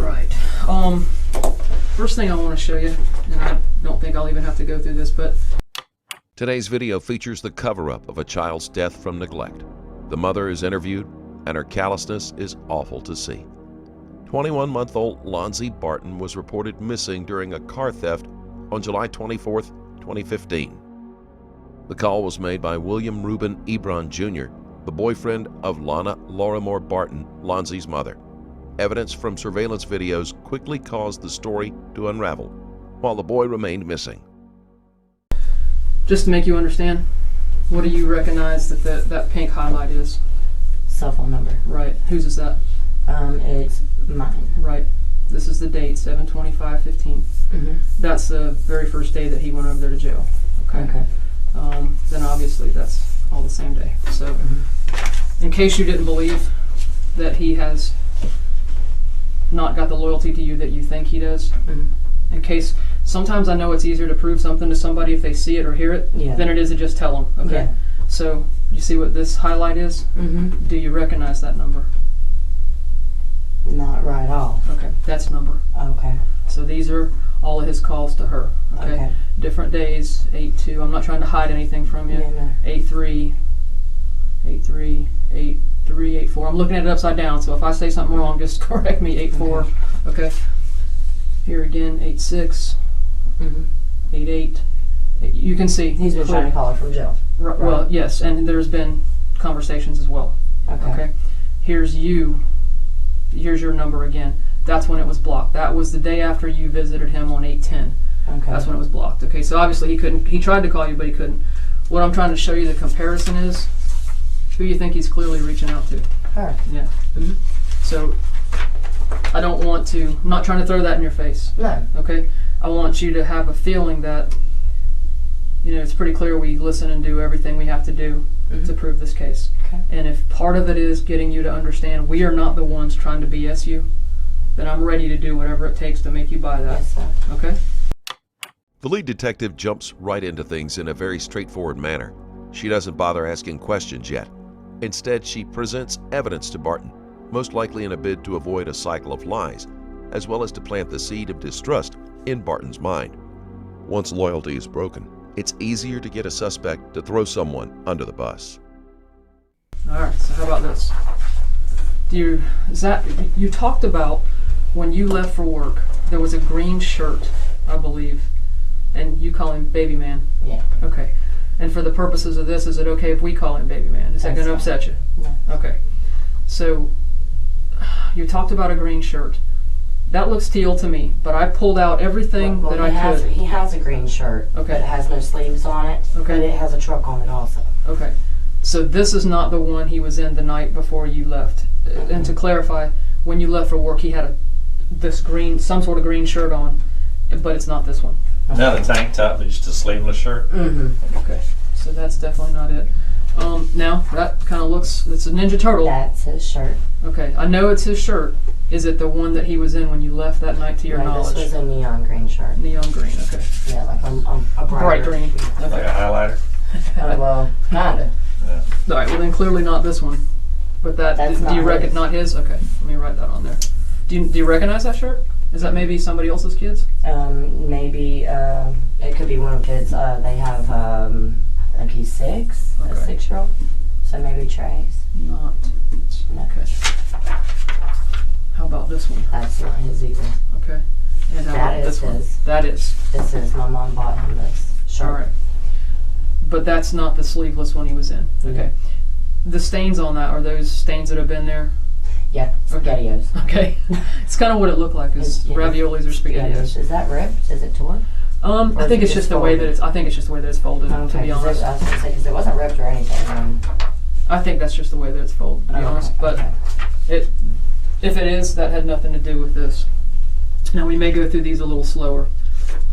right. First thing I want to show you, and I don't think I'll even have to go through this, but Today's video features the cover-up of a child's death from neglect. The mother is interviewed, and her callousness is awful to see. 21-month-old Lonzie Barton was reported missing during a car theft on July 24, 2015. The call was made by William Rueben Ebron Jr., the boyfriend of Lonna Lauramore Barton, Lonzie's mother. Evidence from surveillance videos quickly caused the story to unravel, while the boy remained missing. just to make you understand, what do you recognize that that pink highlight is? Cell phone number. Right. Whose is that? It's mine. Right. This is the date, 7/25/15. That's the very first day that he went over there to jail. Okay. Then obviously that's all the same day. So, in case you didn't believe that he has not got the loyalty to you that you think he does, in case, sometimes I know it's easier to prove something to somebody if they see it or hear it than it is to just tell them. Okay. So, you see what this highlight is? Do you recognize that number? Not right off. Okay, that's number. Okay. So these are all of his calls to her. Okay. Different days, 8-2. I'm not trying to hide anything from you. 8-3, 8-3, 8-3, 8-4. I'm looking at it upside down, so if I say something wrong, just correct me. 8-4. Okay. Here again, 8-6, 8-8. You can see. He's been trying to call her from jail. Right. Well, yes, and there's been conversations as well. Okay. Here's you. Here's your number again. That's when it was blocked. That was the day after you visited him on 8/10. That's when it was blocked. Okay, so obviously he couldn't. He tried to call you, but he couldn't. What I'm trying to show you the comparison is who you think he's clearly reaching out to. Her. Yeah. So I don't want to. I'm not trying to throw that in your face. No. Okay. I want you to have a feeling that, you know, it's pretty clear we listen and do everything we have to do to prove this case. And if part of it is getting you to understand we are not the ones trying to BS you, then I'm ready to do whatever it takes to make you buy that. Yes, sir. Okay? The lead detective jumps right into things in a very straightforward manner. She doesn't bother asking questions yet. Instead, she presents evidence to Barton, most likely in a bid to avoid a cycle of lies, as well as to plant the seed of distrust in Barton's mind. Once loyalty is broken, it's easier to get a suspect to throw someone under the bus. All right, so how about this? You talked about when you left for work, there was a green shirt, I believe, and you call him Baby Man. Yeah. Okay. And for the purposes of this, is it okay if we call him Baby Man? Is that going to upset you? No. Okay. So, you talked about a green shirt. That looks teal to me, but I pulled out everything that I could. He has a green shirt, but it has no sleeves on it, but it has a truck on it also. Okay. So this is not the one he was in the night before you left. And to clarify, when you left for work, he had some sort of green shirt on, but it's not this one. Not a tank top, but just a sleeveless shirt. Okay, so that's definitely not it. Now, that kind of looks, it's a Ninja Turtle. That's his shirt. Okay, I know it's his shirt. Is it the one that he was in when you left that night to your knowledge? This was a neon green shirt. Neon green, okay. Yeah, like a bright green. Okay. Like a highlighter? Well, kind of. Yeah. All right, well then clearly not this one. But That's do you reckon not his? Okay, let me write that on there. Do you recognize that shirt? Is that maybe somebody else's kids? Maybe it could be one of the kids. They have, I think he's 6, a 6-year-old. So maybe Trey's. Not. Okay. How about this one? That's not his either. Okay. And how about this one? His. That is. This is. My mom bought him this shirt. All right. But that's not the sleeveless one he was in. Okay. The stains on that, are those stains that have been there? Yeah, SpaghettiOs. Okay. It's kind of what it looked like, is raviolis or SpaghettiOs. Is that ripped? Is it torn? I think it's just the way that it's. I think it's just the way that it's folded. To be honest, I was going to say because it wasn't ripped or anything. I think that's just the way that it's folded. To be honest, but if it is, that had nothing to do with this. Now we may go through these a little slower.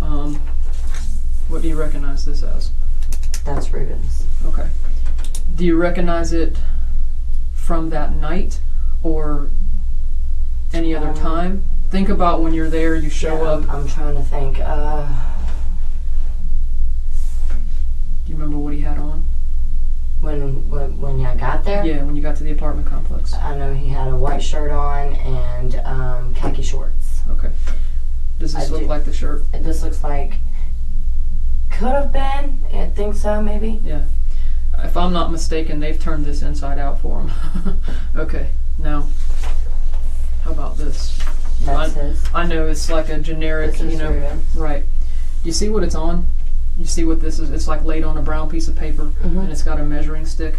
What do you recognize this as? That's Ruben's. Okay. Do you recognize it from that night or any other time? Think about when you're there, you show up. I'm trying to think. Do you remember what he had on? When I got there? Yeah, when you got to the apartment complex. I know he had a white shirt on and khaki shorts. Okay. Does this look like the shirt? This looks like, could have been. I think so, maybe. Yeah. If I'm not mistaken, they've turned this inside out for him. Okay. Now, how about this? That's his. I know it's like a generic, you know. Rueben. Right. You see what it's on? You see what this is? It's like laid on a brown piece of paper, and it's got a measuring stick.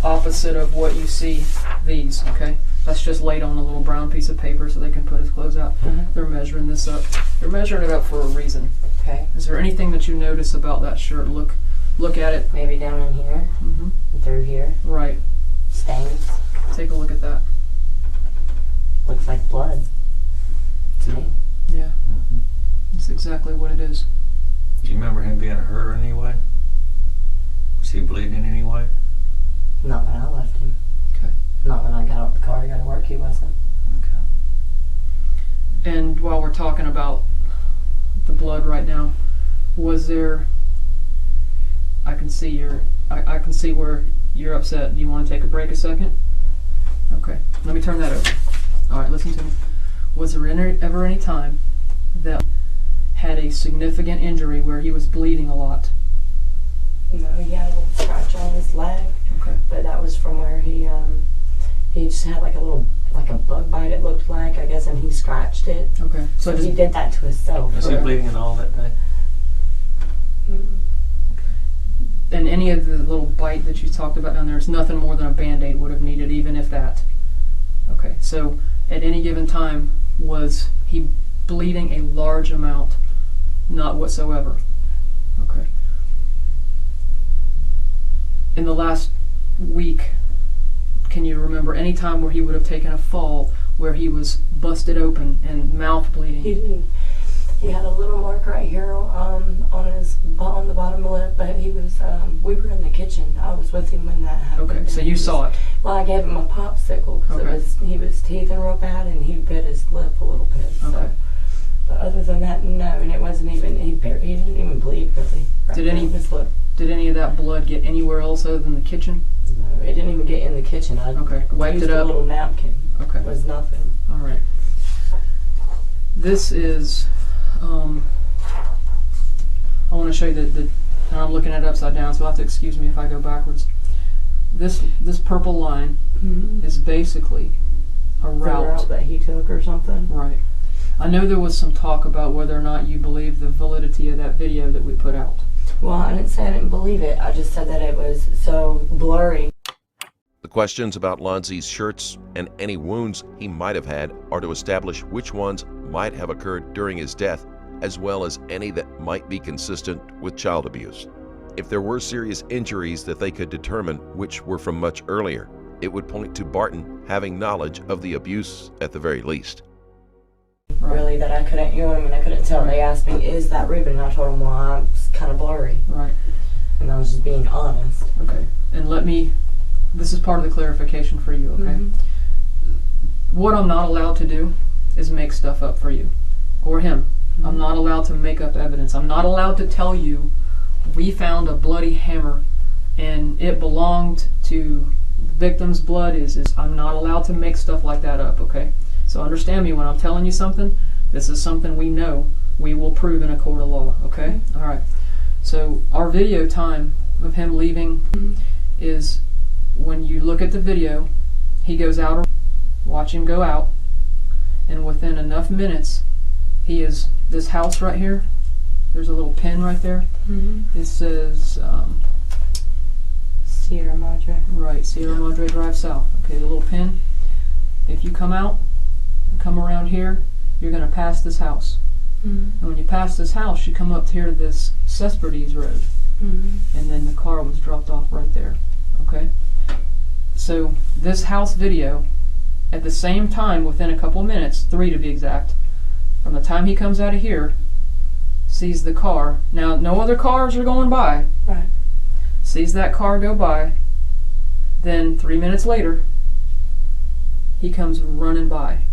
Opposite of what you see these, okay? That's just laid on a little brown piece of paper so they can put his clothes out. They're measuring this up. They're measuring it up for a reason. Okay. Is there anything that you notice about that shirt? Look at it. Maybe down in here, through here. Right. Stains. Take a look at that. Looks like blood to me. Yeah. That's exactly what it is. Do you remember him being hurt in any way? Was he bleeding in any way? Not when I left him. Okay. Not when I got out the car to go to work, he wasn't. Okay. And while we're talking about the blood right now, was there? I can see I can see where you're upset. Do you want to take a break a second? Okay. Let me turn that over. All right. Listen to me. Was there ever any time that had a significant injury where he was bleeding a lot? No, he had a little scratch on his leg. Okay. But that was from where he just had like a bug bite, it looked like, I guess, and he scratched it. Okay. So he did that to himself. Was he bleeding at all that day? And any of the little bite that you talked about down there is nothing more than a Band-Aid would have needed, even if that. Okay. So at any given time, was he bleeding a large amount? Not whatsoever. Okay. In the last week, can you remember any time where he would have taken a fall where he was busted open and mouth bleeding? He didn't. He had a little mark right here on the bottom lip, but he was. We were in the kitchen. I was with him when that happened. Okay, so you saw it. Well, I gave him a popsicle because he was teething real bad and he bit his lip a little bit. So. Okay. But other than that, no, and it wasn't even. He didn't even bleed really. Did any of that blood get anywhere else other than the kitchen? No, it didn't even get in the kitchen. I Wiped used it up. a little napkin. Okay. It was nothing. All right. This is. I want to show you and I'm looking at it upside down, so you'll have to excuse me if I go backwards. This purple line is basically a route. The route that he took or something. Right. I know there was some talk about whether or not you believe the validity of that video that we put out. Well, I didn't say I didn't believe it. I just said that it was so blurry. The questions about Lonzie's shirts and any wounds he might have had are to establish which ones might have occurred during his death, as well as any that might be consistent with child abuse. If there were serious injuries that they could determine which were from much earlier, it would point to Barton having knowledge of the abuse at the very least. Right. Really, that I couldn't, I couldn't tell. They asked me, is that Rueben? And I told them, well, it's kind of blurry. Right. And I was just being honest. Okay. And this is part of the clarification for you, okay? What I'm not allowed to do is make stuff up for you or him. I'm not allowed to make up evidence. I'm not allowed to tell you we found a bloody hammer and it belonged to the victim's blood. I'm not allowed to make stuff like that up, okay? So understand me when I'm telling you something. This is something we know we will prove in a court of law, okay? All right. So our video time of him leaving is when you look at the video, he goes out, watch him go out, and within enough minutes, he is, this house right here, there's a little pin right there. It says, Sierra Madre. Right, Sierra Madre Drive South. Okay, the little pin. If you come out, and come around here, you're going to pass this house. And when you pass this house, you come up here to this Cespedes Road. And then the car was dropped off right there. Okay? So this house video, at the same time, within a couple of minutes, 3 to be exact, from the time he comes out of here, sees the car. Now, no other cars are going by. Right. Sees that car go by. Then 3 minutes later, he comes running by.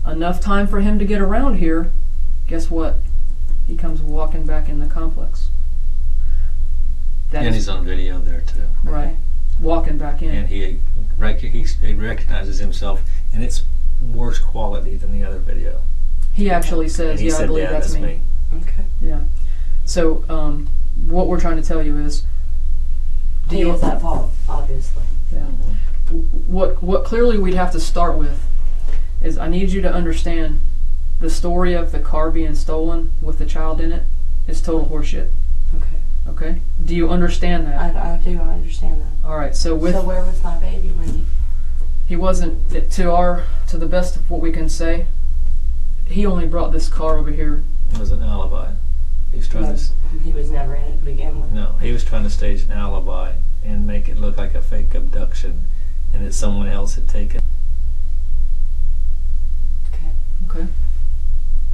Enough time for him to get around here. Guess what? He comes walking back in the complex. And he's on video there too. Right. Walking back in. And he recognizes himself, and it's worse quality than the other video. He actually says, And he yeah, said, I believe yeah, that's me. Okay. Yeah. So, what we're trying to tell you is, He is at fault, obviously. yeah. What clearly we'd have to start with is, I need you to understand the story of the car being stolen with the child in it is total horseshit. Okay. Okay? Do you understand that? I do. I understand that. All right. So So where was my baby when he wasn't, to the best of what we can say, he only brought this car over here. It was an alibi. He was trying to. he was never in it to begin with? No, he was trying to stage an alibi and make it look like a fake abduction, and that someone else had taken. Okay. Okay.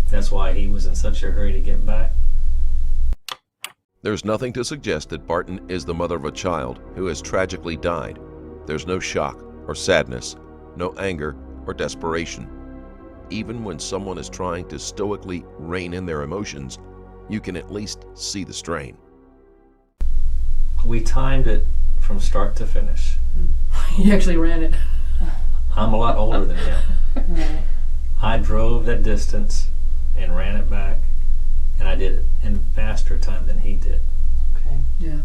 That's why he was in such a hurry to get back. There's nothing to suggest that Barton is the mother of a child who has tragically died. There's no shock or sadness, no anger or desperation. Even when someone is trying to stoically rein in their emotions, you can at least see the strain. We timed it from start to finish. He actually ran it. I'm a lot older than him. Right. I drove that distance and ran it back, and I did it in faster time than he did. Okay. Yeah.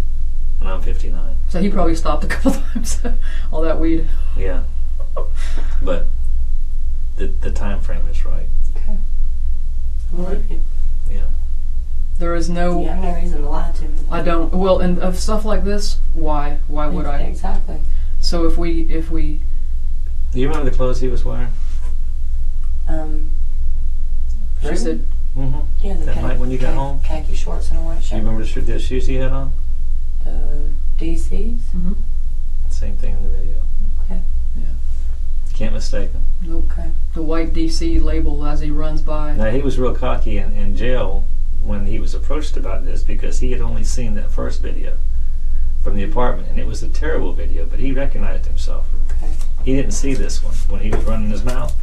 And I'm 59. So he probably stopped a couple times. All that weed. Yeah. But the time frame is right. Okay. I believe you. Yeah. There is no. You have no reason to lie to me. I don't. Well, and of stuff like this, why? Why would I? Exactly. So if we. Do you remember the clothes he was wearing? She Really? said, Mm-hmm. Yeah, the That night when you got home? khaki shorts and a white Do shirt. you remember the shoes he had on? The DCs? Same thing in the video. Okay. Can't mistake him. nope. Okay. The white DC label as he runs by. Now, he was real cocky in jail when he was approached about this, because he had only seen that first video from the apartment, and it was a terrible video, but he recognized himself. Okay. He didn't see this one when he was running his mouth.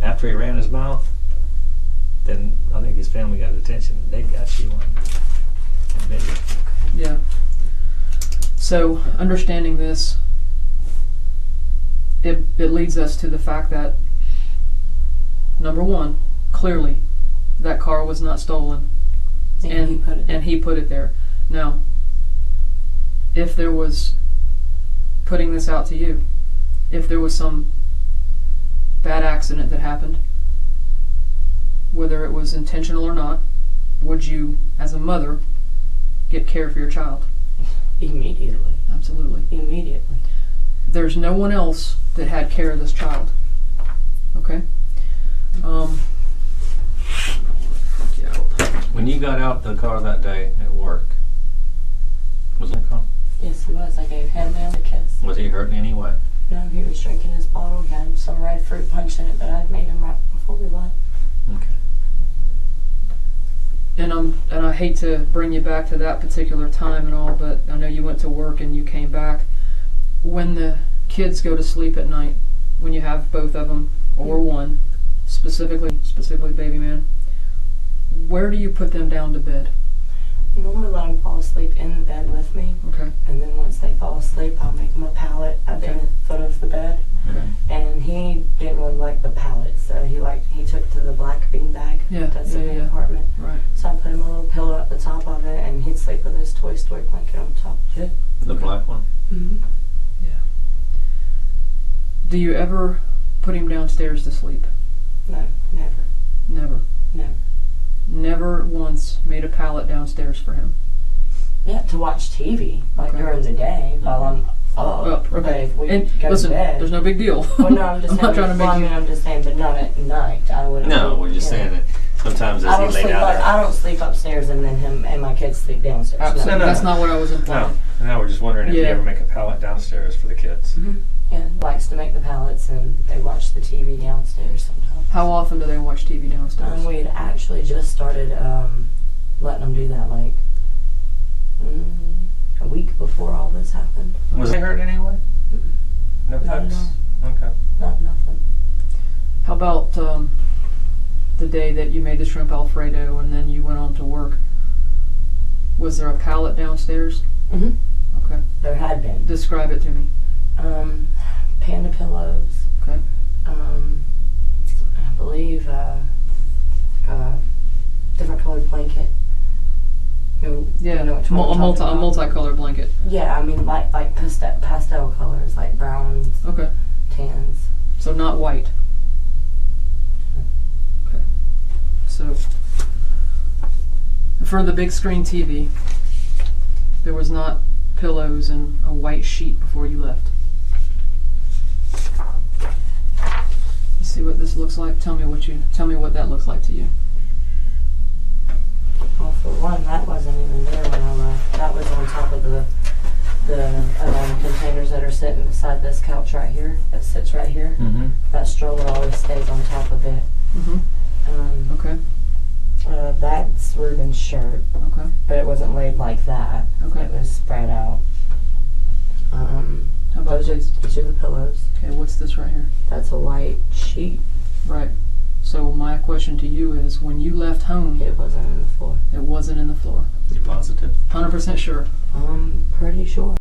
After he ran his mouth, then I think his family got attention. They got you on video. Yeah. So understanding this, it leads us to the fact that, number one, clearly that car was not stolen, And he put it. and he put it there. Now, if there was, putting this out to you, if there was some bad accident that happened, whether it was intentional or not, would you, as a mother, get care for your child? Immediately. Absolutely. Immediately. There's no one else that had care of this child. Okay? When you got out the car that day at work, was it calm? Yes, he was. I gave him a kiss. Was he hurt in any way? No, he was drinking his bottle. He had some red fruit punch in it, but I made him right before we left. Okay. And I hate to bring you back to that particular time and all, but I know you went to work and you came back. When the kids go to sleep at night, when you have both of them or one, specifically baby man, where do you put them down to bed? I normally let them fall asleep in the bed with me, Okay. and then once they fall asleep, I'll make them a pallet at the foot of the bed. Okay. And he didn't really like the pallet, so he took to the black bean bag that's in the apartment. Right. So I put him a little pillow at the top of it, and he'd sleep with his Toy Story blanket on top of it. The black one? Mm-hmm. Yeah. Do you ever put him downstairs to sleep? No, never. Never. No. Never once made a pallet downstairs for him. Yeah, to watch TV, like Okay. during the day while I'm up. But Okay. if we And go listen, to bed. there's no big deal. Well, no, I'm just I'm saying. not trying to make you. I'm just saying, but not at night. I wouldn't. No, we're just yeah. saying that sometimes as I he don't laid sleep. out I don't sleep upstairs, and then him and my kids sleep downstairs. Absolutely. No. That's not what I was implying. No, we're just wondering if you Yeah. ever make a pallet downstairs for the kids. Mm-hmm. Yeah, likes to make the pallets, and they watch the TV downstairs sometimes. How often do they watch TV downstairs? We had actually just started letting them do that, like a week before all this happened. Was he hurt anyway? No Not at cuts? all. Okay. Nothing. How about the day that you made the shrimp Alfredo and then you went on to work? Was there a pallet downstairs? Mm-hmm. Okay. There had been Describe it to me. panda pillows, Okay. I believe different colored blanket. Yeah, you know which one I'm talking a about? multicolored blanket. Yeah, I mean like pastel colors, like browns, Okay. tans. So not white. Okay. So for the big screen TV, there was not pillows and a white sheet before you left. Let's see what this looks like. Tell me what that looks like to you. Well, for one, that wasn't even there when I left. That was on top of the containers that are sitting beside this couch right here. That sits right here. Mm-hmm. That stroller always stays on top of it. Mm-hmm. Okay. That's Ruben's shirt, Okay. but it wasn't laid like that. Okay. It was spread out. How about these? These are the pillows. Okay, what's this right here? That's a white sheet. Right. So my question to you is, when you left home, It wasn't in the floor. it wasn't in the floor. You positive? 100% sure. I'm pretty sure.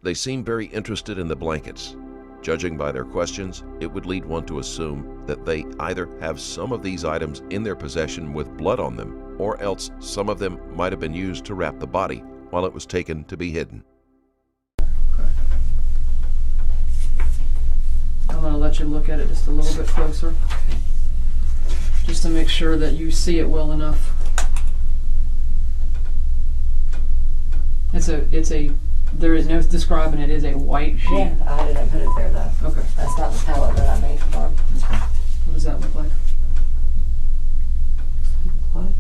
They seem very interested in the blankets. Judging by their questions, it would lead one to assume that they either have some of these items in their possession with blood on them, or else some of them might have been used to wrap the body while it was taken to be hidden. I'm going to let you look at it just a little bit closer, just to make sure that you see it well enough. There is no describing it. It is a white sheet. Yeah, I didn't put it there though. Okay. That's not the palette that I made for him. What does that look like? What?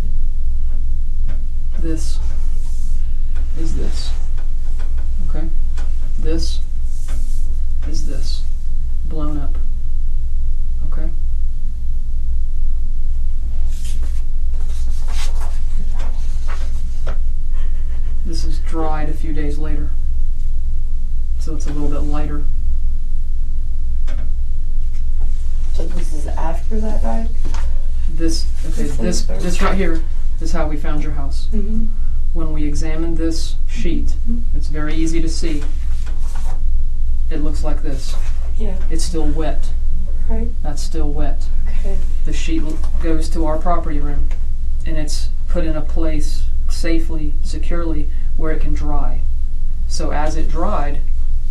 This is this. Okay. This is this. Blown up. Okay. This is dried a few days later, so it's a little bit lighter. So this is after that bag? This right here is how we found your house. Mm-hmm. When we examined this sheet, it's very easy to see. It looks like this. Yeah. It's still wet. Right. That's still wet. Okay. The sheet goes to our property room, and it's put in a place safely, securely, where it can dry. So as it dried,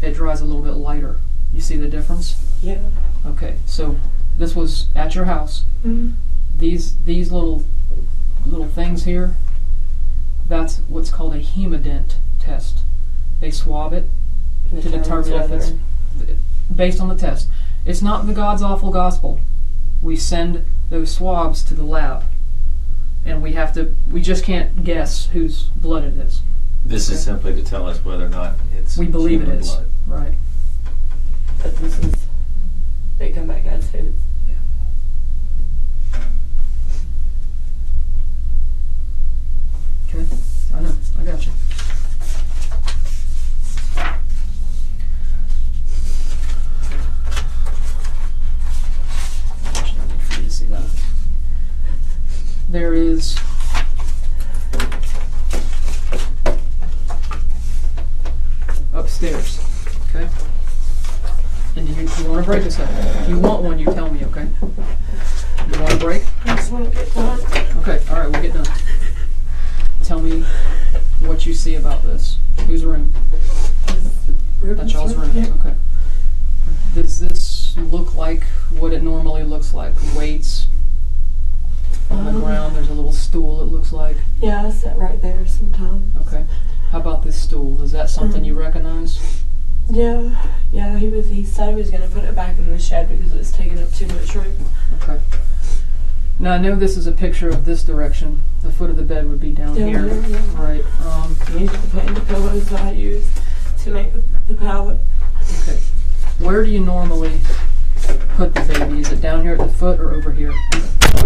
it dries a little bit lighter. You see the difference? Yeah. Okay, so this was at your house. Mm-hmm. These little things here, that's what's called a hemodent test. They swab it to determine if it's based on the test. It's not the God's awful gospel. We send those swabs to the lab, and we just can't guess whose blood it is. This is simply to tell us whether or not it's We believe it human is. blood. Right. But this is, they come back as his. Okay, I know, I got you. Actually, I need for you to see that. There is upstairs, okay? And you want to break this up. If you want one, you tell me, okay? You want a break? I just want to get done. Okay, all right, we'll get done. Tell me what you see about this. Whose room? That's y'all's room. Yeah. Okay. Does this look like what it normally looks like? Weights on the ground. There's a little stool. It looks like. Yeah, I sit right there sometimes. Okay. How about this stool? Is that something you recognize? Yeah, he said he was going to put it back in the shed because it was taking up too much room. Okay. Now I know this is a picture of this direction. The foot of the bed would be down here. Yeah. Right. These are the painted pillows that I use to make the pallet. Okay. Where do you normally put the baby? Is it down here at the foot or over here?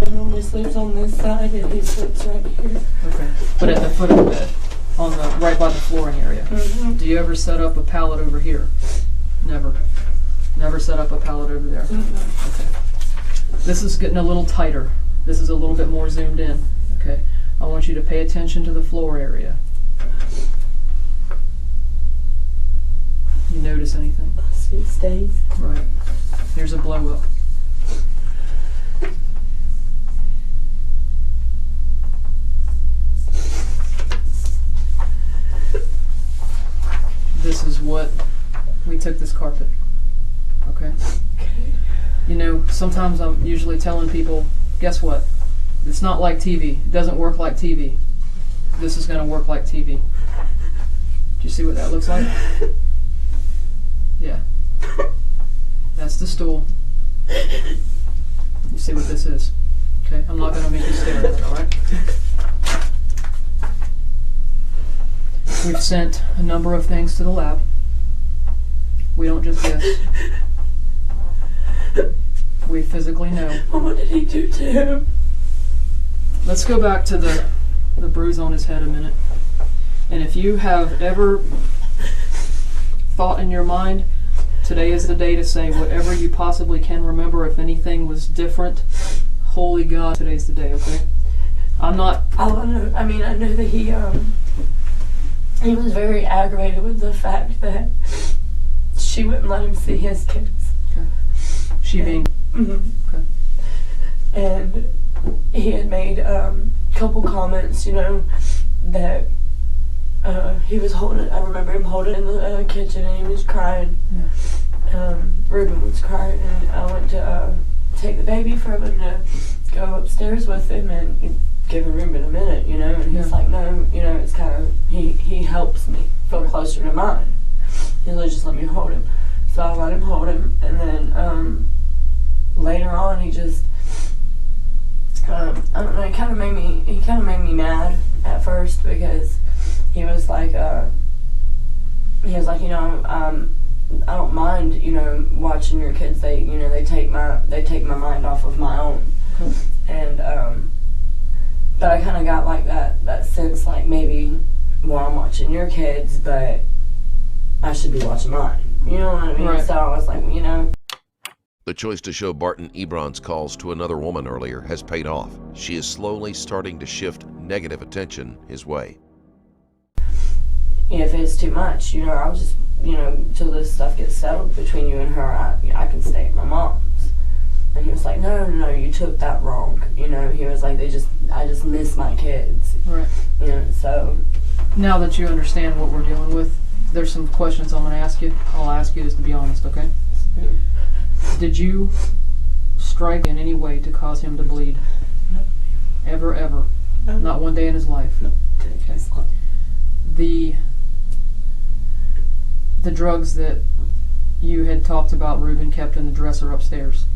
He normally sleeps on this side and he sleeps right here. Okay. But at the foot of the bed, on the right by the flooring area. Mm-hmm. Do you ever set up a pallet over here? Never. Never set up a pallet over there. Mm-hmm. Okay. This is getting a little tighter. This is a little bit more zoomed in. Okay. I want you to pay attention to the floor area. You notice anything? I see it stays. Right. Here's a blow up. This is what we took this carpet. Okay? You know, sometimes I'm usually telling people, guess what? It's not like TV. It doesn't work like TV. This is going to work like TV. Do you see what that looks like? Yeah. That's the stool. You see what this is? Okay? I'm not going to make you stare at it, alright? We've sent a number of things to the lab. We don't just guess. We physically know. What did he do to him? Let's go back to the bruise on his head a minute. And if you have ever thought in your mind, today is the day to say whatever you possibly can remember, if anything was different, holy God, today's the day, okay? I'm not... I know that he was very aggravated with the fact that she wouldn't let him see his kids. Okay. She being... Mm-hmm. Okay. And he had made a couple comments, you know, that he was holding, I remember him holding in the kitchen and he was crying. Yeah. Rueben was crying, and I went to take the baby from him to go upstairs with him and give Rueben a minute, you know, and he's like, no, you know, it's kind of, he helps me feel closer to mine. He's like, just let me hold him. So I let him hold him, and then later on he just, I don't know, he kind of made me mad at first, because he was like, you know, I don't mind, you know, watching your kids. They, you know, they take my mind off of my own. Okay. And but I kind of got like that sense, like, maybe, well, I'm watching your kids, but I should be watching mine. You know what I mean? Right. So I was like, you know. The choice to show Barton Ebron's calls to another woman earlier has paid off. She is slowly starting to shift negative attention his way. If it's too much, you know, I'll just, you know, till this stuff gets settled between you and her, I can stay at my mom's. And he was like, no, you took that wrong. You know, he was like, I just miss my kids. Right. You know, so. Now that you understand what we're dealing with, there's some questions I'm going to ask you. I'll ask you just to be honest, okay? Yeah. Did you strike in any way to cause him to bleed? No. Ever? No. Not one day in his life? No. Okay. The drugs that you had talked about Rueben kept in the dresser upstairs,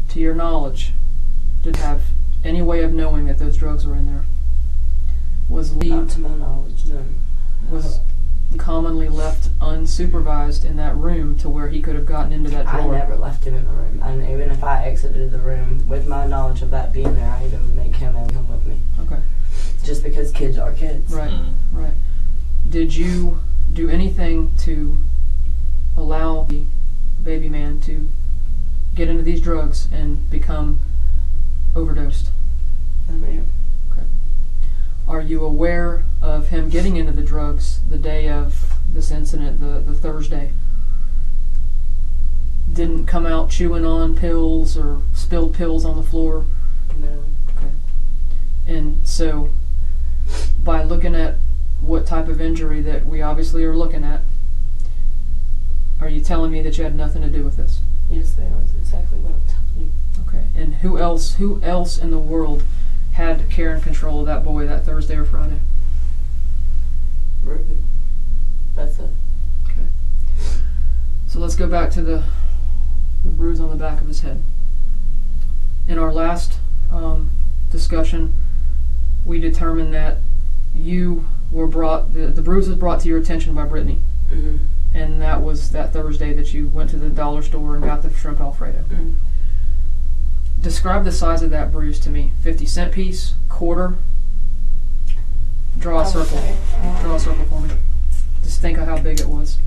to your knowledge, did have any way of knowing that those drugs were in there? Was Not to my knowledge, no. Was commonly left unsupervised in that room to where he could have gotten into that drawer? I never left him in the room. And even if I exited the room with my knowledge of that being there, I even would make him and come with me. Okay. Just because kids are kids. Right, right. Did you do anything to allow the baby man to get into these drugs and become overdosed? Okay. Are you aware of him getting into the drugs the day of this incident, the Thursday? Didn't come out chewing on pills or spilled pills on the floor? No. Okay. And so, by looking at what type of injury that we obviously are looking at, are you telling me that you had nothing to do with this? Yes, that's exactly what I'm telling you. Okay. And who else in the world had care and control of that boy that Thursday or Friday? Rueben. That's it. Okay. So let's go back to the bruise on the back of his head. In our last discussion, we determined that you were brought, the bruise was brought to your attention by Brittany. Mm-hmm. And that was that Thursday that you went to the dollar store and got the shrimp Alfredo. Mm-hmm. Describe the size of that bruise to me. 50-cent piece, quarter. Draw a circle. Draw a circle for me. Just think of how big it was.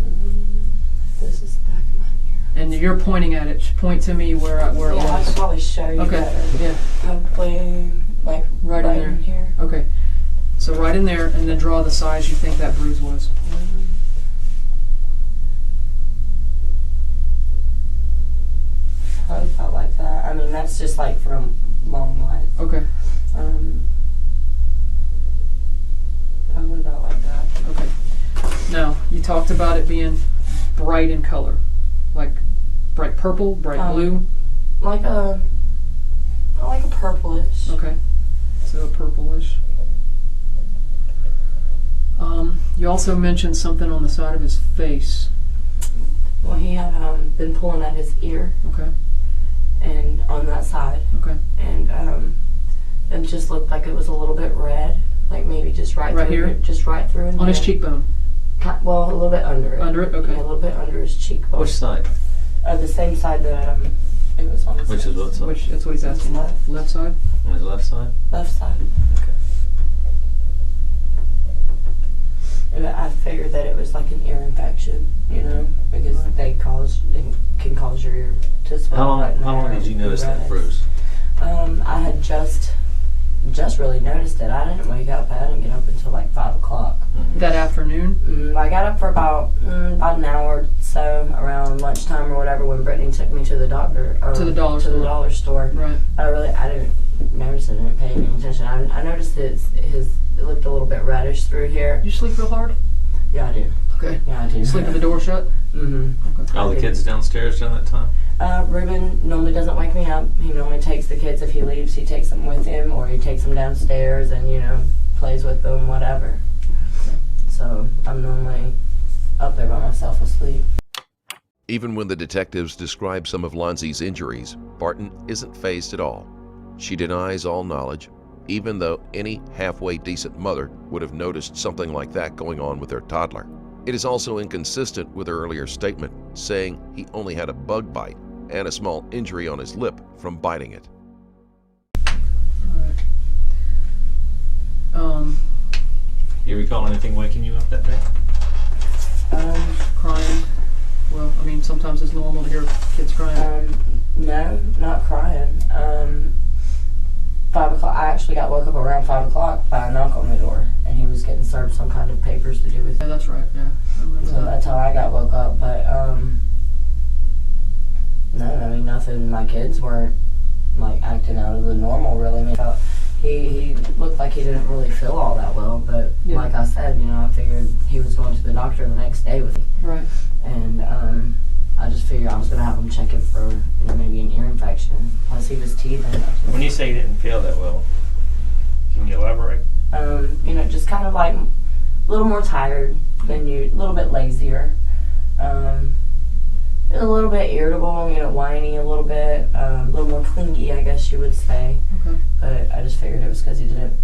This is the back of my ear. And you're pointing at it. Point to me where it was. I could probably show you Okay. better. Yeah. Probably like Right in there. here. Okay. So right in there, and then draw the size you think that bruise was. probably about like that. I mean, that's just like from long life. Okay. Probably about like that. Okay. Now, you talked about it being bright in color, like bright purple, bright blue. Like a purplish. Okay. So a purplish. You also mentioned something on the side of his face. Well, he had been pulling at his ear. Okay. And on that side. Okay. And it just looked like it was a little bit red, like maybe just right through here, just right through in on his cheekbone. Well, a little bit under it. Under it, okay. Yeah, a little bit under his cheekbone. Which side? The same side that it was on. Which is what side? Which, that's what he's asking. Left side? On his left side? Left side. Okay. And I figured that it was like an ear infection, you know, because they can cause your ear to swell. How long did you notice that bruise? I had just really noticed it. I didn't wake up. I didn't get up until like 5 o'clock. That afternoon? I got up for about an hour or so around lunchtime or whatever when Brittany took me to the doctor. To the dollar store. To the dollar store. Right. I didn't notice it. I didn't pay any attention. I noticed it looked a little bit reddish through here. You sleep real hard? Yeah, I do. Okay. Yeah, I do. You sleep with the door shut? Mm-hmm. Okay. All the kids downstairs during that time? Rueben normally doesn't wake me up. He normally takes the kids. If he leaves, he takes them with him, or he takes them downstairs and, you know, plays with them, whatever. So I'm normally up there by myself asleep. Even when the detectives describe some of Lonzie's injuries, Barton isn't fazed at all. She denies all knowledge, even though any halfway decent mother would have noticed something like that going on with their toddler. It is also inconsistent with her earlier statement, saying he only had a bug bite and a small injury on his lip from biting it. All right. You recall anything waking you up that day? Crying. Well, I mean, sometimes it's normal to hear kids crying. No, not crying. 5 o'clock. I actually got woke up around 5 o'clock by a knock on the door, and he was getting served some kind of papers to do with. Yeah, that's right. Yeah, I remember So that. that's how I got woke up. But no, I mean nothing. My kids weren't like acting out of the normal. Really, I mean, he looked like he didn't really feel all that well. But like I said, you know, I figured he was going to the doctor the next day with me. Right. And I just figured I was going to have him check it for, you know, maybe an ear infection. Plus he was teething. When you say you didn't feel that well, can you elaborate? You know, just kind of like a little more tired than you, a little bit lazier. A little bit irritable, you know, whiny a little bit, a little more clingy, I guess you would say. Okay. But I just figured it was because he didn't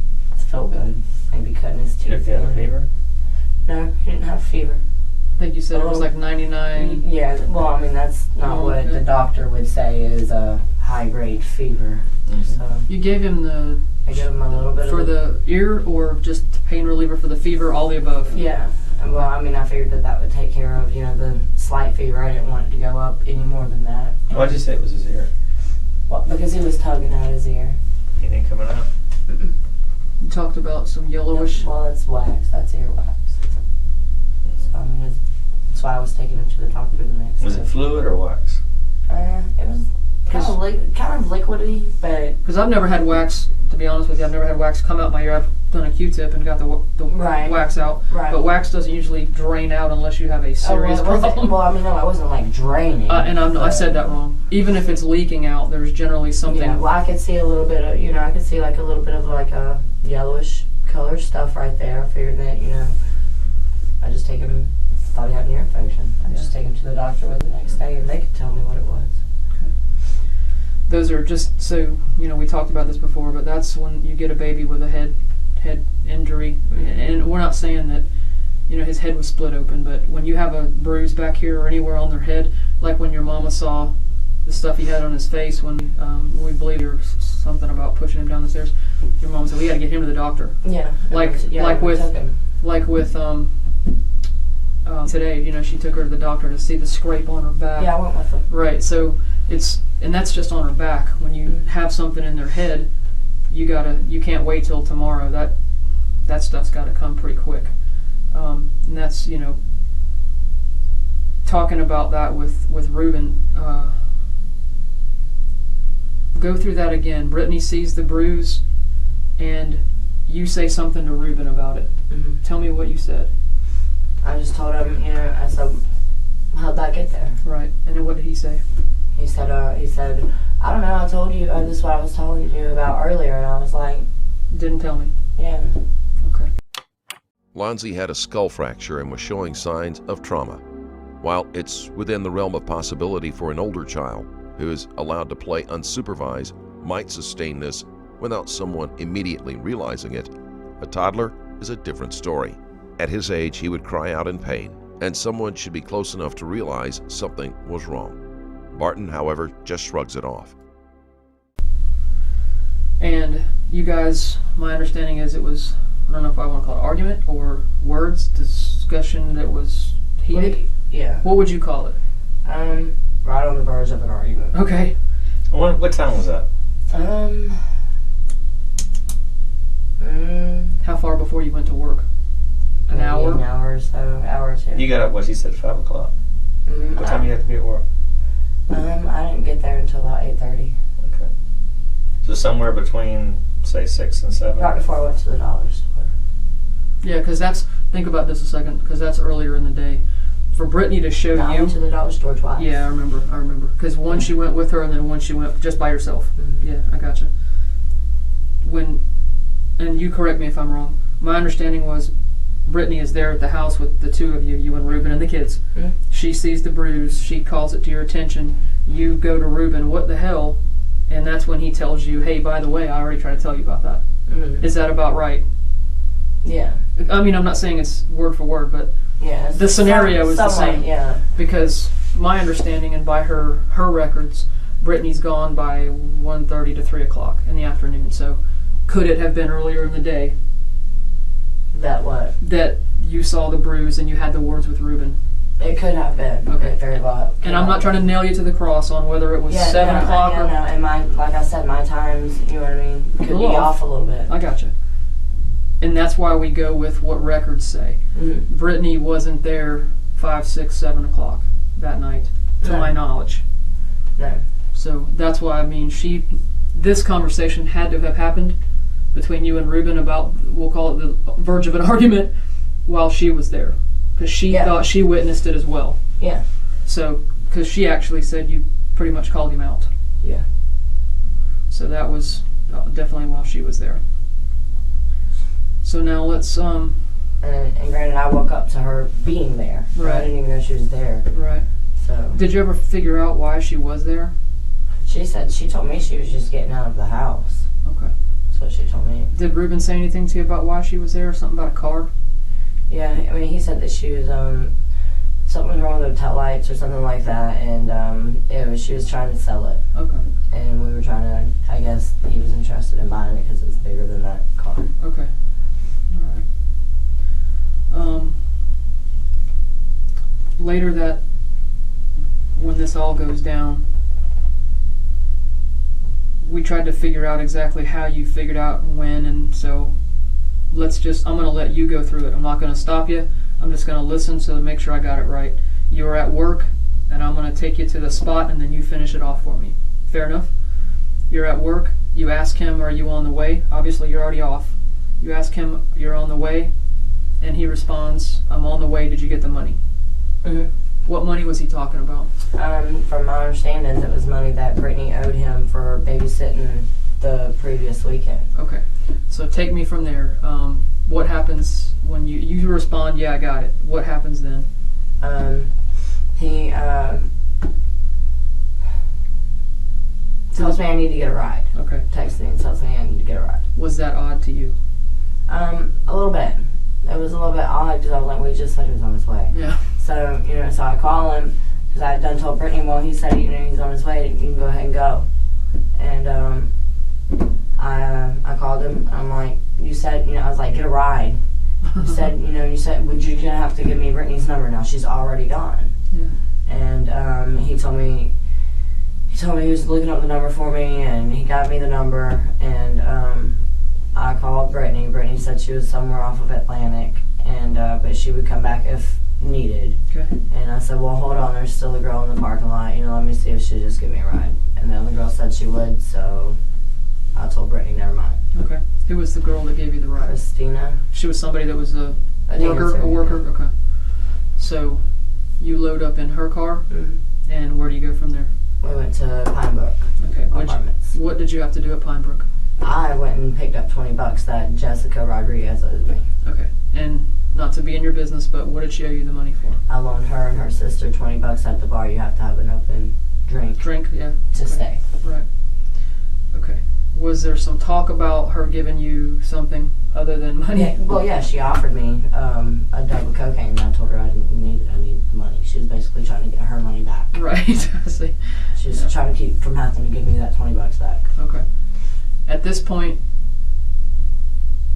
feel good. Maybe cutting his teeth. Did he have a fever? No, he didn't have fever. I think you said it was like 99. Yeah, well, I mean, that's not what the doctor would say is a high-grade fever. Mm-hmm. So You gave him I gave him a little bit for the ear or just pain reliever for the fever, all the above? Yeah. Well, I mean, I figured that would take care of, you know, the slight fever. I didn't want it to go up any more than that. Why'd you say it was his ear? Well, because he was tugging at his ear. Anything coming out? You talked about some yellowish. Well, it's wax. That's ear wax. So, I mean, that's why I was taking him to the doctor the next day. Was it fluid or wax? It was kind of liquidy, but... Because I've never had wax, to be honest with you, I've never had wax come out my ear. I've done a Q-tip and got the wax out. Right. But wax doesn't usually drain out unless you have a serious problem. Well, I mean, no, it wasn't like draining. And I said that wrong. Even if it's leaking out, there's generally something. Yeah, well, I could see a little bit of, you know, I could see like a little bit of like a yellowish color stuff right there. I figured that, you know, I just take him, thought he had an ear infection. I just take him to the doctor with the next day and they could tell me what it was. Those are just so, you know, we talked about this before, but that's when you get a baby with a head injury. And we're not saying that, you know, his head was split open, but when you have a bruise back here or anywhere on their head, like when your mama saw the stuff he had on his face when we believe there was something about pushing him down the stairs, your mom said, we got to get him to the doctor. Yeah. Like with today, you know, she took her to the doctor to see the scrape on her back. Yeah, I went with her. Right, so and that's just on her back. When you have something in their head, you can't wait till tomorrow. That stuff's got to come pretty quick. And that's, you know, talking about that with Rueben, go through that again. Brittany sees the bruise, and you say something to Rueben about it. Mm-hmm. Tell me what you said. I just told him, I said, how'd that get there? Right. And then what did he say? He said, I don't know, I told you, this is what I was telling you about earlier. And I was like, Didn't tell me. yeah. Okay. Lonzie had a skull fracture and was showing signs of trauma. While it's within the realm of possibility for an older child who is allowed to play unsupervised might sustain this without someone immediately realizing it, a toddler is a different story. At his age, he would cry out in pain, and someone should be close enough to realize something was wrong. Barton, however, just shrugs it off. And you guys, my understanding is it was, I don't know if I want to call it argument or words, discussion that was heated. Yeah. What would you call it? Right on the verge of an argument. Okay. What time was that? How far before you went to work? An hour? An hour or so, hour or two. You got up, what she said, 5 o'clock? Mm-hmm. What time do you have to be at work? I didn't get there until about 8:30. Okay. So somewhere between, say, 6 and 7? Right before I went to the dollar store. Yeah, because that's, think about this a second, because that's earlier in the day. For Brittany to show I you. went to the dollar store twice. Yeah, I remember. Because one she went with her, and then one she went just by herself. Mm-hmm. Yeah, I gotcha. And you correct me if I'm wrong, my understanding was Brittany is there at the house with the two of you, you and Rueben and the kids. Mm-hmm. She sees the bruise, she calls it to your attention, you go to Rueben, what the hell? And that's when he tells you, hey, by the way, I already tried to tell you about that. Mm-hmm. Is that about right? Yeah. I mean, I'm not saying it's word for word, but Yeah. the scenario is the same. Yeah. Because my understanding, and by her records, Brittany's gone by 1:30 to 3 o'clock in the afternoon. So could it have been earlier in the day That what? that you saw the bruise and you had the words with Rueben? It could have been. Okay. It very well. And I'm not trying to nail you to the cross on whether it was 7 o'clock or... No, and like I said, my times, you know what I mean, could be off a little bit. I gotcha. And that's why we go with what records say. Mm-hmm. Brittany wasn't there 5, 6, 7 o'clock that night, to my knowledge. No. So that's why, I mean, this conversation had to have happened between you and Rueben about, we'll call it the verge of an argument, while she was there. Because she thought she witnessed it as well. Yeah. So, because she actually said you pretty much called him out. Yeah. So that was definitely while she was there. So now let's, And granted, I woke up to her being there. Right. I didn't even know she was there. right. So Did you ever figure out why she was there? she told me she was just getting out of the house. Okay. That's what she told me. Did Rueben say anything to you about why she was there? Something about a car? Yeah, I mean, he said that she was something was wrong with the tail lights or something like that, and she was trying to sell it, Okay. and we were trying to. I guess he was interested in buying it because it's bigger than that car. Okay. All right. Later when this all goes down, we tried to figure out exactly how you figured out when, and so I'm going to let you go through it. I'm not going to stop you. I'm just going to listen to make sure I got it right. You were at work, and I'm going to take you to the spot, and then you finish it off for me. Fair enough? You're at work. You ask him, are you on the way? Obviously, you're already off. You ask him, you're on the way, and he responds, I'm on the way. Did you get the money? Mm-hmm. What money was he talking about? From my understanding, it was money that Brittany owed him for babysitting the previous weekend. Okay. So take me from there. What happens when you respond, yeah, I got it. What happens then? He tells me I need to get a ride. Okay. Texts me and tells me I need to get a ride. Was that odd to you? A little bit. It was a little bit odd because I was like, well, he just said he was on his way. Yeah. So, so I call him because I had done told Brittany, well, he said, he's on his way. You can go ahead and go. And I called him. I'm like, you said, I was like, get a ride. You said, would you gonna have to give me Brittany's number now? She's already gone. Yeah. And he told me he was looking up the number for me, and he got me the number, and I called Brittany. Brittany said she was somewhere off of Atlantic, and but she would come back if needed. Okay. And I said, well, hold on, there's still a girl in the parking lot. Let me see if she'll just give me a ride. and the other girl said she would, so I told Brittany, never mind. Okay. Who was the girl that gave you the ride? Christina. She was somebody that was a worker. dancer, A worker. yeah. Okay. So you load up in her car, and where do you go from there? We went to Pine Brook Okay. Apartments. What did you have to do at Pine Brook? I went and picked up $20 that Jessica Rodriguez owed me. Okay. And not to be in your business, but what did she owe you the money for? I loaned her and her sister $20 at the bar. You have to have an open drink Drink, yeah. to Okay. stay. Right. Okay. Was there some talk about her giving you something other than money? Yeah, well, yeah, she offered me a dub of cocaine, and I told her I didn't need it. I needed the money. She was basically trying to get her money back. Right. I see. She was trying to keep from having to give me that $20 back. Okay. At this point,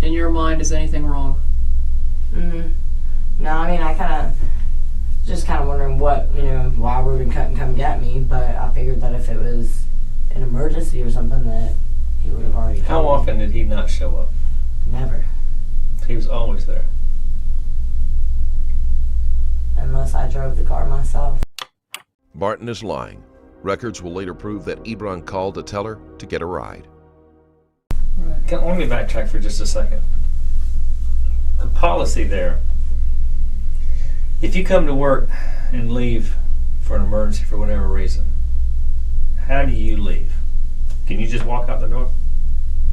in your mind, is anything wrong? No, I mean, I kind of just wondering what, why Rueben couldn't come get me, but I figured that if it was an emergency or something that he would have already How told me. often did he not show up? Never. He was always there. Unless I drove the car myself. Barton is lying. Records will later prove that Ebron called to tell her to get a ride. Right. Let me backtrack for just a second. The policy there, if you come to work and leave for an emergency for whatever reason, how do you leave? Can you just walk out the door?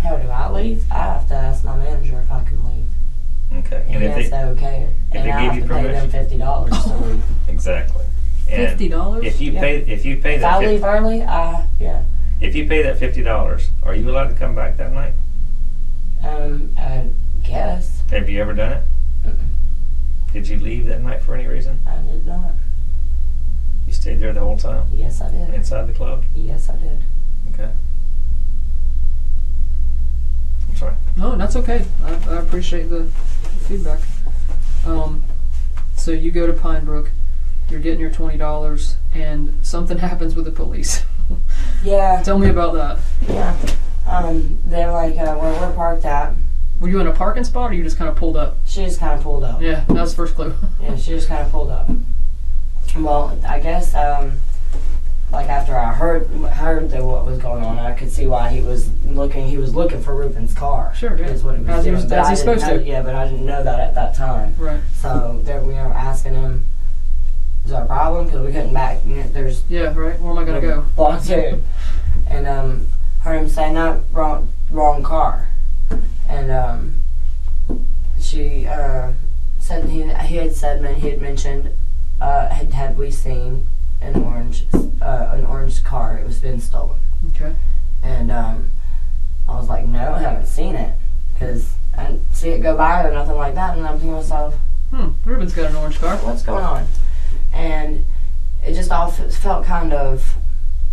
How do I leave? I have to ask my manager if I can leave. Okay. And he has to okay it. if And they I give have you to pay them $50 to leave. Exactly. And $50? If you Yeah. pay If that I leave early, yeah. if you pay that $50, are you allowed to come back that night? I guess. Have you ever done it? Did you leave that night for any reason? I did not. You stayed there the whole time? Yes, I did. Inside the club? Yes, I did. Okay. I'm sorry. No, that's okay. I appreciate the feedback. So you go to Pine Brook, you're getting your $20, and something happens with the police. Yeah. Tell me about that. Yeah. They're like, where we're parked at. Were you in a parking spot, or you just kind of pulled up? She just kind of pulled up. Yeah, that was the first clue. Yeah, she just kind of pulled up. Well, I guess, like after I heard that what was going on, I could see why he was looking for Ruben's car. Sure, yeah. Is what he was As he doing. was- But as I he's didn't supposed know- to. Yeah, but I didn't know that at that time. Right. So there we were asking him, is there a problem? Because we couldn't back, there's Yeah, right. Where am I going to go? blocked here. And heard him say, no, wrong car. And she said he had mentioned had we seen an orange car? It was been stolen. Okay. And I was like, no, I haven't seen it, because I didn't see it go by or nothing like that. And I'm thinking to myself, Ruben's got an orange car. what's going on? And it just all felt kind of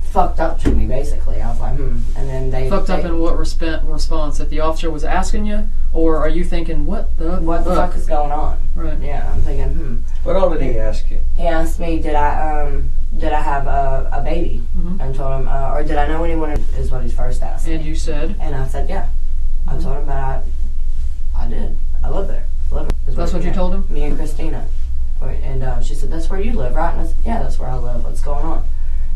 fucked up to me, basically. I was like, And then they Fucked up in what response? That the officer was asking you? Or are you thinking, what the fuck is going on? Right. Yeah, I'm thinking, What all did he ask you? He asked me, did I have a baby? Mhm. And told him, or did I know anyone? Is what he first asked And me. you said? And I said, yeah. I told him that I did. I live there. That's what you told him? Me and Christina. And she said, that's where you live, right? And I said, yeah, that's where I live. What's going on?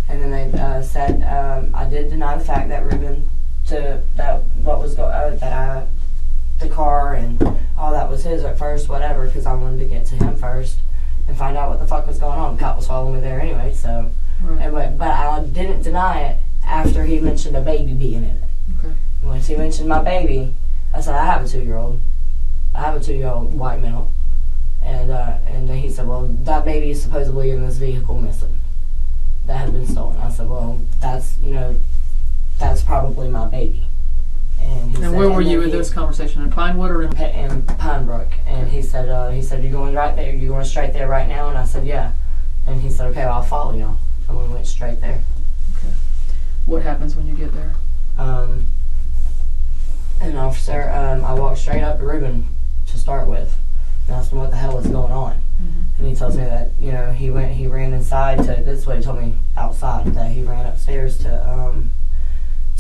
And then they said, I did deny the fact that Rueben, the car and all that was his at first, whatever, because I wanted to get to him first and find out what the fuck was going on. The cop was following me there anyway, so. Right. But I didn't deny it after he mentioned a baby being in it. Okay. Once he mentioned my baby, I said, I have a 2-year-old. I have a 2-year-old white male. And then he said, well, that baby is supposedly in this vehicle missing. That had been stolen. I said, well, that's probably my baby. And he said, where were you then in this conversation? In Pinewood or in Pine Brook? And he said, you're going right there. You're going straight there right now? And I said, yeah. And he said, okay, well, I'll follow y'all. And we went straight there. Okay. What happens when you get there? An officer, I walked straight up to Rueben to start with. And asked him what the hell was going on. And he tells me that, he ran inside to, this is what he told me outside, that he ran upstairs to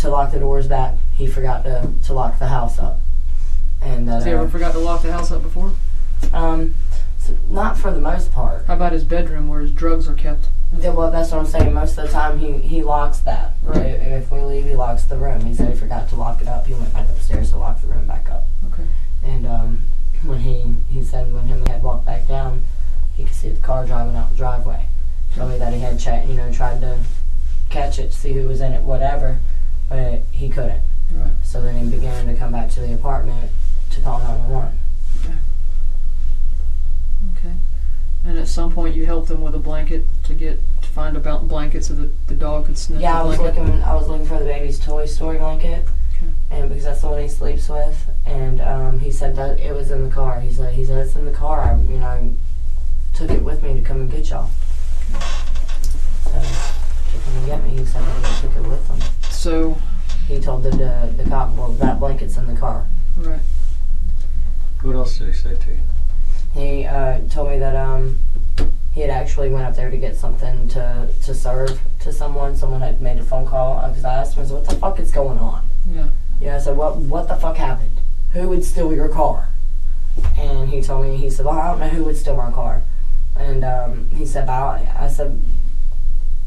lock the doors back. He forgot to lock the house up. And that, Has he ever forgot to lock the house up before? not for the most part. How about his bedroom where his drugs are kept? Well, that's what I'm saying. Most of the time, he locks that. Right. If we leave, he locks the room. He said he forgot to lock it up. He went back upstairs to lock the room back up. Okay. And when he said when him and had walked back down, he could see the car driving out the driveway. Told me that he had tried to catch it, see who was in it, whatever, but he couldn't. Right. So then he began to come back to the apartment to call 911. Okay. And at some point, you helped him with a blanket to find about blankets so that the dog could sniff Yeah, the I blanket. was looking for the baby's Toy Story blanket, Okay. and because that's the one he sleeps with. And he said that it was in the car. He said it's in the car. I took it with me to come and get y'all. So to come and get me, he said that he took it with him. So. He told the cop, well, that blanket's in the car. Right. What else did he say to you? He told me that he had actually went up there to get something to serve to someone. Someone had made a phone call because I asked him, I said, what the fuck is going on? Yeah. Yeah, I said, what the fuck happened? Who would steal your car? And he told me, he said, well, I don't know who would steal my car. And he said, I said,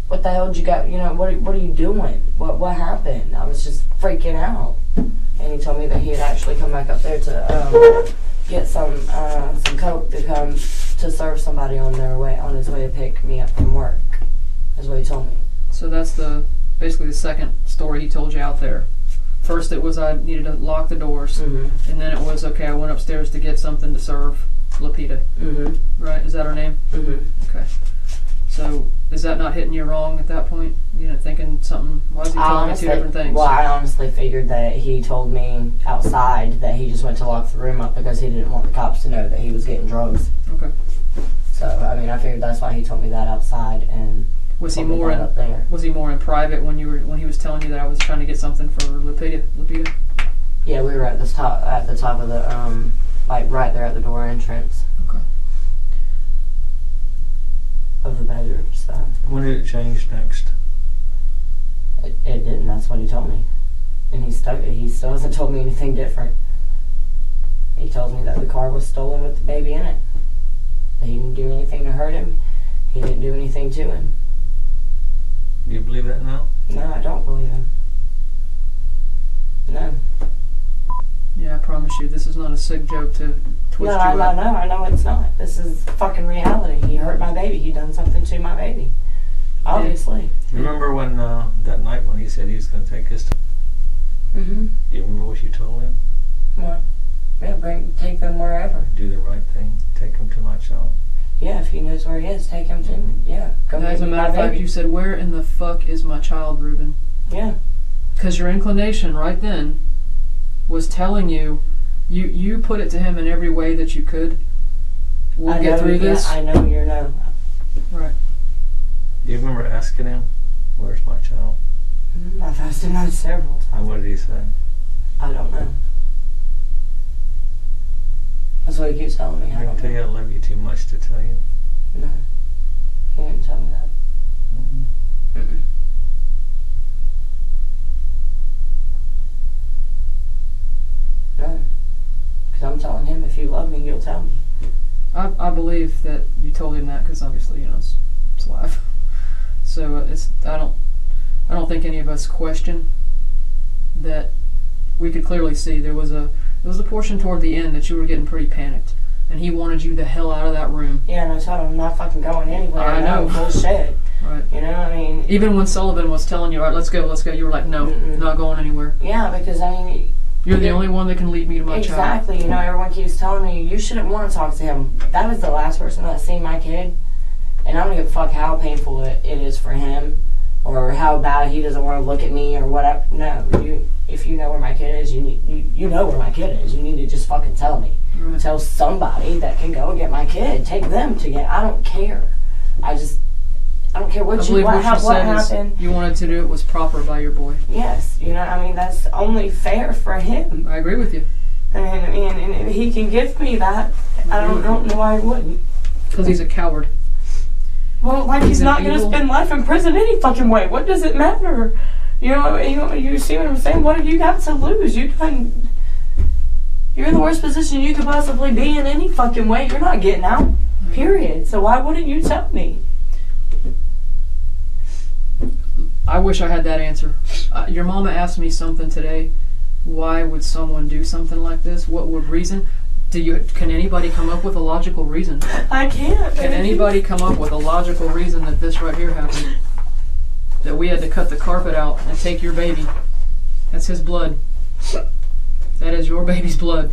what the hell did you got? What are you doing? What happened? I was just freaking out. And he told me that he had actually come back up there to get some coke to come to serve somebody on his way to pick me up from work. That's what he told me. So that's basically the second story he told you out there. First, it was I needed to lock the doors, and then it was okay. I went upstairs to get something to serve Lapita. Right? Is that her name? Okay. So is that not hitting you wrong at that point? Thinking something. Why is he telling me two different things? Well, I honestly figured that he told me outside that he just went to lock the room up because he didn't want the cops to know that he was getting drugs. Okay. So I figured that's why he told me that outside. And was he more in private when he was telling you that I was trying to get something for Lapita? Yeah, we were at the top of the right there at the door entrance. Okay. Of the bedroom. So when did it change next? It didn't. That's what he told me, and he still hasn't told me anything different. He told me that the car was stolen with the baby in it. That he didn't do anything to hurt him. He didn't do anything to him. Do you believe that now? No, I don't believe him. No. Yeah, I promise you, this is not a sick joke to twist you up. No, I know it's not. This is fucking reality. He hurt my baby. He done something to my baby. Obviously. Remember when that night when he said he was going to take us to... Do you remember what you told him? What? Yeah, take them wherever. Do the right thing. Take him to my child. Yeah, if he knows where he is, take him to... Yeah, go get As a matter of fact, you said, where in the fuck is my child, Rueben? Yeah. Because your inclination right then was telling you put it to him in every way that you could. We'll get through this. I know you're no. Right. Do you remember asking him, where's my child? I've asked him that several times. And what did he say? I don't know. That's what he keeps telling me. I don't tell you I love you too much to tell you. No. He didn't tell me that. No. Because I'm telling him, if you love me, you'll tell me. I believe that you told him that because obviously, it's live. So I don't think any of us question that. We could clearly see there was a portion toward the end that you were getting pretty panicked, and he wanted you the hell out of that room. Yeah, and I told him I'm not fucking going anywhere. I know. Bullshit. Right. Even when Sullivan was telling you, all right, let's go, you were like, no, not going anywhere. Yeah, because you're the only one that can lead me to my child. Exactly. Everyone keeps telling me you shouldn't want to talk to him. That was the last person that's seen my kid, and I don't give a fuck how painful it is for him, or how bad he doesn't want to look at me, or whatever. No, if you know where my kid is, you know where my kid is. You need to just fucking tell me. Right. Tell somebody that can go and get my kid. Take them to get. I don't care. I don't care what happened. You wanted to do it was proper by your boy. Yes, that's only fair for him. I agree with you. And if he can give me that, I don't know why he wouldn't. Because he's a coward. Well, he's not going to spend life in prison any fucking way. What does it matter? You see what I'm saying? What have you got to lose? You're in the worst position you could possibly be in any fucking way. You're not getting out. Period. So why wouldn't you tell me? I wish I had that answer. Your mama asked me something today. Why would someone do something like this? What would reason? Can anybody come up with a logical reason? I can't. Can anybody come up with a logical reason that this right here happened? That we had to cut the carpet out and take your baby. That's his blood. That is your baby's blood.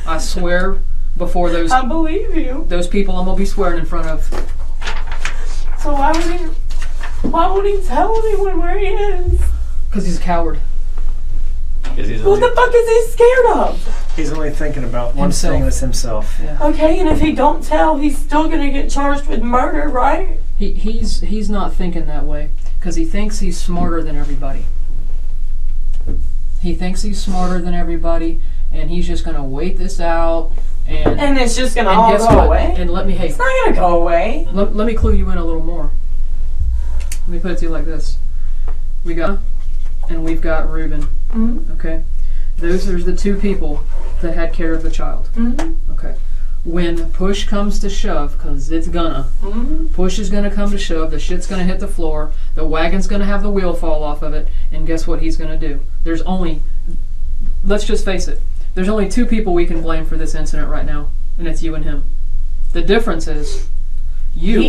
I swear before those... I believe you. Those people I'm going to be swearing in front of. So why would he tell anyone where he is? Because he's a coward. What the fuck is he scared of? He's only thinking about one Himself. thing, that's himself. Yeah. Okay, and if he don't tell, he's still gonna get charged with murder, right? He's not thinking that way because he thinks he's smarter than everybody. He thinks he's smarter than everybody, and he's just gonna wait this out, and it's just gonna and all guess go what? away. And let me It's not gonna go away. Let me clue you in a little more. Let me put it to you like this: we've got Rueben. Mm-hmm. Okay, those are the two people that had care of the child. Mm-hmm. Okay, when push comes to shove, because it's gonna. Mm-hmm. Push is gonna come to shove. The shit's gonna hit the floor. The wagon's gonna have the wheel fall off of it. And guess what he's gonna do? There's only, let's just face it, there's only two people we can blame for this incident right now, and it's you and him. The difference is, you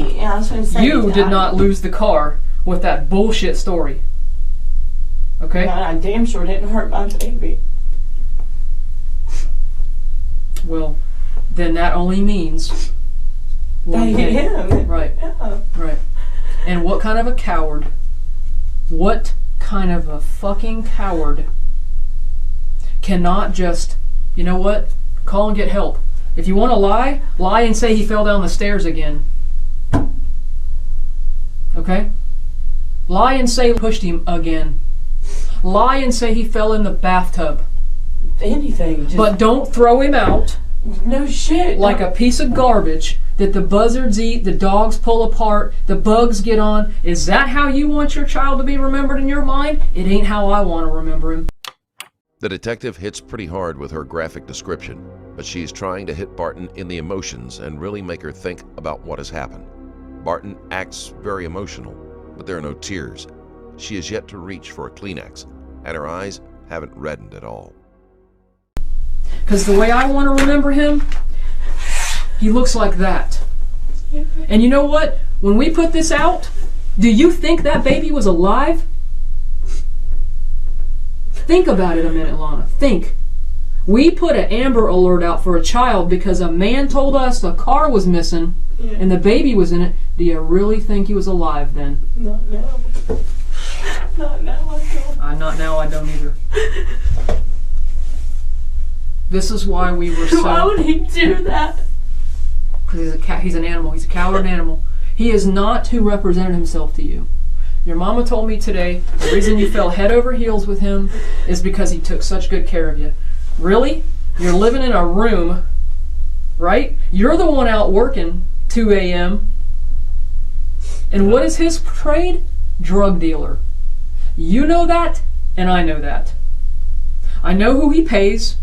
did not lose the car with that bullshit story. Okay? God, I damn sure didn't hurt my baby. Well, then that only means one thing. Him. Right. Yeah. Right. And what kind of a coward, what kind of a fucking coward cannot just, you know what, call and get help. If you want to lie and say he fell down the stairs again. Okay? Lie and say pushed him again. Lie and say he fell in the bathtub. Anything. But don't throw him out. No shit. Like a piece of garbage that the buzzards eat, the dogs pull apart, the bugs get on. Is that how you want your child to be remembered in your mind? It ain't how I want to remember him. The detective hits pretty hard with her graphic description, but she's trying to hit Barton in the emotions and really make her think about what has happened. Barton acts very emotional, but there are no tears. She has yet to reach for a Kleenex, and her eyes haven't reddened at all. Because the way I want to remember him, he looks like that. And you know what? When we put this out, do you think that baby was alive? Think about it a minute, Lonna. Think. We put an Amber Alert out for a child because a man told us the car was missing and the baby was in it. Do you really think he was alive then? Not now. Not now, I don't. Not now, I don't either. This is why we were so... Why would he do that? Because he's an animal. He's a coward animal. He is not who represented himself to you. Your mama told me today the reason you fell head over heels with him is because he took such good care of you. Really? You're living in a room, right? You're the one out working 2 a.m. And what is his trade? Drug dealer. You know that, and I know that. I know who he pays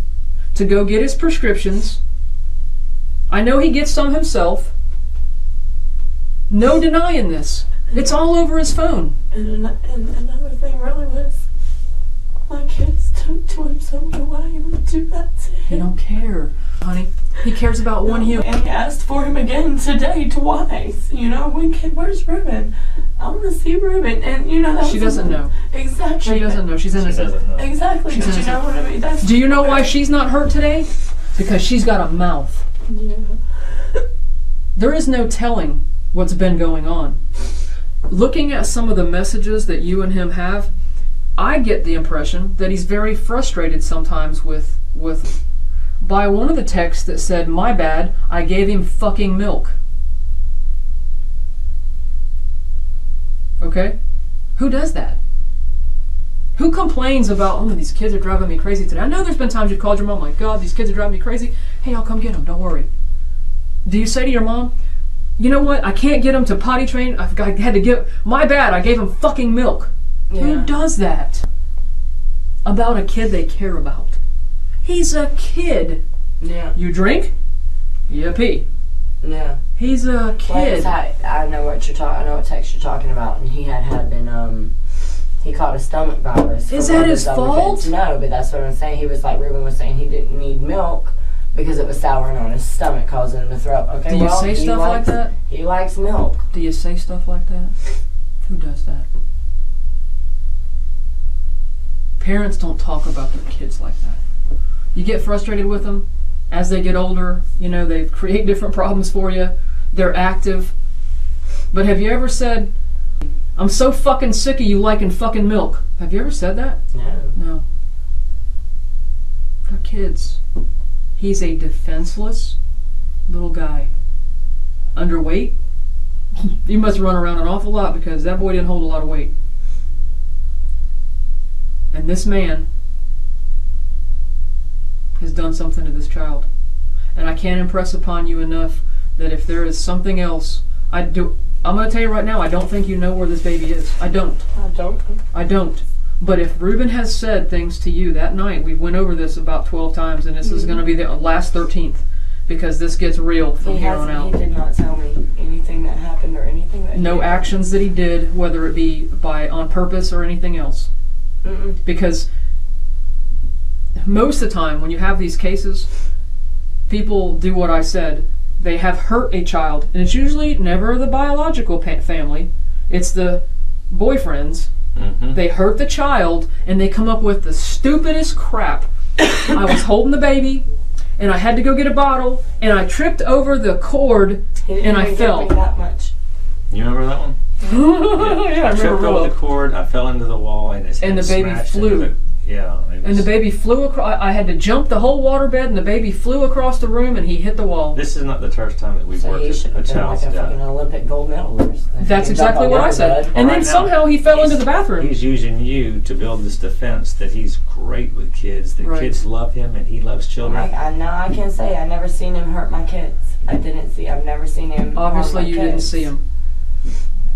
to go get his prescriptions. I know he gets some himself. No denying this. It's all over his phone. And another thing really was, my kids took to him, so why he would do that to him? He don't care, honey. He cares about one human. And he asked for him again today twice. You know, where's Rueben? I want to see Rueben. And you know that She doesn't know. Exactly. She doesn't know. She's innocent. She doesn't know. Exactly. She's But you innocent. know what I mean? That's Do you know why she's not hurt today? Because she's got a mouth. Yeah. There is no telling what's been going on. Looking at some of the messages that you and him have, I get the impression that he's very frustrated sometimes with by one of the texts that said, "My bad, I gave him fucking milk." Okay? Who does that? Who complains about, oh, these kids are driving me crazy today? I know there's been times you've called your mom, like, God, these kids are driving me crazy. Hey, I'll come get them, don't worry. Do you say to your mom, you know what, I can't get them to potty train, I had to give, my bad, I gave them fucking milk. Yeah. Who does that about a kid they care about? He's a kid. Yeah. You drink, you pee. Yeah. He's a kid. I know what text you're talking about, and he had been he caught a stomach virus. Is that his fault? No, but that's what I'm saying. He was like, Ruben was saying he didn't need milk because it was souring on his stomach, causing him to throw up. Okay, do you say stuff like that? He likes milk. Do you say stuff like that? Who does that? Parents don't talk about their kids like that. You get frustrated with them as they get older. You know, they create different problems for you. They're active. But have you ever said, I'm so fucking sick of you liking fucking milk? Have you ever said that? No. No. They're kids. He's a defenseless little guy. Underweight. He must run around an awful lot because that boy didn't hold a lot of weight. And this man has done something to this child. And I can't impress upon you enough that if there is something else, I'm going to tell you right now, I don't think you know where this baby is. I don't. I don't. But if Ruben has said things to you that night, we went over this about 12 times, and this is going to be the last 13th, because this gets real from here on out. He did not tell me anything that happened or anything that no actions that he did, whether it be on purpose or anything else. Mm-mm. Because most of the time when you have these cases, people do what I said. They have hurt a child, and it's usually never the biological family. It's the boyfriends. Mm-hmm. They hurt the child, and they come up with the stupidest crap. I was holding the baby, and I had to go get a bottle, and I tripped over the cord, and I fell. That much. You remember that one? Yeah, I tripped remember over the cord. I fell into the wall, and the baby flew. And the baby flew across. I had to jump the whole waterbed, and the baby flew across the room, and he hit the wall. This is not the first time that we've So he worked should a have been child's like a death. fucking Olympic gold medalist. That's exactly what I said. And then Right now, somehow he fell into the bathroom. He's using you to build this defense that he's great with kids, that Right. kids love him, and he loves children. I know I can say I never seen him hurt my kids. I've never seen him. Obviously, harm my you didn't kids. see him.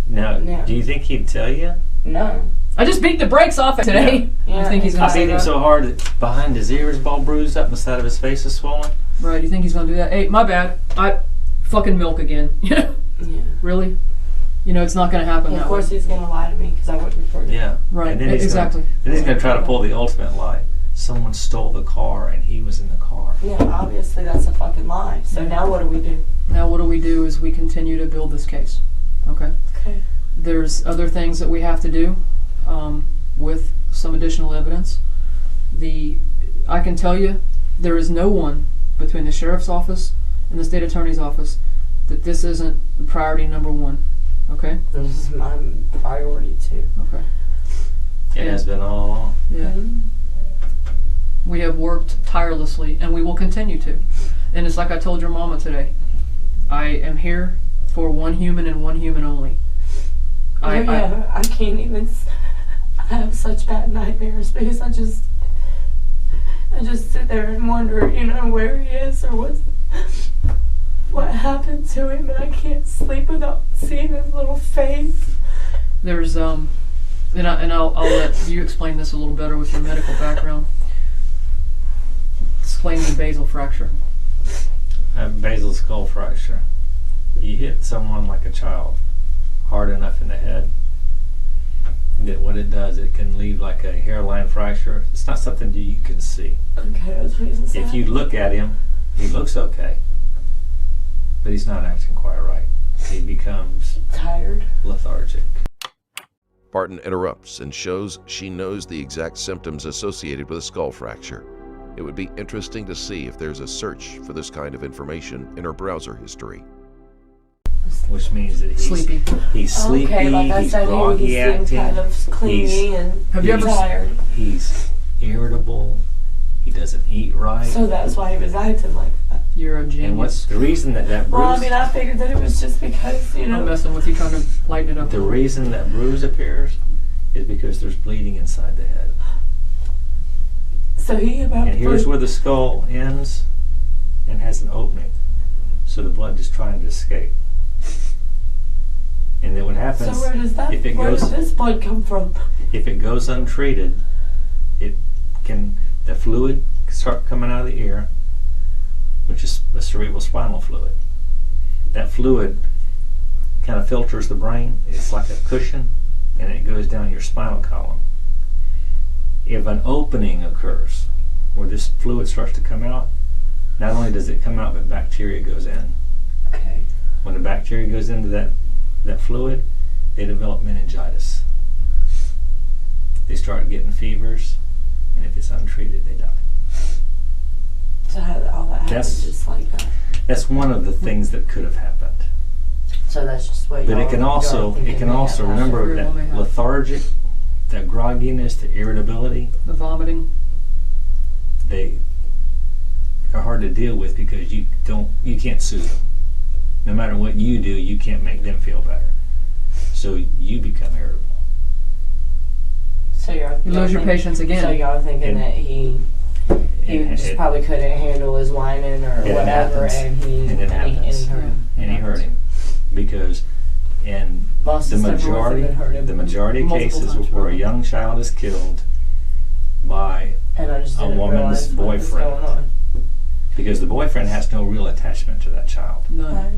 Now, Yeah. do you think he'd tell you? No. I just beat the brakes off it today. Yeah. You think he's I gonna say beat him that? so hard that behind his ears is all bruised up and the side of his face is swollen. Right? You think he's gonna do that? Hey, my bad. I fucking milk again. Yeah. Really? You know it's not gonna happen. And that of course way. he's gonna lie to me because I wouldn't report it. Yeah. Right. And then he's Exactly. then he's going to try to pull the ultimate lie. Someone stole the car and he was in the car. Yeah, obviously that's a fucking lie. So now what do we do? Now what do is we continue to build this case. Okay. Okay. There's other things that we have to do with some additional evidence. I can tell you, there is no one between the sheriff's office and the state attorney's office that this isn't priority number one. Okay? And this is my priority too. Okay. It has been all along. Yeah. We have worked tirelessly, and we will continue to. And it's like I told your mama today. I am here for one human and one human only. I can't even. I have such bad nightmares because I just sit there and wonder, where he is or what happened to him, and I can't sleep without seeing his little face. There's and I'll let you explain this a little better with your medical background. Explain the basal fracture. A basal skull fracture. You hit someone like a child hard enough in the head that what it does, it can leave like a hairline fracture. It's not something that you can see. Okay, that's what he's saying. If you look at him, he looks okay, but he's not acting quite right. He becomes tired, lethargic. Barton interrupts and shows she knows the exact symptoms associated with a skull fracture. It would be interesting to see if there's a search for this kind of information in her browser history. Which means that he's Sleepy. He's sleepy, Okay, like I he's said, groggy he seemed acting, kind of clingy and Have you ever tired. he's irritable, he doesn't eat right. So that's why he was acting like that. You're a And what's genius. the reason that bruise? Well, I mean, I figured that it was just because, I'm messing with you, trying to lighten it up. The reason that bruise appears is because there's bleeding inside the head. So he about And here's where the skull ends and has an opening. So the blood is trying to escape. And then what happens, So where does that? if it where goes- does this blood come from? if it goes untreated, the fluid can start coming out of the ear, which is a cerebral spinal fluid. That fluid kind of filters the brain. It's like a cushion. and it goes down your spinal column. If an opening occurs where this fluid starts to come out, not only does it come out, but bacteria goes in. Okay. When the bacteria goes into that fluid, they develop meningitis. They start getting fevers, and if it's untreated, they die. So how all that happens That's- just like that. That's one of the things that could have happened. So that's just what But y'all, it can also remember Very well may that have. lethargic, that grogginess, the irritability. The vomiting. They are hard to deal with because you can't soothe them. No matter what you do, you can't make them feel better. So you become irritable. So y'all You lose your patience again. So y'all thinking And- that he just probably couldn't handle his whining or It whatever, happens. and he And it happens. hurt him. And he hurt him because in Lost the his temper with him and hurt him majority of multiple cases times, where a probably. young child is killed by And I just a didn't woman's realize what was boyfriend. going on. because the boyfriend has no real attachment to that child. None. Right.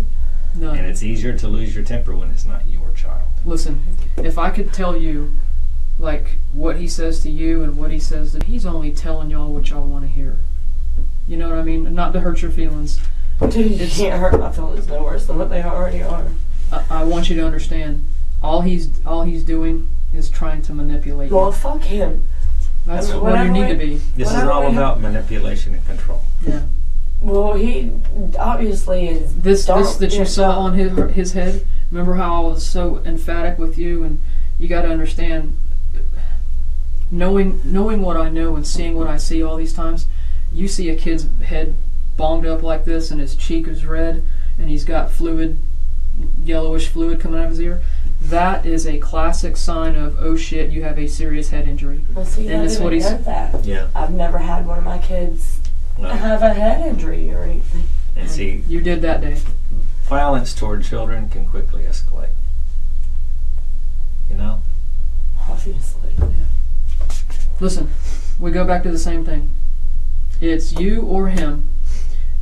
None. And it's easier to lose your temper when it's not your child. Listen, if I could tell you, like, what he says to you and what he says to, he's only telling y'all what y'all want to hear. You know what I mean? Not to hurt your feelings. Dude, you can't hurt my feelings no worse than what they already are. I want you to understand. All he's doing is trying to manipulate you. Well, fuck him. That's I mean, what you whatever need to be. This is Whatever all we about manipulation and control. Yeah. Well, he obviously is. This that you yeah, saw on his head. Remember how I was so emphatic with you, and you got to understand. Knowing what I know and seeing what I see all these times, you see a kid's head bonged up like this, and his cheek is red, and he's got fluid, yellowish fluid coming out of his ear. That is a classic sign of, oh shit, you have a serious head injury. Well, see, And I it's didn't what he's- know that. Yeah. I've never had one of my kids No. have a head injury or anything. And see, You did that day. violence toward children can quickly escalate. You know? Obviously. Listen, we go back to the same thing. It's you or him,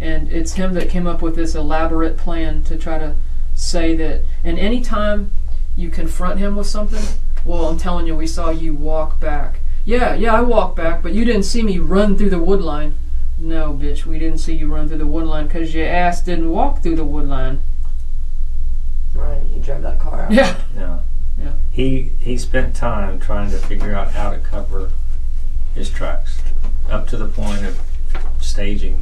and it's him that came up with this elaborate plan to try to say that. And anytime you confront him with something, well, I'm telling you, we saw you walk back. Yeah, I walked back, but you didn't see me run through the wood line. No, bitch, we didn't see you run through the wood line because your ass didn't walk through the wood line. Right, you drove that car out. Yeah. Yeah. Yeah. He spent time trying to figure out how to cover his tracks, up to the point of staging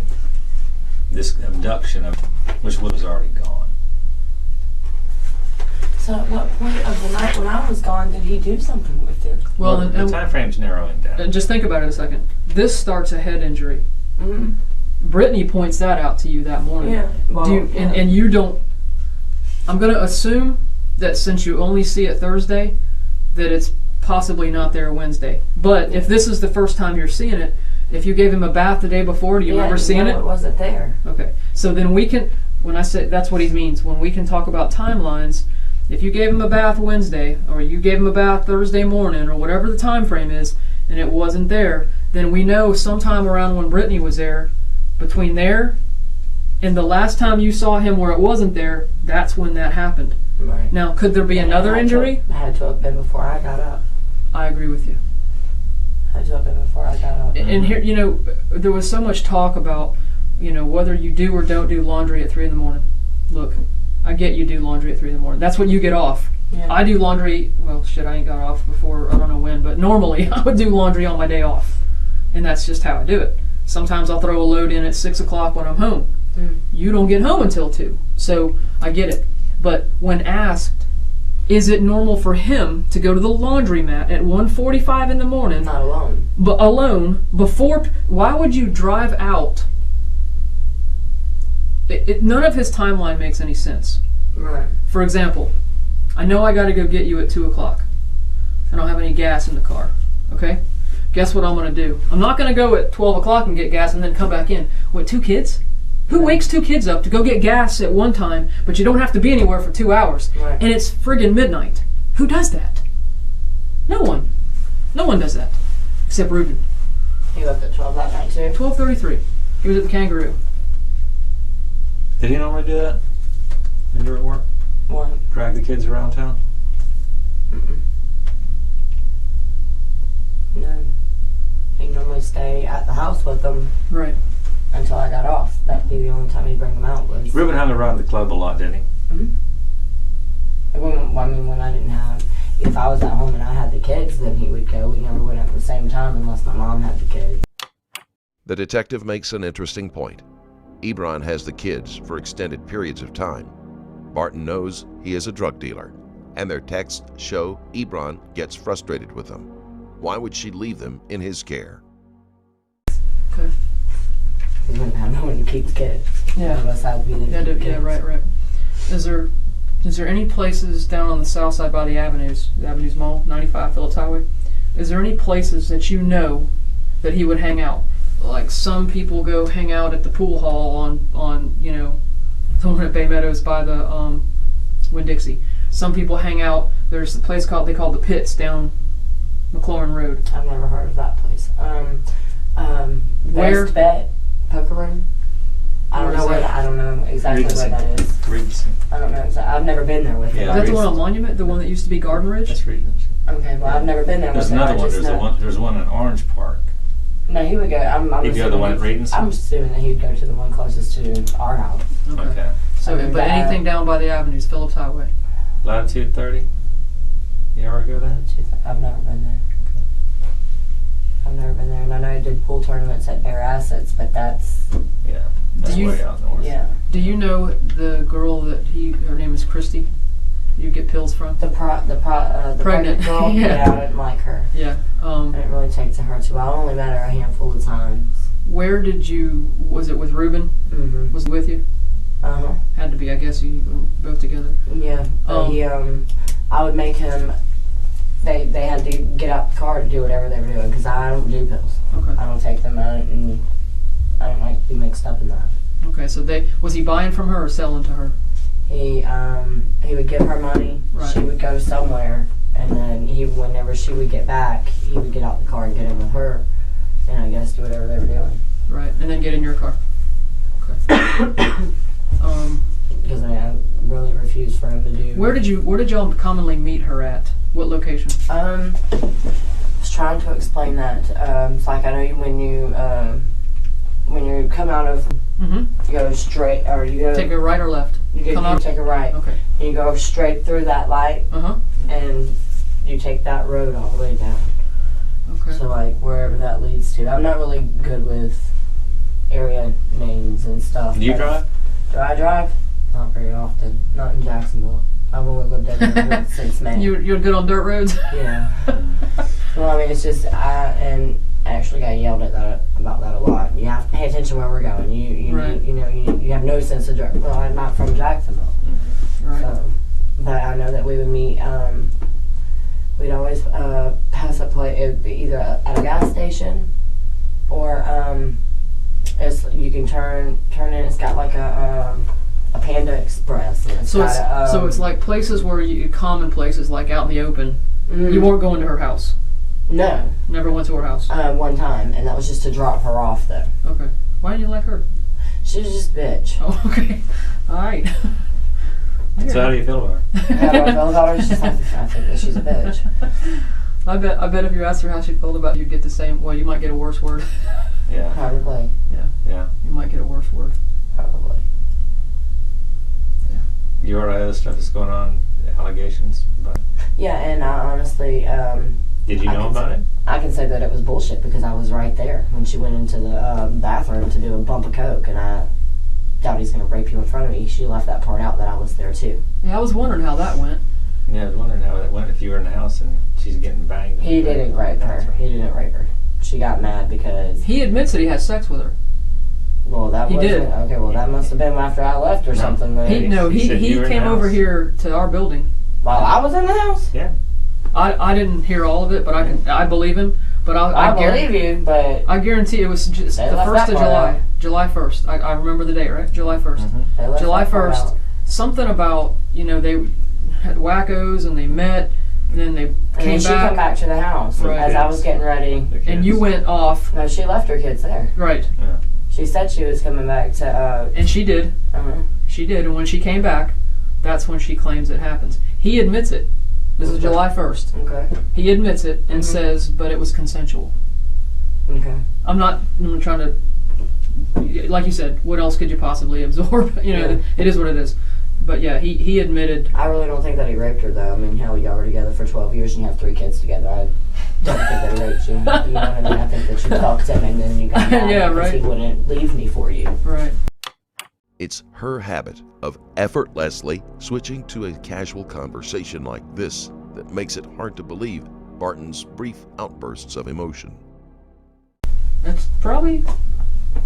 this abduction of which was already gone. So at what point of the night when I was gone did he do something with you? Well, the time frame's narrowing down. and just think about it a second. This starts a head injury. Mm-hmm. Brittany points that out to you that morning. Yeah. Well, Do you, yeah. and you don't. I'm going to assume that since you only see it Thursday, that it's possibly not there Wednesday. But if this is the first time you're seeing it, if you gave him a bath the day before, do you remember seeing no, it? It wasn't there. Okay. So then we can, when I say that's what he means, when we can talk about timelines, if you gave him a bath Wednesday, or you gave him a bath Thursday morning, or whatever the time frame is, and it wasn't there, then we know sometime around when Brittany was there, between there and the last time you saw him where it wasn't there, that's when that happened. Right. Now, could there be another injury? Had to have been before I got up. I agree with you. Had to have been before I got up. And here, you know, there was so much talk about, you know, whether you do or don't do laundry at 3 in the morning. Look, I get you do laundry at 3 in the morning. That's what you get off. Yeah. I do laundry, well, shit, I ain't got off before, I don't know when, but normally I would do laundry on my day off. And that's just how I do it. Sometimes I'll throw a load in at 6 o'clock when I'm home. You don't get home until 2, so I get it. But when asked, is it normal for him to go to the laundromat at 1:45 in the morning, Not alone. but alone, before, why would you drive out? None of his timeline makes any sense. Right. For example, I know I got to go get you at 2 o'clock. I don't have any gas in the car, okay? Guess what I'm going to do? I'm not going to go at 12 o'clock and get gas and then come back in. What, 2 kids? Who wakes 2 kids up to go get gas at one time, but you don't have to be anywhere for 2 hours? Right. And it's friggin' midnight. Who does that? No one. No one does that. Except Ruben. He left at 12 that night too. 12:33. He was at the Kangaroo. Did he normally do that when you were at work? What? Drag the kids around town? Mm-mm. And then he'd normally stay at the house with them Right. until I got off. That'd be the only time he'd bring them out was. Ruben hung around the club a lot, didn't he? When I didn't have, if I was at home and I had the kids, then he would go. We never went at the same time unless my mom had the kids. The detective makes an interesting point. Ebron has the kids for extended periods of time. Barton knows he is a drug dealer, and their texts show Ebron gets frustrated with them. Why would she leave them in his care? Okay. We wouldn't have no one to keep the kids. Yeah. None of us had to be there to keep the kids. Right. Is there any places down on the south side by the Avenues Mall, 95 Phillips Highway? Is there any places that you know that he would hang out? Like some people go hang out at the pool hall on you know, the one at Bay Meadows by the Winn-Dixie. Some people hang out. There's a place they call the Pits down McLaurin Road. I've never heard of that place. Where? Best Bet Poker Room. I don't Where know is where that? I don't know exactly Regency. where that is. Regency. I don't know exactly. I've never been there with him. Yeah. Is that the one on Monument? The one that used to be Garden Ridge? That's Regency. Okay, well I've never been there There's with him. another I one. just know. There's one in Orange Park. No, he would go. I'm He'd go to the assuming one at Regency? I'm assuming that he'd go to the one closest to our house. Okay. So, I mean, but anything down by the Avenues, Phillips Highway. Latitude 30. You ever go there? I've never been there. I've never been there, and I know he did pool tournaments at Bear Assets, but that's Yeah. That's Do you- way out north. yeah. Do you know the girl that her name is Christy? You get pills from? The pregnant Pregnant. girl. Yeah. Yeah, I didn't like her. Yeah. I didn't really take to her too well. I only met her a handful of times. Where did you? Was it with Ruben? Mm-hmm. Was he with you? Uh-huh. Had to be, I guess. You were both together. Yeah. But I would make him. They had to get out the car to do whatever they were doing because I don't do pills. Okay. I don't take them out, and I don't like to be mixed up in that. Okay. So was he buying from her or selling to her? He would give her money. Right. She would go somewhere, and then whenever she would get back, he would get out the car and get in with her, and I guess do whatever they were doing. Right. And then get in your car. Okay. Because I really refused for him to do. Where did y'all commonly meet her at? What location? I was trying to explain that. It's like I know when you come out of, Mm-hmm. you go straight, or you go. Take a right or left? You take a right. Okay. And you go straight through that light, and you take that road all the way down. Okay. So like wherever that leads to. I'm not really good with area names and stuff. Do you but- drive? Do I drive? Not very often. Not in Jacksonville. I've only lived there since May. You're good on dirt roads? Yeah. Well, I mean, it's just I actually got yelled at about that a lot. You have to pay attention where we're going. Right. You have no sense of direction. Well, I'm not from Jacksonville. Right. So, but I know that we would meet. We'd always pass a place. It would be either at a gas station, or you can turn in. It's got like a Panda Express. And So it's like places where common places like out in the open. Mm, You weren't going to her house. No. Never went to her house. One time, and that was just to drop her off though. Okay. Why didn't you like her? She was just a bitch. Oh, okay. All right. So how do you feel about her? How do I feel about her? She's like, I think that she's a bitch. I bet if you asked her how she felt about you, you'd get the same. Well, you might get a worse word. Yeah. Probably. Yeah. You might get a worse word. Probably. You heard other stuff that's going on, allegations about. Yeah, and I honestly, Did you know about it? I can say that it was bullshit because I was right there when she went into the bathroom to do a bump of coke, and I doubt he's going to rape you in front of me. She left that part out that I was there too. Yeah, I was wondering how that went. Yeah, I was wondering how it went if you were in the house and she's getting banged. He didn't rape her. He didn't rape her. She got mad because. He admits that he had sex with her. Well, that He wasn't. did. Okay, well, that must have been after I left or something. Then. He said you were in came the over house. here to our building. While I was in the house? Yeah. I didn't hear all of it, but I believe him. But I believe you, but I guarantee it was just They the left 1st that of part July. out. July 1st. I remember the date, right? July 1st. Mm-hmm. they left July that part 1st. out. Something about, they had wackos and they met, and then they And came then she come back to the house Right. as I was getting ready. The and you kids. went off. No, she left her kids there. Right. Yeah. She said she was coming back to. And she did. Uh-huh. She did. And when she came back, that's when she claims it happens. He admits it. This is July 1st. Okay. He admits it and says, but it was consensual. Okay. I'm trying to, like you said, what else could you possibly absorb? It is what it is. But yeah, he admitted. I really don't think that he raped her, though. I mean, hell, y'all were together for 12 years and you have 3 kids together. I don't think that he raped you. You know what I mean? I think that you talked to him and then you got mad Yeah, because right. he wouldn't leave me for you. Right. It's her habit of effortlessly switching to a casual conversation like this that makes it hard to believe Barton's brief outbursts of emotion. That's probably,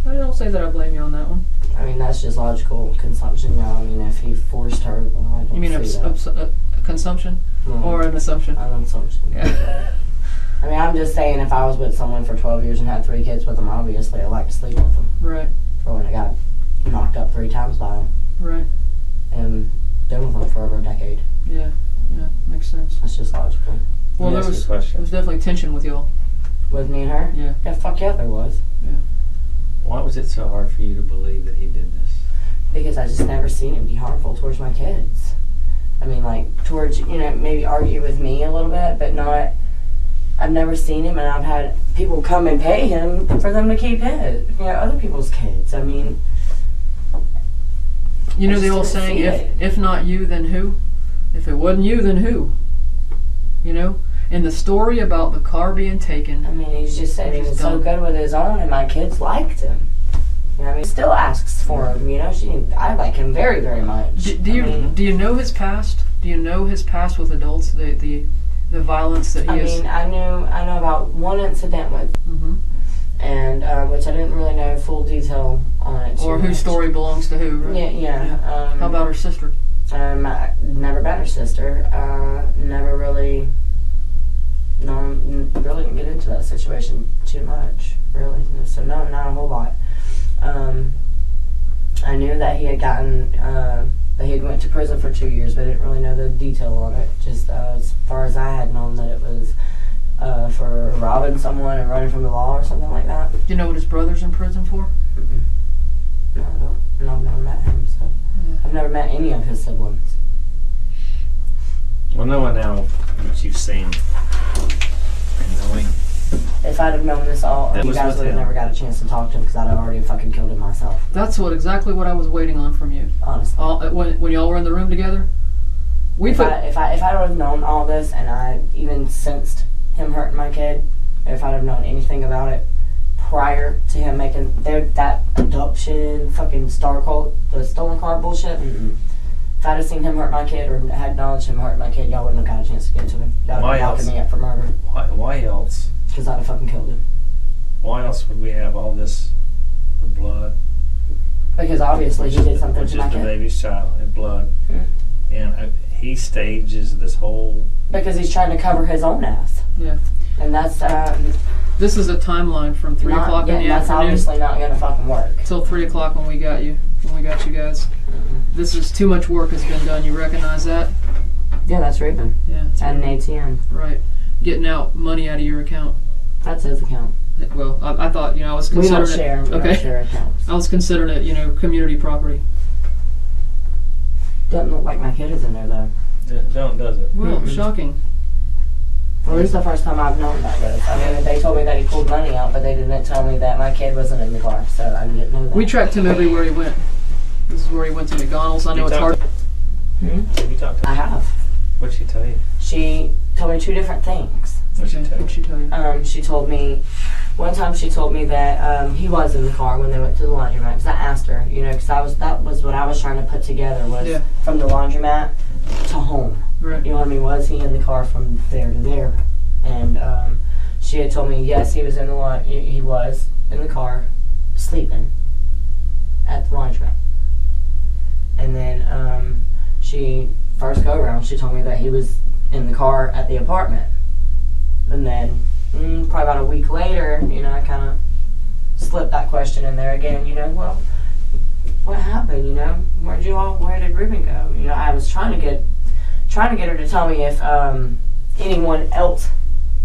I don't say that I blame you on that one. I mean, that's just logical consumption, y'all. I mean, if he forced her, then I don't You mean see that. a consumption No, or an assumption? an assumption. Yeah. I mean, I'm just saying, if I was with someone for 12 years and had 3 kids with them, obviously I like to sleep with them. Right. For when I got knocked up 3 times by them Right. and been with them for over a decade. Yeah. Yeah. Makes sense. That's just logical. Well, Let me there ask you a question. was definitely tension with y'all. With me and her? Yeah. Yeah, fuck yeah, there was. Why was it so hard for you to believe that he did this? Because I just never seen him be harmful towards my kids. I mean, like, towards, maybe argue with me a little bit, but not, I've never seen him, and I've had people come and pay him for them to keep other people's kids. I mean, You know I the just old didn't saying, see it. if not you, then who? If it wasn't you, then who? And the story about the car being taken. I mean, he's just said he He's was so dumb. good with his own, and my kids liked him. I mean, still asks for him. I like him very, very much. Do you know his past? Do you know his past with adults? The violence that he has. I know about one incident with, Mhm. and which I didn't really know full detail on it. Or too whose much. story belongs to who? Right? Yeah. How about her sister? I never met her sister. Never really. No, really didn't get into that situation too much, really. So no, not a whole lot. I knew that he had gotten, that he had went to prison for 2 years, but I didn't really know the detail on it. Just as far as I had known that it was for robbing someone and running from the law or something like that. Do you know what his brother's in prison for? Mm-mm. No, I don't. And I've never met him, so Yeah. I've never met any of his siblings. Well, knowing now what you've seen, and knowing If I'd have known this all, That you was guys with would have him. never got a chance to talk to him because I'd have already fucking killed him myself. That's exactly what I was waiting on from you. Honestly. When y'all were in the room together, If I would have known all this and I even sensed him hurting my kid, if I'd have known anything about it prior to him making that adoption fucking star cult, the stolen car bullshit, if I'd have seen him hurt my kid or had knowledge of him hurting my kid, y'all wouldn't have got a chance to get to him. Y'all would Why have been else? locking me up for murder why else? because I'd have fucking killed him. Why else would we have all this, the blood, Because obviously he did something which to is my the kid. baby's child and blood, Mm. and he stages this whole. Because he's trying to cover his own ass. Yeah. And that's This is a timeline from 3 o'clock in the that's afternoon obviously not gonna fucking work. till 3 o'clock when we got you guys. This is too much work has been done. You recognize that? Yeah, that's Rueben. Yeah. It's At an ATM. right. Getting out money out of your account. That's his account. Well, I thought I was We considering don't share. We Okay. don't share accounts. I was considering it, community property. Doesn't look like my kid is in there though. Does it? Well, Mm-mm. shocking. Well, this is the first time I've known about this. I mean, they told me that he pulled money out, but they didn't tell me that my kid wasn't in the car, so I didn't know that. We tracked him everywhere he went. This is where he went to McDonald's. I know You it's hard. talked Have you talked to I her? have. What'd she tell you? She told me 2 different things. What'd she tell What'd you? she tell you? She told me, one time she told me that he was in the car when they went to the laundromat. Because I asked her, because that was what I was trying to put together was Yeah. from the laundromat to home. Right. You know what I mean? Was he in the car from there to there? And she had told me, yes, he was in the he was in the car sleeping at the laundromat. And then she first go around, she told me that he was in the car at the apartment. And then probably about a week later, I kind of slipped that question in there again. Well, what happened? Where did Rueben go? I was trying to get her to tell me if anyone else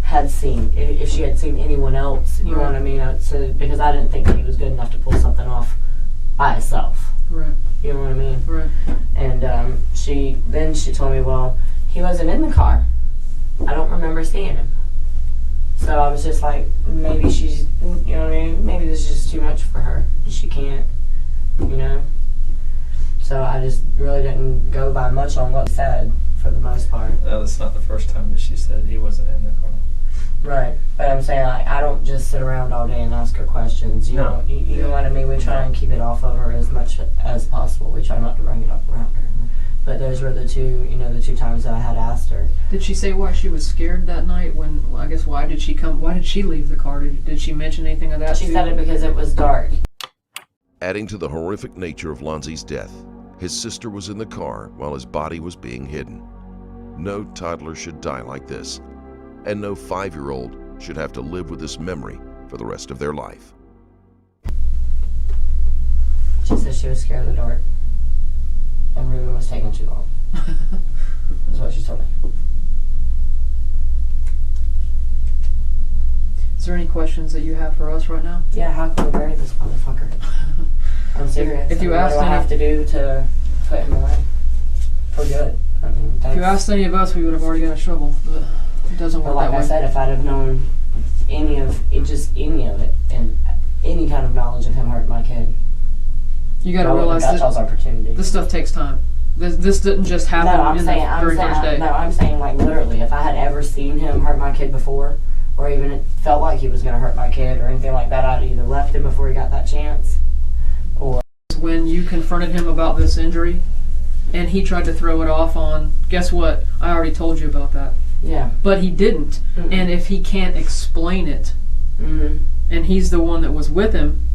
had seen, if she had seen anyone else. You know what I mean? Because I didn't think that he was good enough to pull something off by himself. Right. You know what I mean? Right. And she told me, well, he wasn't in the car remember seeing him. So I was just like, maybe she's, you know what I mean? Maybe this is just too much for her. She can't, you know? So I just really didn't go by much on what he said for the most part. No, that's not the first time that she said he wasn't in the car. Right. But I'm saying, like, I don't just sit around all day and ask her questions. You know, you know what I mean? We try and keep it off of her as much as possible. We try not to bring it up around her. But those were the two times that I had asked her. Did she say why she was scared that night? When, I guess, why did she leave the car? Did she mention anything of that? She said it because it was dark. Adding to the horrific nature of Lonzie's death, his sister was in the car while his body was being hidden. No toddler should die like this, and no 5-year-old should have to live with this memory for the rest of their life. She said she was scared of the dark. And Ruben was taking too long. That's what she told me. Is there any questions that you have for us right now? Yeah, how can we bury this motherfucker? I'm serious. If you what asked do I have to do to put him away? For good. I mean, if you asked any of us, we would have already got a shovel. But it doesn't work But like that way. I said, if I'd have known any of it, and any kind of knowledge of him hurting my kid, You got to I wouldn't realize have got those opportunities. this stuff takes time. This didn't just happen I'm in saying, the very first day. No, I'm saying like literally, if I had ever seen him hurt my kid before, or even it felt like he was going to hurt my kid or anything like that, I'd either left him before he got that chance, or... When you confronted him about this injury, and he tried to throw it off on, guess what? I already told you about that. Yeah. But he didn't. Mm-mm. And if he can't explain it, Mm-hmm. and he's the one that was with him,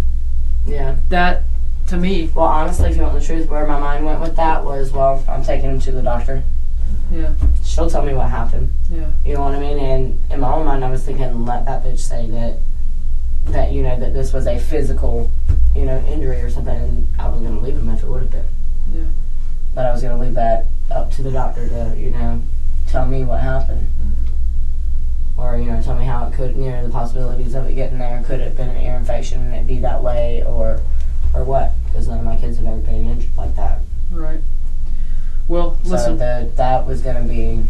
Yeah. that, to me... Well, honestly, if you want the truth, where my mind went with that was, well, I'm taking him to the doctor. Yeah. She'll tell me what happened. Yeah. You know what I mean? And in my own mind, I was thinking, let that bitch say that that this was a physical, injury or something, and I was going to leave him if it would have been. Yeah. But I was going to leave that up to the doctor to, tell me what happened. Or, tell me how it could, the possibilities of it getting there. Could it have been an ear infection and it be that way, or what? Because none of my kids have ever been injured like that. Right. Well, listen. So that was going to be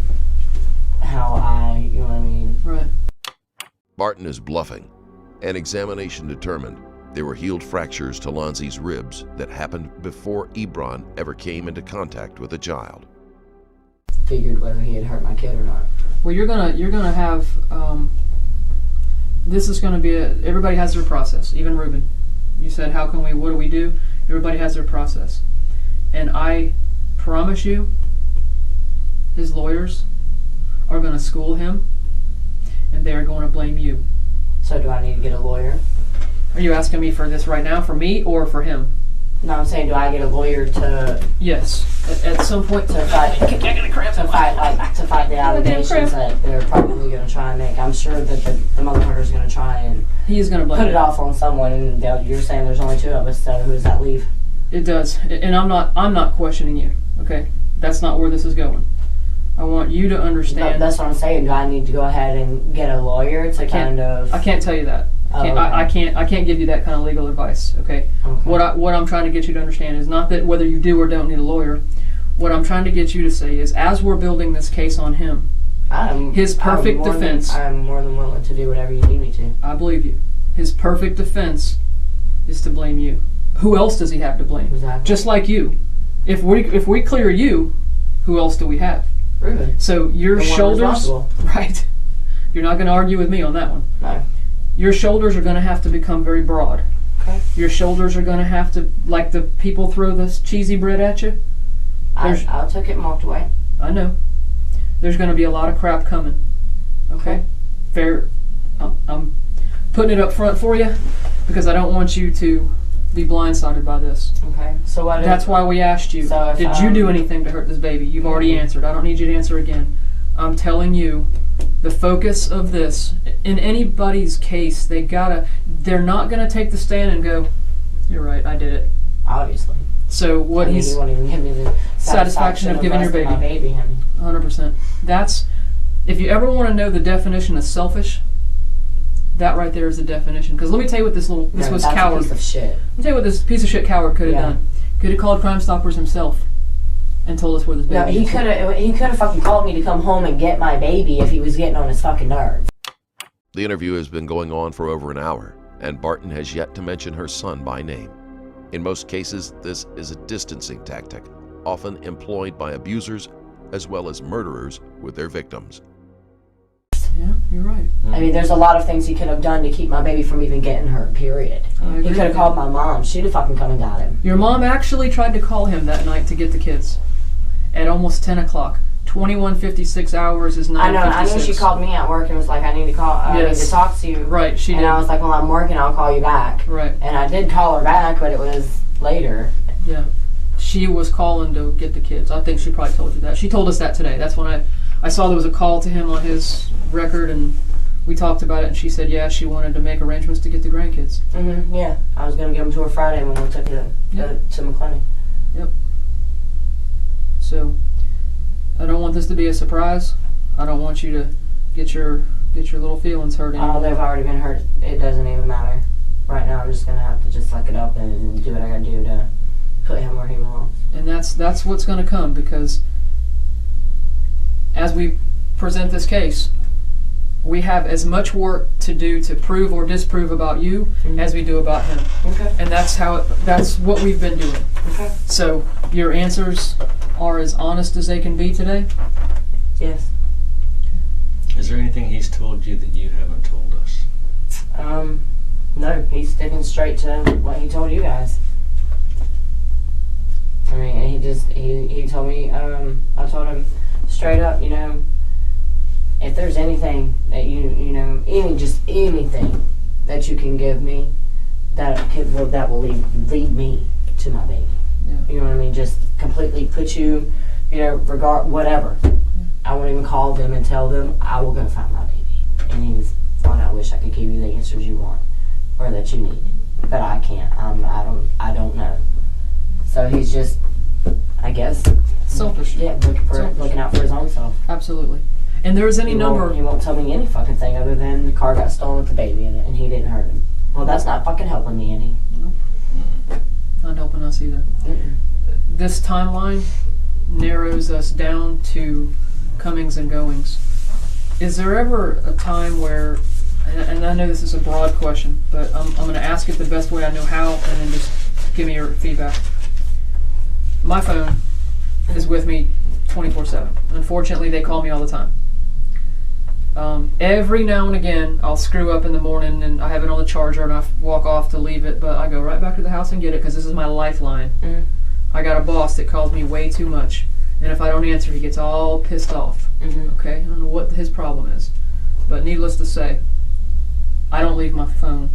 how I, you know what I mean? Right. Barton is bluffing. An examination determined there were healed fractures to Lonzie's ribs that happened before Ebron ever came into contact with a child. Figured whether he had hurt my kid or not. Well, you're gonna have, this is gonna be everybody has their process, even Ruben. You said, what do we do? Everybody has their process. And I promise you, his lawyers are gonna school him, and they're going to blame you. So do I need to get a lawyer? Are you asking me for this right now, for me, or for him? No, I'm saying, do I get a lawyer to Yes. At some point to fight the allegations that they're probably going to try and make? I'm sure that the motherfucker's going to try and he's going to blame put it off on someone. And you're saying there's only 2 of us, so who does that leave? It does, and I'm not questioning you. Okay, that's not where this is going. I want you to understand. That's what I'm saying. Do I need to go ahead and get a lawyer to kind of? I can't tell you that. I can't give you that kind of legal advice. Okay. What I'm trying to get you to understand is not that whether you do or don't need a lawyer. What I'm trying to get you to say is, as we're building this case on him, his perfect defense. I'm more than willing to do whatever you need me to. I believe you. His perfect defense is to blame you. Who else does he have to blame? Exactly. Just like you. If we clear you, who else do we have? Ruben. So your shoulders, right? You're not going to argue with me on that one. No. Your shoulders are going to have to become very broad. Okay. Your shoulders are going to have to, like the people throw this cheesy bread at you. I took it and walked away. I know. There's going to be a lot of crap coming. Okay? Fair. I'm putting it up front for you because I don't want you to be blindsided by this. Okay. So what? That's why we asked you. So did you do anything to hurt this baby? You've already answered. I don't need you to answer again. I'm telling you, the focus of this, in anybody's case, they're not going to take the stand and go, you're right, I did it. Obviously. So what he won't even give me the satisfaction of giving your baby. My baby. 100%. That's, if you ever want to know the definition of selfish, that right there is the definition. Because let me tell you what this was coward. A piece of shit. Let me tell you what this piece of shit coward could have done. Could have called Crime Stoppers himself. And told us where this baby No, he could have fucking called me to come home and get my baby if he was getting on his fucking nerves. The interview has been going on for over an hour, and Barton has yet to mention her son by name. In most cases, this is a distancing tactic, often employed by abusers as well as murderers with their victims. Yeah, you're right. I mean, there's a lot of things he could have done to keep my baby from even getting hurt, period. He could have called my mom. She'd have fucking come and got him. Your mom actually tried to call him that night to get the kids at almost 10 o'clock. 21:56 hours is 9:56. I know she called me at work and was like, I need to call, I need to talk to you. Right, she did. And I was like, well, I'm working, I'll call you back. Right. And I did call her back, but it was later. Yeah. She was calling to get the kids. I think she probably told you that. She told us that today. That's when I saw there was a call to him on his record, and we talked about it, and she said, yeah, she wanted to make arrangements to get the grandkids. Mm-hmm, yeah. I was going to give them to her Friday when we took it to McClenny. Yep. So, I don't want this to be a surprise. I don't want you to get your little feelings hurt anymore. Oh, they've already been hurt. It doesn't even matter. Right now, I'm just going to have to just suck it up and do what I got to do to put him where he belongs. And that's what's going to come, because as we present this case, we have as much work to do to prove or disprove about you as we do about him. Okay. And that's what we've been doing. Okay. So your answers are as honest as they can be today? Yes. Is there anything he's told you that you haven't told us? No, he's sticking straight to what he told you guys. I mean, he told me, I told him straight up, you know, if there's anything that just anything that you can give me that will lead me to my baby. Yeah. You know what I mean? Just completely put you, regard whatever. I won't even call them and tell them I will go find my baby. And he was, well, I wish I could give you the answers you want or that you need, but I can't. I don't know. So he's just, I guess, selfish. Yeah, looking out for his own self. Absolutely. And there is any number. He won't tell me any fucking thing other than the car got stolen with the baby in it and he didn't hurt him. Well, that's not fucking helping me any. Nope. Not helping us either. Mm-mm. This timeline narrows us down to comings and goings. Is there ever a time where, and I know this is a broad question, but I'm going to ask it the best way I know how, and then just give me your feedback. My phone is with me 24/7. Unfortunately, they call me all the time. Every now and again, I'll screw up in the morning and I have it on the charger and I walk off to leave it, but I go right back to the house and get it because this is my lifeline. Mm. I got a boss that calls me way too much, and if I don't answer, he gets all pissed off. Mm-hmm. Okay, I don't know what his problem is, but needless to say, I don't leave my phone.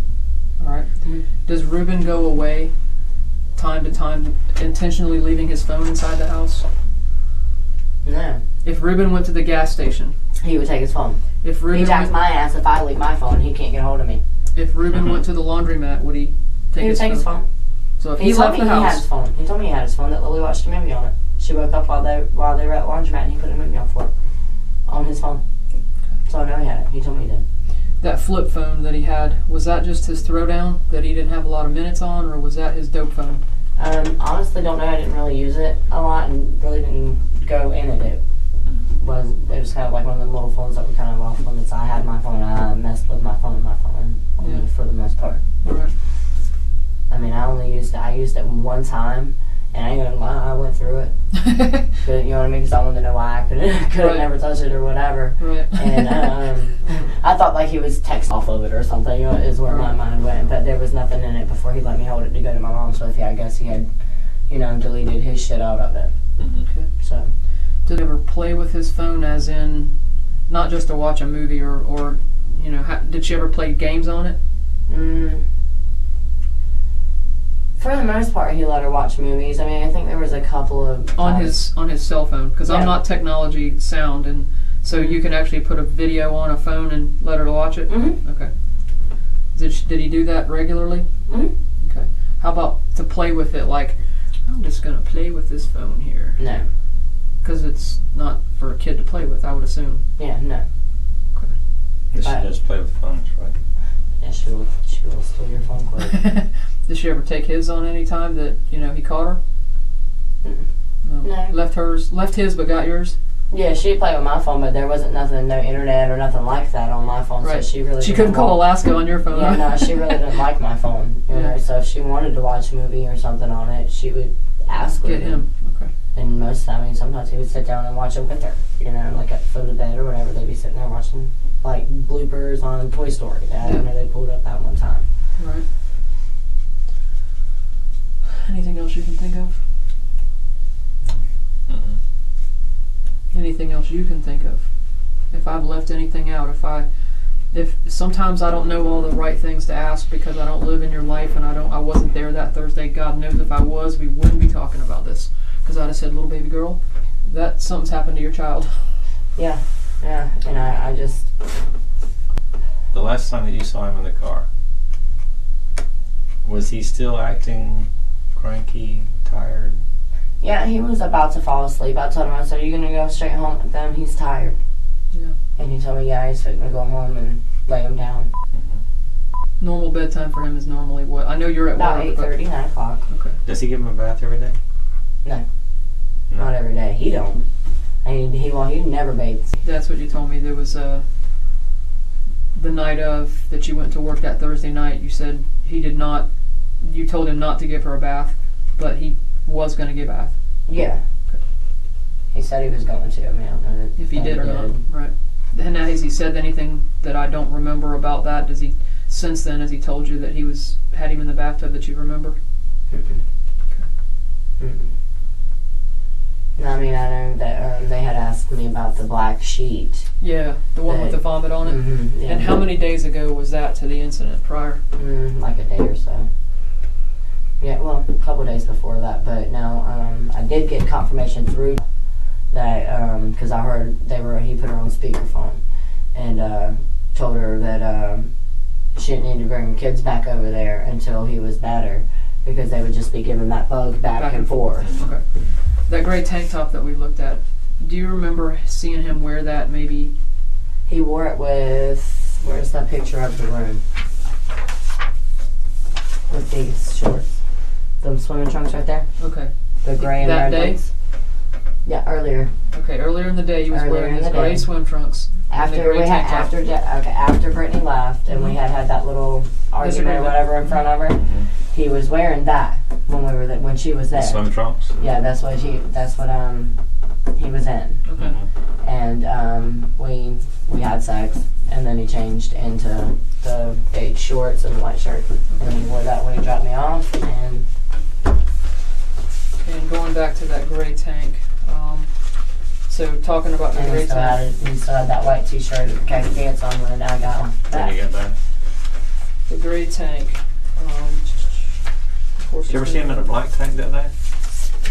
All right. Mm-hmm. Does Rueben go away time to time, intentionally leaving his phone inside the house? No. If Rueben went to the gas station, He would take his phone. if Rueben He jacks went, my ass if I leave my phone. He can't get hold of me. if Rueben went to the laundromat, would he take He would his take phone? his phone. So if He he told left me the he had house, his phone. He told me he had his phone that Lily watched a movie on it. She woke up while they were at laundromat and he put a movie on for her on his phone. So I know he had it. He told me he did. that flip phone that he had, was that just his throwdown that he didn't have a lot of minutes on, or was that his dope phone? Honestly, don't know. I didn't really use it a lot and really didn't go in it. It was kind of like one of the little phones that were kind of off limits. I had my phone. I messed with my phone Yeah. for the most part. Right. I mean, I used it one time, and I ain't gonna lie, I went through it. But, you know what I mean? Because I wanted to know why I couldn't Right. never touch it or whatever. Right. And I thought like he was text off of it or something, is where my mind went. But there was nothing in it before he let me hold it to go to my mom's with. I guess he had, deleted his shit out of it. Mm-hmm. Okay. So. Did he ever play with his phone, as in, not just to watch a movie, or did she ever play games on it? For the most part, he let her watch movies. I mean, I think there was a couple of On his cell phone, because I'm not technology sound, and so you can actually put a video on a phone and let her watch it? Mm-hmm. Okay. Did he do that regularly? Mm-hmm. Okay. How about to play with it, like, I'm just going to play with this phone here? No. Because it's not for a kid to play with, I would assume. Yeah, no. Okay. She does play with phones, right? Yeah, she will steal your phone quick. Did she ever take his on any time that, he caught her? Mm-mm. No. Left his, but got yours. Yeah, she played with my phone, but there wasn't nothing, no internet or nothing like that on my phone. Right. So she really She couldn't call Alaska on your phone. Yeah, no, she really didn't like my phone. You know, so if she wanted to watch a movie or something on it, she would ask Get him. Okay. And most of the time, I mean, sometimes he would sit down and watch it with her. You know, like at the foot of the bed or whatever, they'd be sitting there watching like bloopers on Toy Story. I know they pulled up that one time. Right. Anything else you can think of? Anything else you can think of? If I've left anything out, if sometimes I don't know all the right things to ask because I don't live in your life and I wasn't there that Thursday. God knows if I was, we wouldn't be talking about this because I'd have said, little baby girl, that something's happened to your child. Yeah, and I just. The last time that you saw him in the car, was he still acting cranky, tired? Yeah, he was about to fall asleep. I told him, I said, "Are you gonna go straight home with them? He's tired." Yeah. And he told me, yeah, he's gonna go home and lay him down. Normal bedtime for him is normally what? I know you're at About work. 8:30, 9 o'clock. Okay. Does he give him a bath every day? No. No. Not every day. He don't. I mean, he never bathes. That's what you told me. There was the night of that you went to work that Thursday night. You said he did not. You told him not to give her a bath, but he was going to give a bath. Yeah. Okay. He said he was going to. I mean, I don't know If he did or not, right? And now, has he said anything that I don't remember about that? Does he since then has he told you that he had him in the bathtub that you remember? Mm-mm. Okay. Mm-mm. No, I mean, I know that they had asked me about the black sheet. Yeah, the one with the vomit on it. Mm-hmm, yeah. And how many days ago was that to the incident prior? Like a day or so. Yeah, well, a couple days before that. But no, I did get confirmation through that because I heard he put her on speakerphone and told her that she didn't need to bring kids back over there until he was better because they would just be giving that bug back and forth. Okay. That gray tank top that we looked at, do you remember seeing him wear that maybe? He wore it with, where's that picture of the room? With these shorts. Them swimming trunks right there. Okay. The gray and that red day? ones. Yeah, earlier. Okay, earlier in the day he was wearing his gray swim trunks. After Brittany left and we had that little argument or whatever in front of her, he was wearing that when she was there. The swim trunks? Yeah, that's what he was in. Okay. And we had sex and then he changed into the beige shorts and the white shirt. And he wore that when he dropped me off And going back to that gray tank, so talking about the gray tank. He still had that white t-shirt and khaki pants on when I got him back. When you got back. The gray tank. Of course. Did you ever see him in a black tank that day?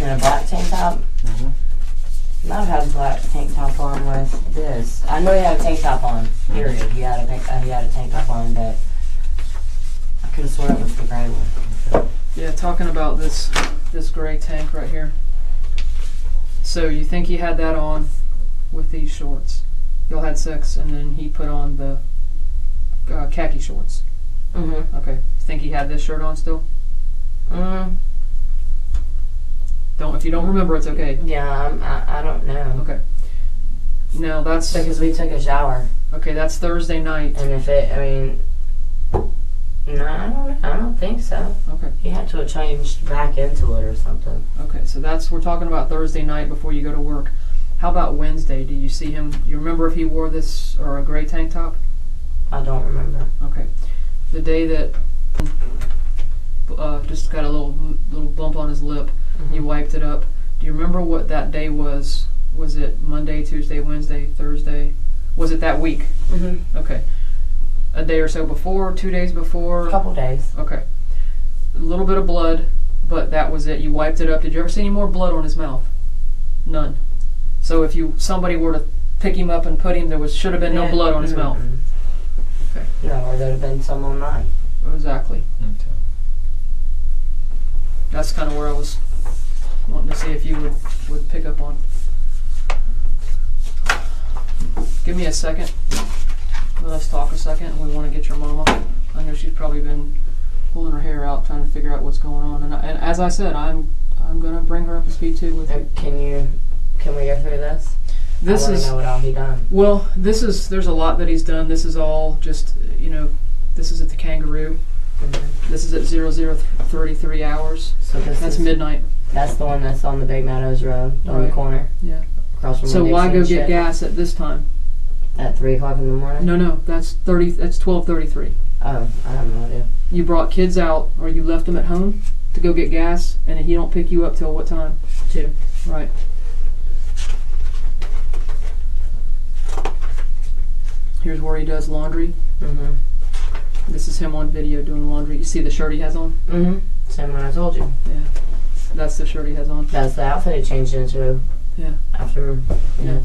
In a black tank top? Might have had a black tank top on with this. I know he had a tank top on, period. He had a tank top on, but I could have sworn it was the gray one. Okay. Yeah, talking about this gray tank right here. So you think he had that on with these shorts? Y'all had sex and then he put on the khaki shorts. Okay. Think he had this shirt on still? If you don't remember, it's okay. Yeah, I don't know. Okay. Now that's because we took a shower. Okay, that's Thursday night. And no, I don't think so. Okay. He had to have changed back into it or something. Okay, so we're talking about Thursday night before you go to work. How about Wednesday? Do you see him? You remember if he wore this or a gray tank top? I don't remember. Okay. The day that just got a little bump on his lip, he wiped it up. Do you remember what that day was? Was it Monday, Tuesday, Wednesday, Thursday? Was it that week? Okay. A day or so before, 2 days before? A couple days. Okay. A little bit of blood, but that was it. You wiped it up. Did you ever see any more blood on his mouth? None. So if somebody were to pick him up and put him, there should have been no blood on his mouth. Okay. No, or there'd have been some on mine. Exactly. Okay. That's kind of where I was wanting to see if you would pick up on. Give me a second. Let's talk a second. We want to get your mama. I know she's probably been pulling her hair out, trying to figure out what's going on. And as I said, I'm gonna bring her up to speed too with it. Can we go through this? This I want is to know what all he done. well. There's a lot that he's done. This is all just This is at the Kangaroo. Mm-hmm. This is at 00:33 hours. So That's midnight. That's the one that's on the Big Meadows Road on Right. the corner. Yeah. Across from So the why Dixie go and get shit. gas at this time? At 3 o'clock in the morning? No. That's 12:33. Oh, I have no idea. You brought kids out, or you left them at home to go get gas, and he don't pick you up till what time? 2. Right. Here's where he does laundry. Mm-hmm. This is him on video doing laundry. You see the shirt he has on? Mm-hmm. Same one I told you. Yeah. That's the shirt he has on. That's the outfit he changed into. Yeah. After. Yeah.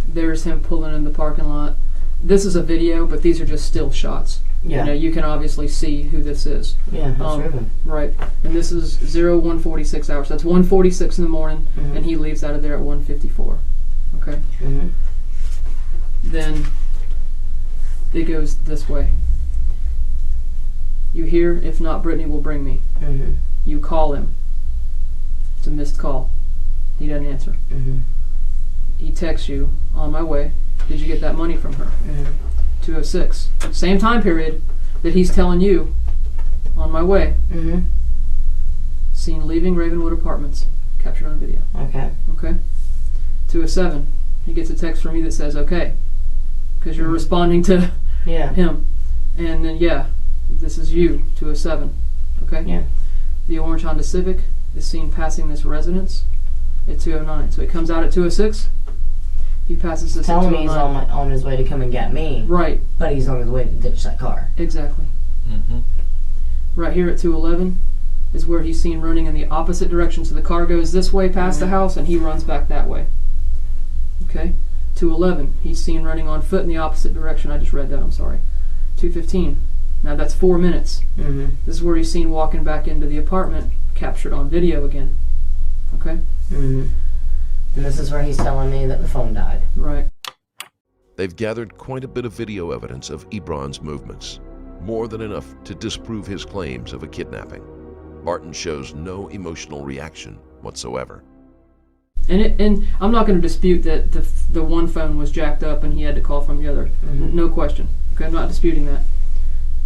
There's him pulling in the parking lot. This is a video, but these are just still shots. Yeah. You can obviously see who this is. Yeah, that's Ruben. Right. And this is 01:46 hours. That's 1:46 in the morning, Mm-hmm. and he leaves out of there at 1:54. Okay. Mm-hmm. Then it goes this way. You hear, if not, Brittany will bring me. Mm-hmm. You call him. It's a missed call. He doesn't answer. Mm-hmm. He texts you, on my way. Did you get that money from her? Mm-hmm. 2:06. Same time period that he's telling you, on my way. Mm-hmm. Seen leaving Ravenwood Apartments. Captured on video. Okay. Okay? 2:07. He gets a text from you that says, okay. Because you're responding to Yeah. him. And then, yeah, this is you, 2:07. Okay? Yeah. The orange Honda Civic is seen passing this residence at 2:09. So he comes out at 2:06. He passes this Telling at me he's 2:09. on his way to come and get me. Right, But he's on his way to ditch that car. exactly. Mm-hmm. Right here at 2:11 is where he's seen running in the opposite direction. So the car goes this way past the house and he runs back that way. Okay? 2:11, he's seen running on foot in the opposite direction. I just read that, I'm sorry. 2:15. Now that's 4 minutes. Mm-hmm. This is where he's seen walking back into the apartment, captured on video again. Okay? Mm-hmm. And this is where he's telling me that the phone died. Right. They've gathered quite a bit of video evidence of Ebron's movements, more than enough to disprove his claims of a kidnapping. Barton shows no emotional reaction whatsoever. And I'm not going to dispute that the one phone was jacked up and he had to call from the other. Mm-hmm. No question. Okay, I'm not disputing that.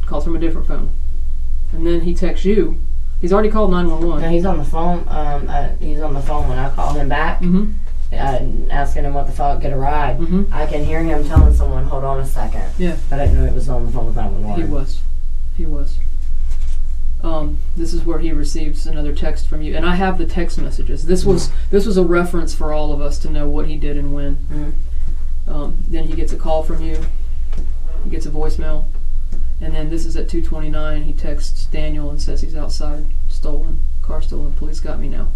Calls from a different phone. And then he texts you. He's already called 911. Now he's on the phone. He's on the phone when I call him back, Mm-hmm. asking him what the fuck, get a ride. Mm-hmm. I can hear him telling someone, "Hold on a second." Yeah. But I didn't know he was on the phone with 911. He was. This is where he receives another text from you, and I have the text messages. This was a reference for all of us to know what he did and when. Mm-hmm. Then he gets a call from you. He gets a voicemail, and then this is at 2:29. He texts Daniel and says he's outside, car stolen. Police got me now.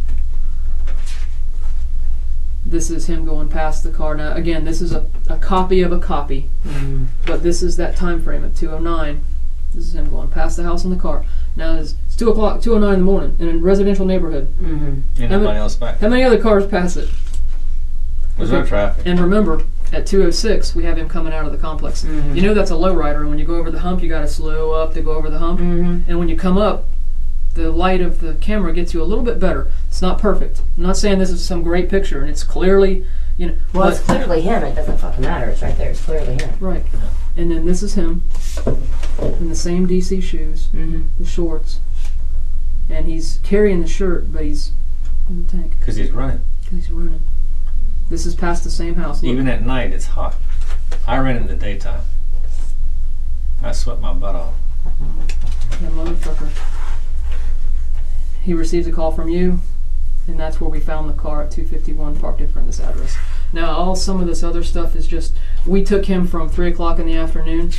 This is him going past the car. Now again, this is a copy of a copy, Mm-hmm. but this is that time frame at 2:09. This is him going past the house in the car. Now it's 2:09 in the morning in a residential neighborhood. Mm-hmm. And nobody else back. How many other cars pass it? There's no traffic. And remember, at 2:06, we have him coming out of the complex. Mhm. You know that's a lowrider, and when you go over the hump, you got to slow up to go over the hump. Mm-hmm. And when you come up, the light of the camera gets you a little bit better. It's not perfect. I'm not saying this is some great picture, and it's clearly, Well, but- it's clearly him. It doesn't fucking matter. It's right there. It's clearly him. right. And then this is him in the same DC shoes, Mm-hmm. the shorts, and he's carrying the shirt, but he's in the tank Because he's running. because he's running. This is past the same house. Look. Even at night, it's hot. I ran in the daytime. I sweat my butt off. That motherfucker. He receives a call from you, and that's where we found the car at 251 parked in front of this address. Now, some of this other stuff is just, we took him from 3 o'clock in the afternoon.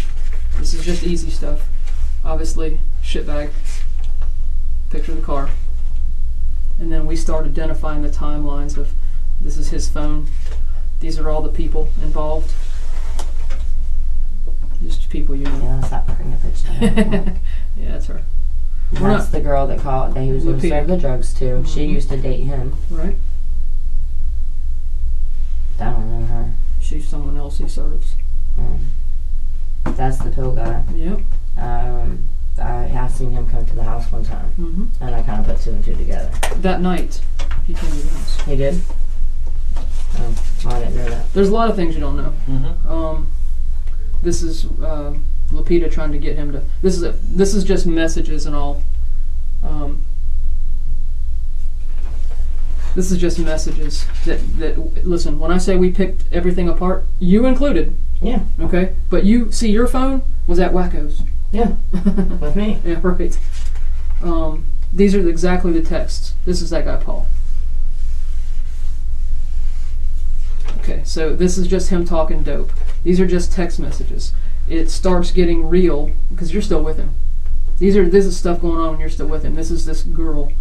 This is just easy stuff. Obviously, shitbag. Picture of the car. And then we start identifying the timelines of, this is his phone. These are all the people involved. Just people you know. Yeah, that's that fucking bitch. Yeah, that's her. And We're that's not- the girl that he was going to Lupita. serve the drugs to. She Mhm. used to date him. Right? I don't know her. She's someone else he serves. That's the pill guy. Yep. I seen him come to the house one time, and I kind of put two and two together. That night, he came to the house. He did? Oh, I didn't know that. There's a lot of things you don't know. This is Lapita trying to get him to. This is just messages and all. This is just messages that listen. When I say we picked everything apart, you included. Yeah. Okay. But you see, your phone was at Wacko's. Yeah. With me. Yeah. Right. These are exactly the texts. This is that guy Paul. Okay, so this is just him talking dope. These are just text messages. It starts getting real because you're still with him. This is stuff going on when you're still with him. This is this girl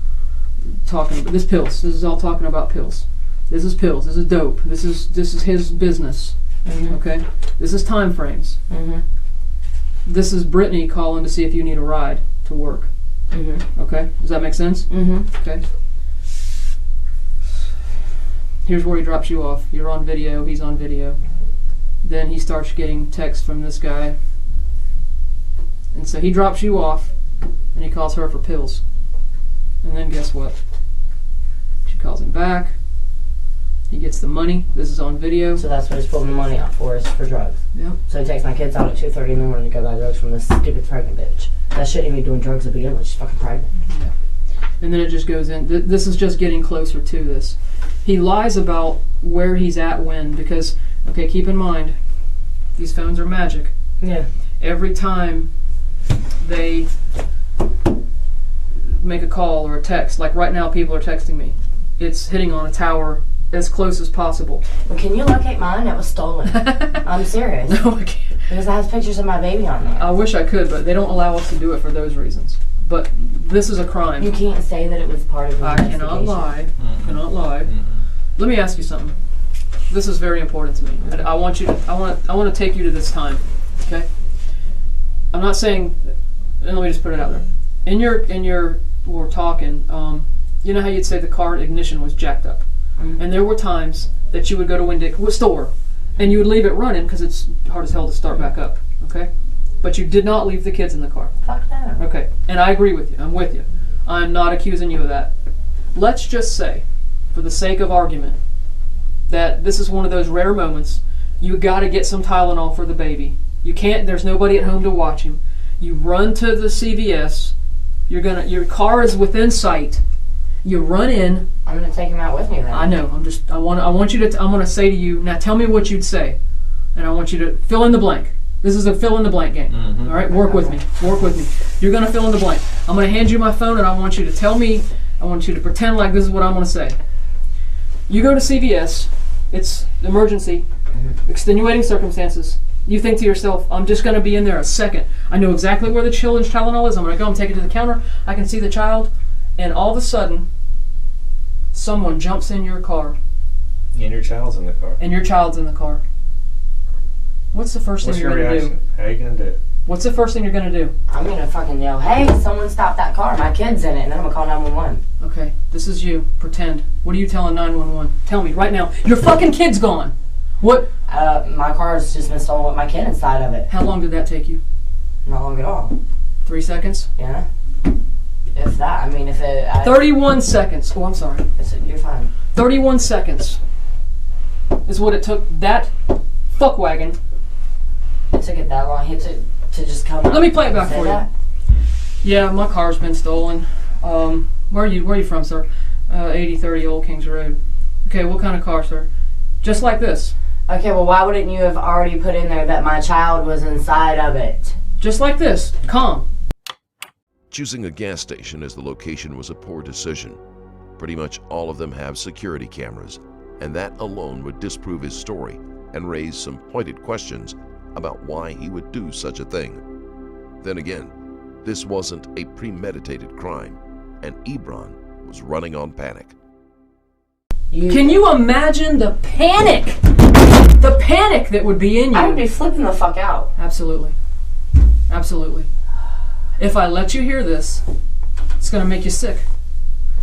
talking about this pills. This is all talking about pills. This is pills. This is dope. This is his business. Okay, this is time frames. This is Brittany calling to see if you need a ride to work. Okay, does that make sense? Okay. Here's where he drops you off. You're on video, he's on video. Then he starts getting texts from this guy. And so he drops you off, and he calls her for pills. And then guess what? She calls him back. He gets the money. This is on video. So that's what he's pulling the money out for, is for drugs. Yep. So he takes my kids out at 2:30 in the morning to go buy drugs from this stupid pregnant bitch. That shouldn't even be doing drugs to begin with. She's fucking pregnant. Yeah. And then it just goes in. This is just getting closer to this. He lies about where he's at when, because, okay, keep in mind, these phones are magic. Yeah. Every time they make a call or a text, like right now people are texting me, it's hitting on a tower as close as possible. Well, can you locate mine? It was stolen. I'm serious. No, I can't. Because it has pictures of my baby on there. I wish I could, but they don't allow us to do it for those reasons. But this is a crime. You can't say that it was part of the investigation. Cannot lie. Cannot lie. Let me ask you something. This is very important to me. And I want to take you to this time. Okay? I'm not saying, and let me just put it out there. In your we're talking, you know how you'd say the car ignition was jacked up. And there were times that you would go to Windick store and you would leave it running because it's hard as hell to start back up. Okay? But you did not leave the kids in the car. Fuck that. Okay. And I agree with you. I'm with you. I'm not accusing you of that. Let's just say, for the sake of argument, that this is one of those rare moments. You got to get some Tylenol for the baby. You can't. There's nobody at home to watch him. You run to the CVS. Your car is within sight. You run in. I'm gonna take him out with me then. I know. I want you to. I'm gonna say to you now. Tell me what you'd say, and I want you to fill in the blank. This is a fill in the blank game. All right. Work with me. Work with me. You're gonna fill in the blank. I'm gonna hand you my phone, and I want you to tell me. I want you to pretend like this is what I'm gonna say. You go to CVS. It's emergency, extenuating circumstances. You think to yourself, I'm just going to be in there a second. I know exactly where the children's Tylenol is. I'm going to go and take it to the counter. I can see the child. And all of a sudden, someone jumps in your car. And your child's in the car. And your child's in the car. What's the first thing you're going to do? How are you going to do it? What's the first thing you're going to do? I'm going to fucking yell, hey, someone stop that car. My kid's in it. And then I'm going to call 911. Okay, this is you. Pretend. What are you telling 911? Tell me right now. Your fucking kid's gone. What? My car's just been stolen with my kid inside of it. How long did that take you? Not long at all. 3 seconds? Yeah. If that, I mean, if it... 31 seconds. Oh, I'm sorry. You're fine. 31 seconds is what it took that fuckwagon. It took it that long to just come up. Let me play it back for that? you. Yeah, my car's been stolen. Where are you from, sir? 8030 Old Kings Road. Okay, what kind of car, sir? Just like this. Okay, well, why wouldn't you have already put in there that my child was inside of it? Just like this. Calm. Choosing a gas station as the location was a poor decision. Pretty much all of them have security cameras, and that alone would disprove his story and raise some pointed questions about why he would do such a thing. Then again, this wasn't a premeditated crime, and Ebron was running on panic. Can you imagine the panic? The panic that would be in you. I would be flipping the fuck out. Absolutely. Absolutely. If I let you hear this, it's going to make you sick.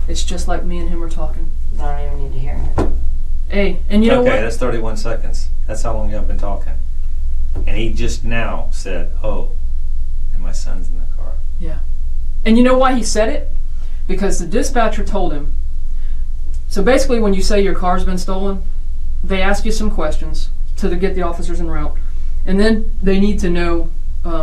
It's just like me and him are talking. I don't even need to hear it. Hey, and you know what? Okay, that's 31 seconds. That's how long y'all been talking. And he just now said, oh. and my son's in the car. Yeah. And you know why he said it? Because the dispatcher told him. So basically, when you say your car's been stolen, they ask you some questions to get the officers en route. And then they need to know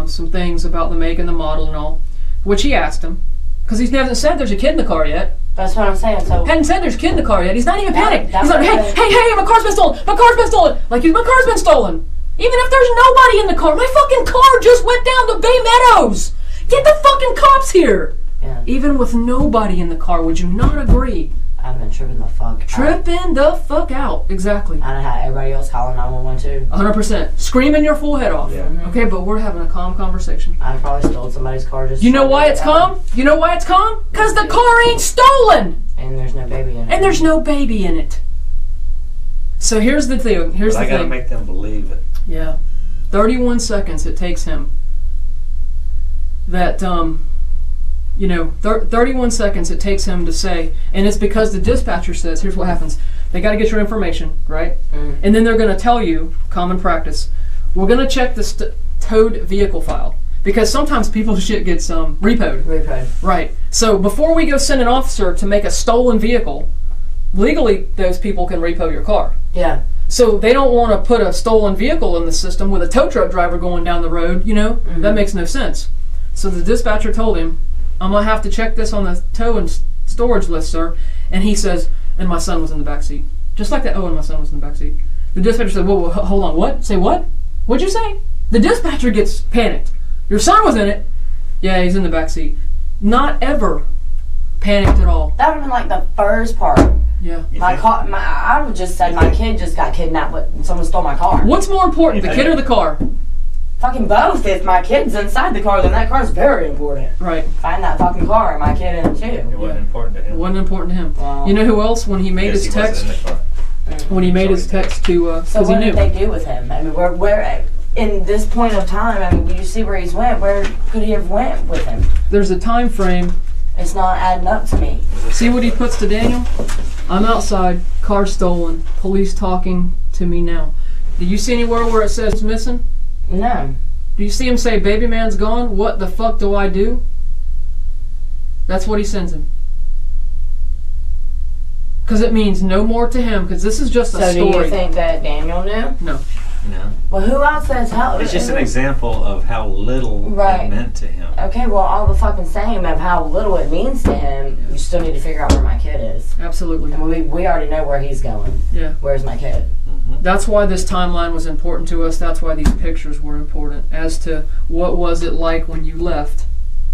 some things about the make and the model and all, which he asked him. Because he hasn't said there's a kid in the car yet. That's what I'm saying. So Hadn't said there's a kid in the car yet. He's not even panicked. That's He's like, hey, my car's been stolen. My car's been stolen. Like, my car's been stolen. Even if there's nobody in the car. My fucking car just went down to Bay Meadows. Get the fucking cops here. Yeah. Even with nobody in the car, would you not agree? I've been tripping the fuck out. Tripping the fuck out. Exactly. I done had everybody else calling 911 too. 100%. Screaming your full head off. Yeah. Okay, but we're having a calm conversation. I'd have probably stole somebody's car just. You know why it's calm? You know why it's calm? Because the car ain't stolen. And there's no baby in it. And there's no baby in it. So here's the thing. Here's But the I gotta thing. make them believe it. Yeah. 31 seconds it takes him. That, 31 seconds it takes him to say, and it's because the dispatcher says, here's what happens. They got to get your information, right? Mm. And then they're going to tell you, common practice, we're going to check the towed vehicle file. Because sometimes people's shit gets repoed. Repo. Right. So before we go send an officer to make a stolen vehicle, legally those people can repo your car. Yeah. So they don't want to put a stolen vehicle in the system with a tow truck driver going down the road, Mm-hmm. That makes no sense. So the dispatcher told him, I'm going to have to check this on the tow and storage list, sir. And he says, and my son was in the back seat. Just like that, and my son was in the back seat. The dispatcher said, whoa, hold on, what? Say what? What'd you say? The dispatcher gets panicked. Your son was in it. Yeah, he's in the back seat. Not ever panicked at all. That would have been like the first part. Yeah. I would just said my kid just got kidnapped, but someone stole my car. What's more important, the kid or the car? Fucking both. If my kid's inside the car, then that car's very important. Right. Find that fucking car and my kid in it It too. wasn't important to It him. wasn't important to him. Wow. You know who else, when he made Yes, his he wasn't text, in the car. when he made his text to, So because he what knew. did they do with him? I mean, where in this point of time, I mean, you see where he's went. Where could he have went with him? There's a time frame. It's not adding up to me. See what he puts to Daniel? I'm outside, car stolen, police talking to me now. Do you see anywhere where it says it's missing? No. Do you see him say, baby man's gone? What the fuck do I do? That's what he sends him. Because it means no more to him, because this is just a So story. do you think that Daniel knew? No. No. Well, who else says how? It's just an example of how little Right. it meant to him. Okay, well, all the fucking same of how little it means to him, you still need to figure out where my kid is. Absolutely. And we already know where he's going. Yeah. Where's my kid? That's why this timeline was important to us. That's why these pictures were important as to what was it like when you left.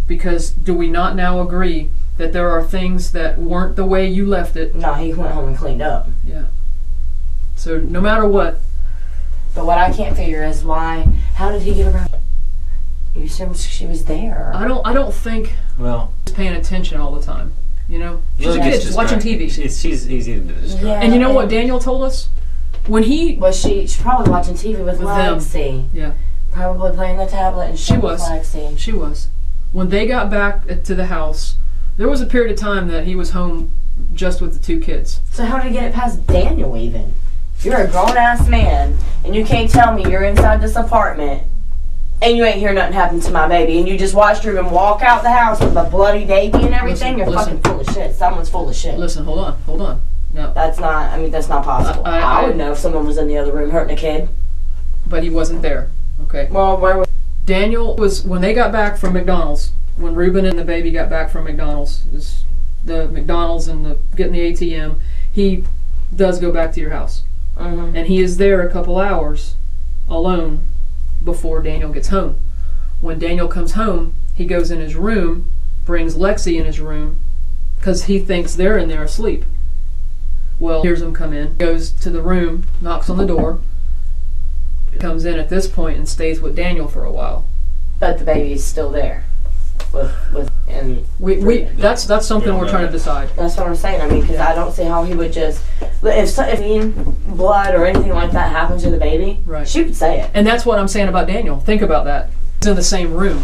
Because do we not now agree that there are things that weren't the way you left it? No, he went home and cleaned up. Yeah. So no matter what. But what I can't figure is how did he get around? You said she was there. I don't think Well, she's paying attention all the time. She's a Lily kid. gets She's watching distracted. TV. She's easy to distract. Yeah. And you know what Daniel told us? When he... Was she's probably watching TV with them. Lexi. Yeah. Probably playing the tablet and She shit was. with Lexi. She was. When they got back to the house, there was a period of time that he was home just with the two kids. So how did he get it past Daniel even? You're a grown-ass man, and you can't tell me you're inside this apartment, and you ain't hear nothing happen to my baby, and you just watched Rueben walk out the house with a bloody baby and everything? You're Listen. fucking full of shit. Someone's full of shit. Listen, hold on. No, That's not possible. I would know if someone was in the other room hurting a kid. but he wasn't there. Okay. Well, where was... Daniel was, when they got back from McDonald's, when Rueben and the baby got back from McDonald's, the McDonald's and getting the ATM, he does go back to your house. Mm-hmm. And he is there a couple hours alone before Daniel gets home. When Daniel comes home, he goes in his room, brings Lexi in his room, because he thinks they're in there asleep. Well, hears them come in, goes to the room, knocks on the door, comes in at this point and stays with Daniel for a while. But the baby's still there. And That's something we're trying to decide. that's what I'm saying. I mean, because I don't see how he would just... If blood or anything like that happened to the baby, Right. she would say it. And that's what I'm saying about Daniel. Think about that. It's in the same room.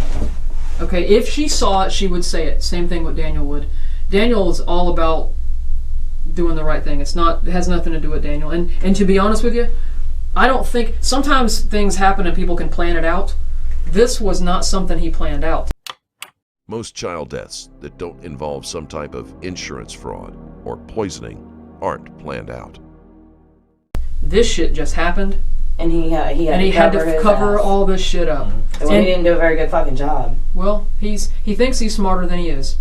Okay, if she saw it, she would say it. Same thing with Daniel would. Daniel is all about doing the right thing. It has nothing to do with Daniel. And to be honest with you, I don't think, sometimes things happen and people can plan it out, This was not something he planned out. Most child deaths that don't involve some type of insurance fraud or poisoning aren't planned out. This shit just happened, And he had to cover all this shit up. Well, he didn't do a very good fucking job. Well, he thinks he's smarter than he is.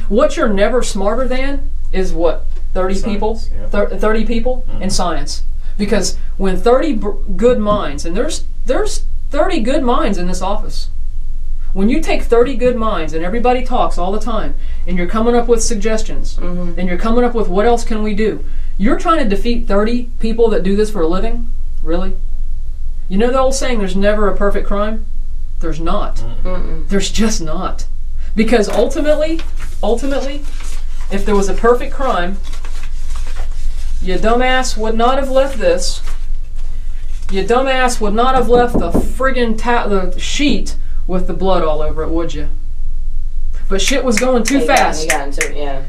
What you're never smarter than is what, 30 Science, people? yeah. 30 people in science. Because when 30 good minds, and there's 30 good minds in this office. When you take 30 good minds and everybody talks all the time, and you're coming up with suggestions, and you're coming up with what else can we do, you're trying to defeat 30 people that do this for a living? Really? You know the old saying, there's never a perfect crime? There's not. There's just not. Because ultimately, if there was a perfect crime, you dumbass would not have left this. You dumbass would not have left the friggin' the sheet with the blood all over it, would you? But shit was going too fast. He got into it, yeah.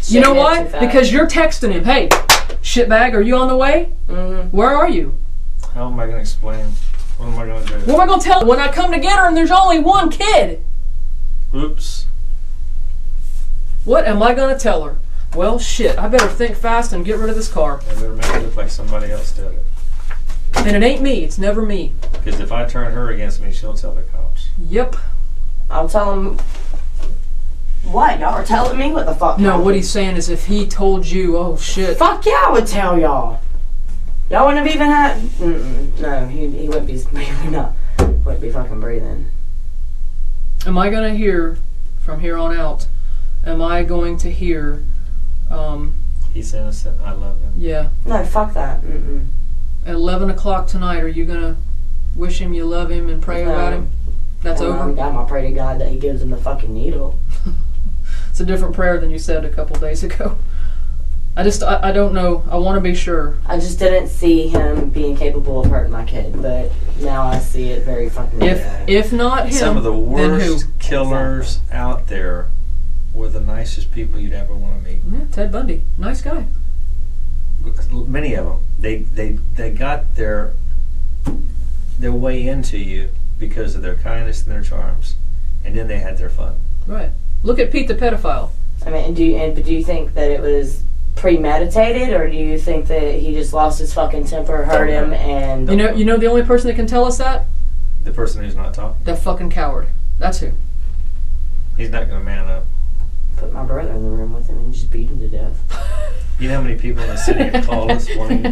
You know why? Because you're texting him, hey, shitbag, are you on the way? Where are you? How am I going to explain? What am I going to do? What am I going to tell her when I come to get her and there's only one kid? Oops. What am I going to tell her? Well, shit, I better think fast and get rid of this car. I better make it look like somebody else did it. And it ain't me. It's never me. Because if I turn her against me, she'll tell the cops. Yep. I'll tell him. What? Y'all are telling me? What the fuck? No, what he's saying is if he told you, oh shit. Fuck yeah, I would tell y'all. Y'all wouldn't have even had. No, he wouldn't be. Wouldn't be fucking breathing. Am I going to hear, from here on out, am I going to hear, He's innocent. I love him. yeah, No, fuck that. at 11 o'clock tonight, are you going to wish him you love him and pray about him? That's over? I'm gonna pray to God that he gives him the fucking needle. It's a different prayer than you said a couple days ago. I don't know. I want to be sure. I just didn't see him being capable of hurting my kid, but now I see it very fucking If not him, some of the then who? worst killers out there were the nicest people you'd ever want to meet. Yeah, Ted Bundy. Nice guy. Many of them. They got their way into you because of their kindness and their charms, and then they had their fun. Right. Look at Pete the pedophile. I mean, do you think that it was premeditated, or do you think that he just lost his fucking temper, hurt him, and You know the only person that can tell us that? The person who's not talking. That fucking coward. That's who. He's not going to man up. put my brother in the room with him and just beat him to death? You know how many people in the city have called us wanting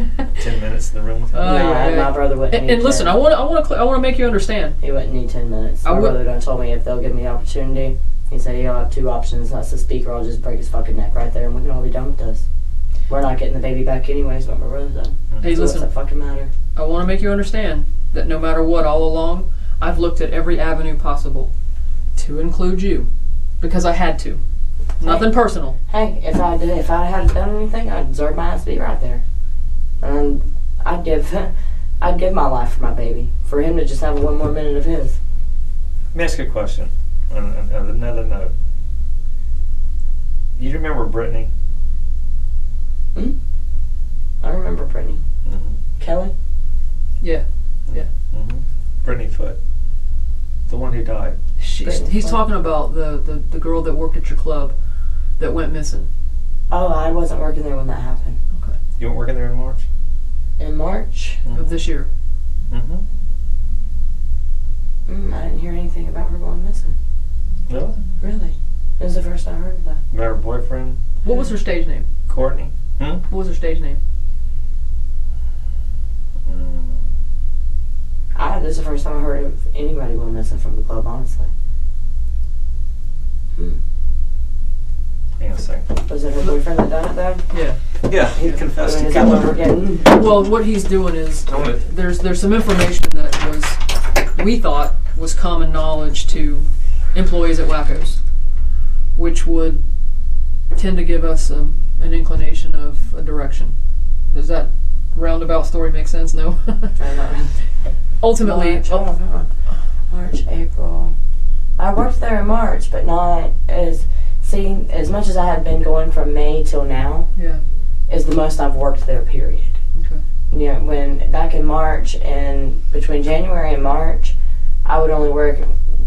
10 minutes in the room with him? My brother wouldn't. And listen, 10. I want to make you understand. He wouldn't need 10 minutes. My brother done told me if they'll give me the opportunity, he said he'll have two options. That's to speak, or I'll just break his fucking neck right there, and we can all be done with this. We're not getting the baby back anyways, but my brother done. Hey, so listen. what's that fucking matter? I want to make you understand that no matter what, all along, I've looked at every avenue possible to include you because I had to. Nothing personal. Hey, if I hadn't done anything, I'd deserve my ass to be right there. And I'd give my life for my baby, for him to just have one more minute of his. Let me ask you a question on another note. You remember Brittany? I remember Brittany. Mm-hmm. Kelly? Yeah. Mm-hmm. Brittany Foote. The one who died. He's talking about the girl that worked at your club that went missing. Oh, I wasn't working there when that happened. Okay. You weren't working there in March? In March? Of this year. Mm-hmm. I didn't hear anything about her going missing. Really? Really? It was the first I heard of that. About her boyfriend? What was her stage name? Courtney? What was her stage name? This is the first time I heard of anybody going missing from the club, honestly. Hang on a second. Was it her boyfriend that done it, though? Yeah. Yeah, he confessed to Is that what we're killing getting? Well, what he's doing is there's some information that we thought was common knowledge to employees at Wacko's, which would tend to give us an inclination of a direction. Does that roundabout story make sense? No. Ultimately, March, April. I worked there in March, but not as much as I had been going from May till now. Yeah. Is the most I've worked there. Period. Okay. Yeah, when back in March, and between January and March, I would only work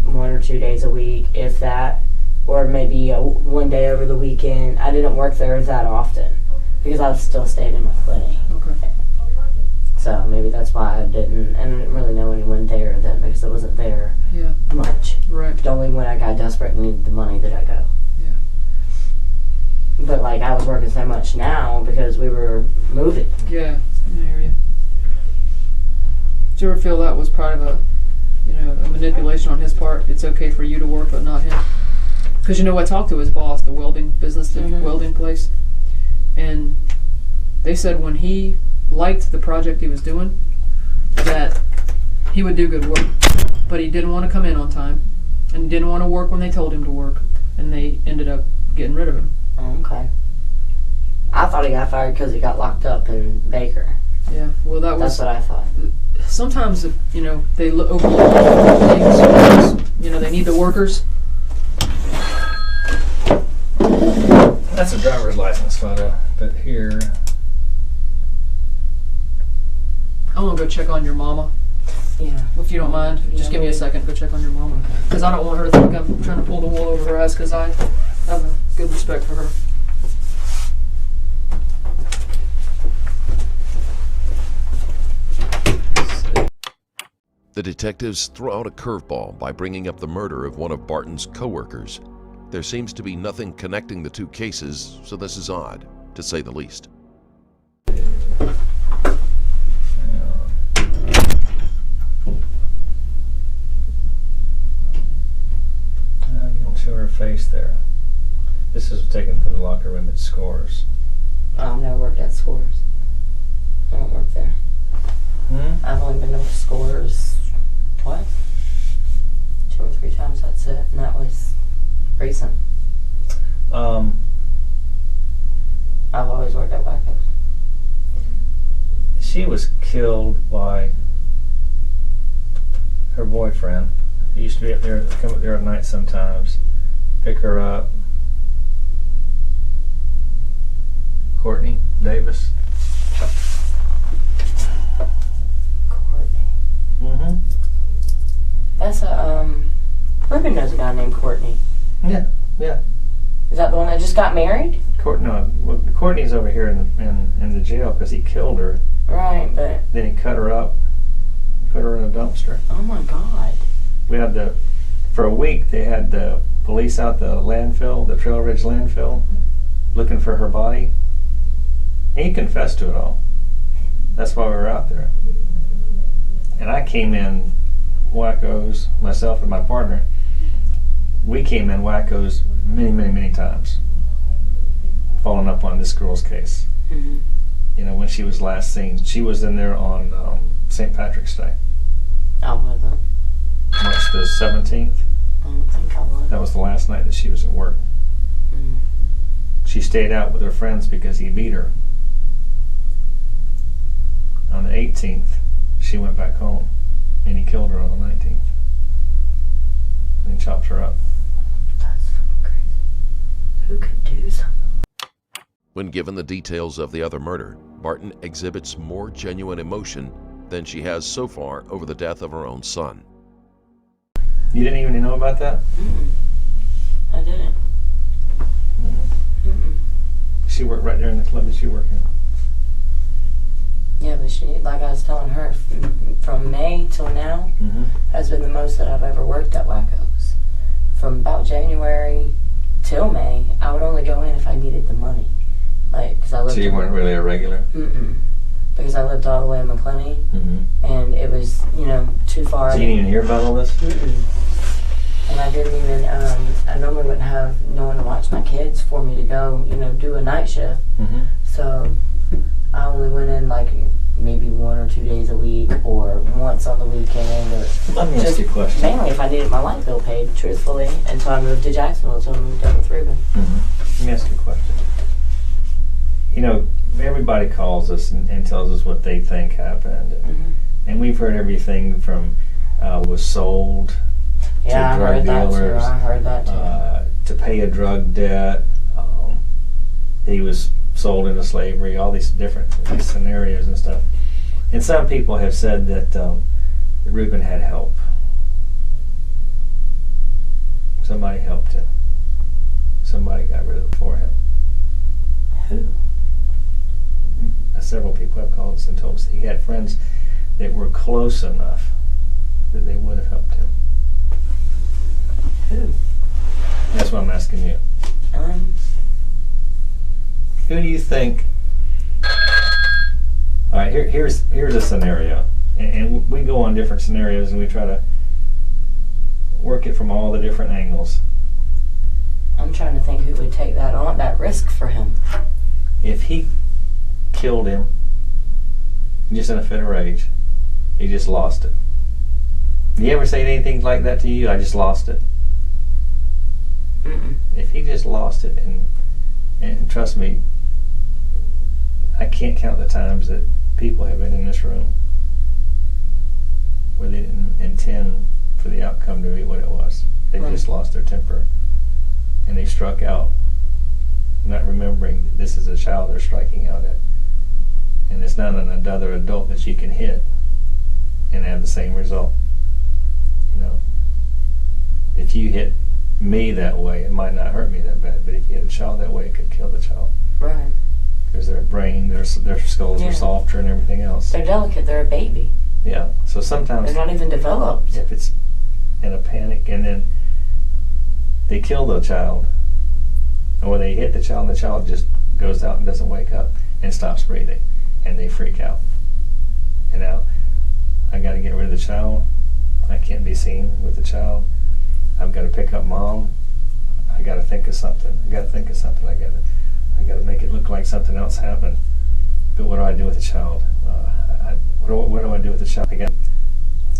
1 or 2 days a week, if that, or maybe one day over the weekend. I didn't work there that often because I still stayed in my clinic. Okay. So maybe that's why I didn't really know anyone there then, because I wasn't there Yeah. much. Right. Only when I got desperate and needed the money did I go. Yeah. But like I was working so much now because we were moving. Yeah. I hear you. Did you ever feel that was part of a manipulation on his part? It's okay for you to work, but not him. Because I talked to his boss, the welding business, the welding place, and they said when he liked the project he was doing, that he would do good work, but he didn't want to come in on time, and didn't want to work when they told him to work, and they ended up getting rid of him. Oh, okay. I thought he got fired because he got locked up in Baker. Yeah, well, That's what I thought. Sometimes, they overlook things. They need the workers. That's a driver's license photo, but here. I'm gonna go check on your mama, Yeah. if you don't mind. Just give me a second. Go check on your mama, because I don't want her to think I'm trying to pull the wool over her eyes. Because I have a good respect for her. The detectives throw out a curveball by bringing up the murder of one of Barton's co-workers. There seems to be nothing connecting the two cases, so this is odd, to say the least. You don't show her face there. This is taken from the locker room at Scores. I've never worked at Scores. I don't work there. I've only been to Scores twice. 2 or 3 times, that's it. And that was recent. I've always worked at Wackos. She was killed by her boyfriend. He used to be up there, come up there at night sometimes, pick her up. Courtney Davis. Courtney. That's Ruben knows a guy named Courtney. Yeah. Is that the one that just got married? Courtney's over here in the jail because he killed her. Right, but Then he cut her up, put her in a dumpster. oh my God. We had for a week they had the police out the landfill, the Trail Ridge landfill, looking for her body. And he confessed to it all. That's why we were out there. And I came in Wackos, myself and my partner. We came in Wackos many times, following up on this girl's case. When she was last seen, she was in there on St. Patrick's Day. I wasn't. March the 17th. I don't think I was. That was the last night that she was at work. She stayed out with her friends because he beat her. On the 18th, she went back home, and he killed her on the 19th. And he chopped her up. That's fucking crazy. Who could do something? When given the details of the other murder, Barton exhibits more genuine emotion than she has so far over the death of her own son. You didn't even know about that? I didn't. She worked right there in the club that you work in. Yeah, but she, like I was telling her, from May till now, has been the most that I've ever worked at Wackos. From about January till May, I would only go in if I needed the money. Cause I lived. So you weren't really a regular? Because I lived all the way in McClenny, and it was, too far. So you didn't even hear about all this? And I didn't even, I normally wouldn't have no one to watch my kids for me to go, do a night shift. So I only went in maybe 1 or 2 days a week, or once on the weekend, or Let me ask you a question. mainly if I needed my light bill paid, truthfully, until I moved to Jacksonville, until I moved up with Ruben. Let me ask you a question. Everybody calls us and tells us what they think happened. And we've heard everything from was sold to drug dealers. I heard that too. To pay a drug debt. He was sold into slavery, all these different scenarios and stuff. And some people have said that Ruben had help. Somebody helped him. Somebody got rid of it for him. Who? Several people have called us and told us that he had friends that were close enough that they would have helped him. Who? That's what I'm asking you. Who do you think? All right, here's a scenario, and we go on different scenarios and we try to work it from all the different angles. I'm trying to think who would take that risk for him. If he killed him just in a fit of rage, he just lost it. Do you ever say anything like that to you? I just lost it. Mm-mm. If he just lost it, and trust me, I can't count the times that people have been in this room where they didn't intend for the outcome to be what it was. They Right. just lost their temper and they struck out, not remembering that this is a child they're striking out at. And it's not another adult that you can hit and have the same result. You know, if you hit me that way, it might not hurt me that bad, but if you hit a child that way, it could kill the child. Right. Because their brain, their skulls Yeah. are softer and everything else. They're delicate. They're a baby. Yeah. So sometimes They're not even developed. if it's in a panic and then they kill the child, or they hit the child and the child just goes out and doesn't wake up and stops breathing, and they freak out. And now I got to get rid of the child. I can't be seen with the child. I've got to pick up mom. I got to think of something. I got to make it look like something else happened. But what do I do with the child? What do I do with the child?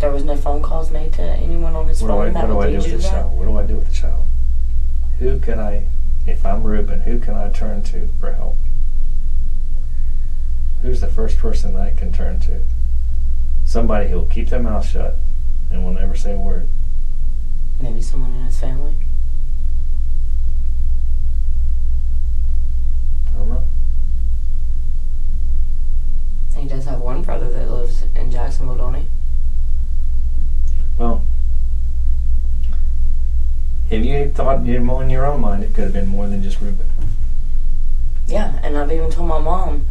There was no phone calls made to anyone on his phone that would lead you to that? What do I do with the child? Who can I, if I'm Rueben, who can I turn to for help? Who's the first person I can turn to? Somebody who will keep their mouth shut and will never say a word. Maybe someone in his family. I don't know. He does have one brother that lives in Jacksonville, don't he? Well, have you thought in your own mind it could have been more than just Rueben? Yeah, and I've even told my mom,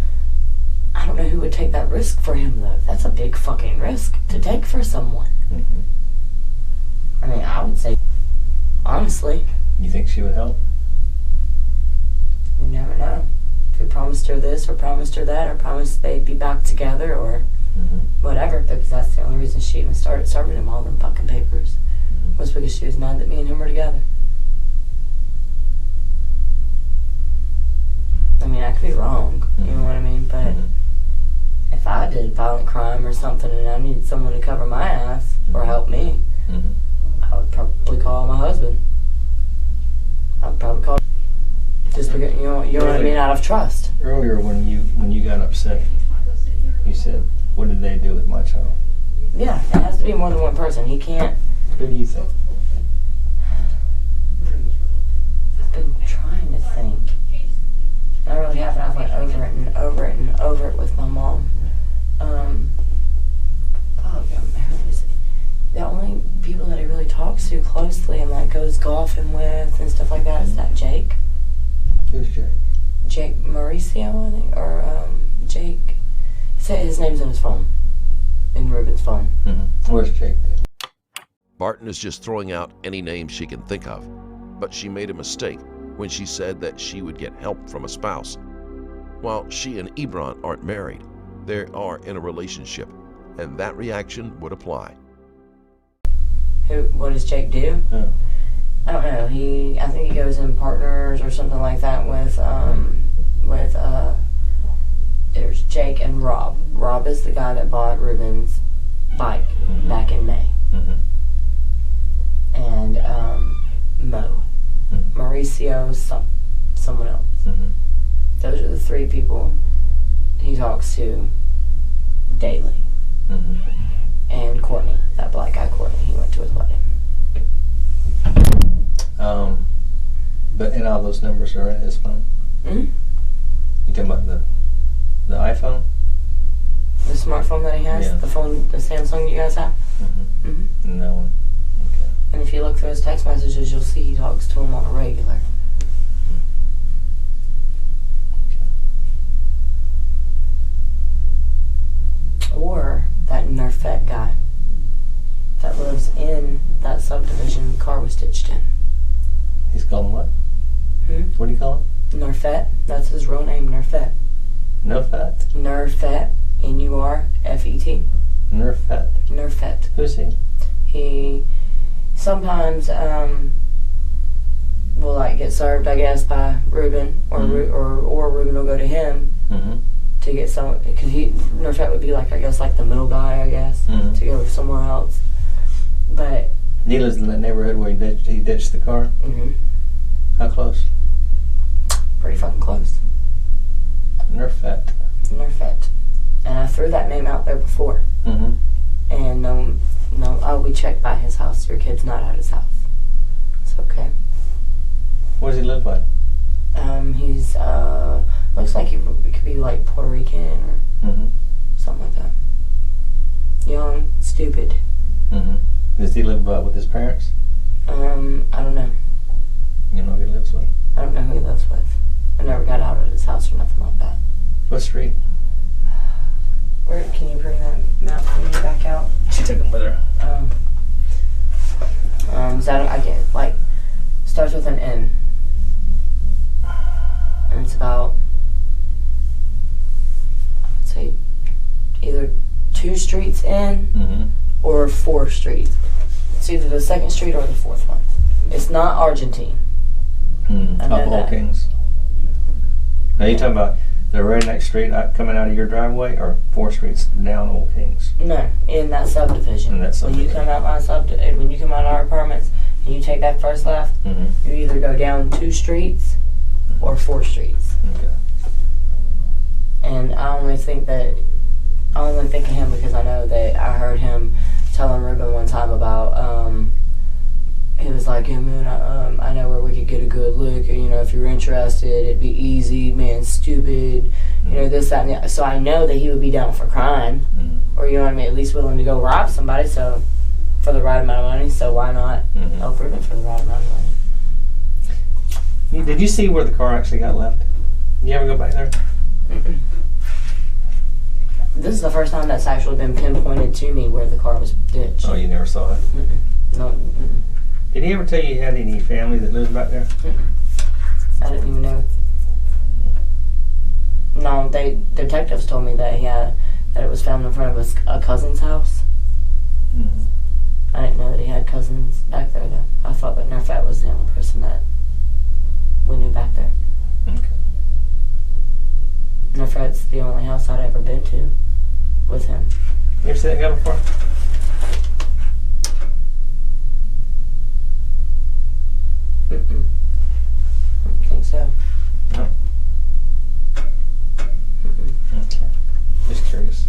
I don't know who would take that risk for him, though. That's a big fucking risk to take for someone. Mm-hmm. I mean, I would say, honestly, You think she would help? you never know. If he promised her this or promised her that or promised they'd be back together or Mm-hmm. whatever, because that's the only reason she even started serving him all them fucking papers, Mm-hmm. was because she was mad that me and him were together. I mean, I could be wrong, you know what I mean, but Mm-hmm. if I did violent crime or something and I needed someone to cover my ass or help me, Mm-hmm. I would probably call my husband. I would probably call just because, you know what I mean, out of trust. Earlier when you got upset, you said, what did they do with my child? Yeah, it has to be more than one person. He can't. Who do you think? I've been trying to think. I really haven't. I went over it and over it and over it with my mom. Who is it? The only people that he really talks to closely and like goes golfing with and stuff like that is that Jake. Who's Jake? Jake Mauricio, I think, or Jake. His name's in his phone, in Ruben's phone. Mm-hmm. Where's Jake? Barton is just throwing out any name she can think of, but she made a mistake when she said that she would get help from a spouse. While she and Ebron aren't married, they are in a relationship, and that reaction would apply. What does Jake do? Oh. I don't know. I think he goes in partners or something like that with there's Jake and Rob. Rob is the guy that bought Ruben's bike back in May. Mm-hmm. And Mo. Mm-hmm. Mauricio, someone else. Mm-hmm. Those are the three people he talks to daily. Mm-hmm. And Courtney, that black guy Courtney, he went to his wedding. But and all those numbers are in his phone? Mm-hmm. You talking about the iPhone? The smartphone that he has, Yeah. the phone, the Samsung you guys have. Mm-hmm. Mm-hmm. No one. Okay. And if you look through his text messages, you'll see he talks to him on a regular. Or that Nerfette guy that lives in that subdivision the car was ditched in. He's calling what? What do you call him? Nerfette. That's his real name, Nerfette. Nerfette? Nerfette. N-U-R-F-E-T. Nerfette. Nerfette. Who's he? He sometimes will like get served, I guess, by Rueben, or Rueben will go to him to get some, because Nerfette would be like, I guess, like the middle guy, I guess, to go somewhere else. But he lives in that neighborhood where he ditched the car. How close? Pretty fucking close. Nerfette. Nerfette. And I threw that name out there before. And no, we checked by his house. Your kid's not at his house. It's okay. What does he look like? He's looks like he could be like Puerto Rican or something like that. Young, stupid. Does he live with his parents? I don't know. You know who he lives with? I don't know who he lives with. I never got out of his house or nothing like that. What street? Where can you bring that map for me back out? She took him with her. I get like starts with an N, and it's about, I'd say, either 2 streets in or 4 streets. It's either the 2nd street or the 4th one. It's not Argentine. Up Old Kings. Now you talking about the very next street coming out of your driveway, or 4 streets down Old Kings? No, in that subdivision. In that subdivision. When you come out when you come out of our apartments and you take that first left, you either go down 2 streets or 4 streets. Okay. And I only think of him because I know that I heard him telling Rueben one time about he was like, yeah, man, I know where we could get a good look. You know, if you're interested, it'd be easy. Man, stupid. You know, this, that, and that. So I know that he would be down for crime, or you know what I mean, at least willing to go rob somebody. So for the right amount of money. So why not help Rueben for the right amount of money? Did you see where the car actually got left? You ever go back there? This is the first time that's actually been pinpointed to me where the car was ditched. Oh, you never saw it? No. Did he ever tell you he had any family that lives back there? I didn't even know. No, detectives told me that that it was found in front of a cousin's house. I didn't know that he had cousins back there though. I thought that Nerfette was the only person that we knew back there. Okay. Nerfette's the only house I'd ever been to with him. You ever seen that guy before? I don't think so. No? Okay. Just curious.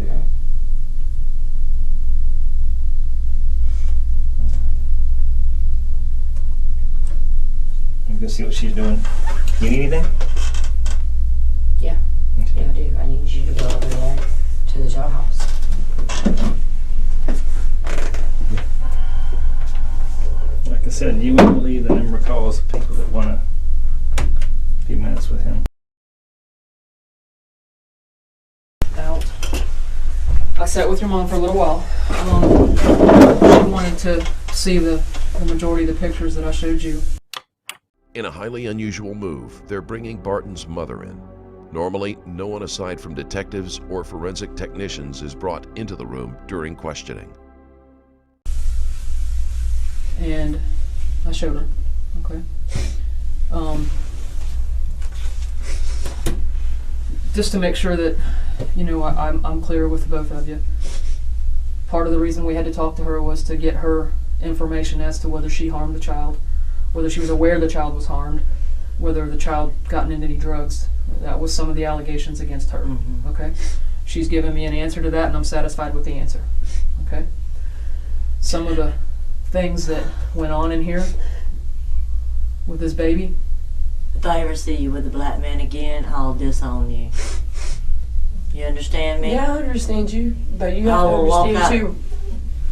No. I'm gonna see what she's doing. You need anything? Yeah. Okay. Yeah, I do. I need you to go over there to the jailhouse. Like I said, you wouldn't believe the number of calls of people that want a few minutes with him. Out. I sat with your mom for a little while. She wanted to see the majority of the pictures that I showed you. In a highly unusual move, they're bringing Barton's mother in. Normally, no one aside from detectives or forensic technicians is brought into the room during questioning. And I showed her. Okay. Just to make sure that, you know, I'm clear with both of you. Part of the reason we had to talk to her was to get her information as to whether she harmed the child, whether she was aware the child was harmed, whether the child gotten into any drugs. That was some of the allegations against her. Okay. She's given me an answer to that, and I'm satisfied with the answer. Okay. Some of the things that went on in here with this baby. If I ever see you with a black man again, I'll disown you. You understand me? Yeah, I understand you, but you I have to will walk understand out. too.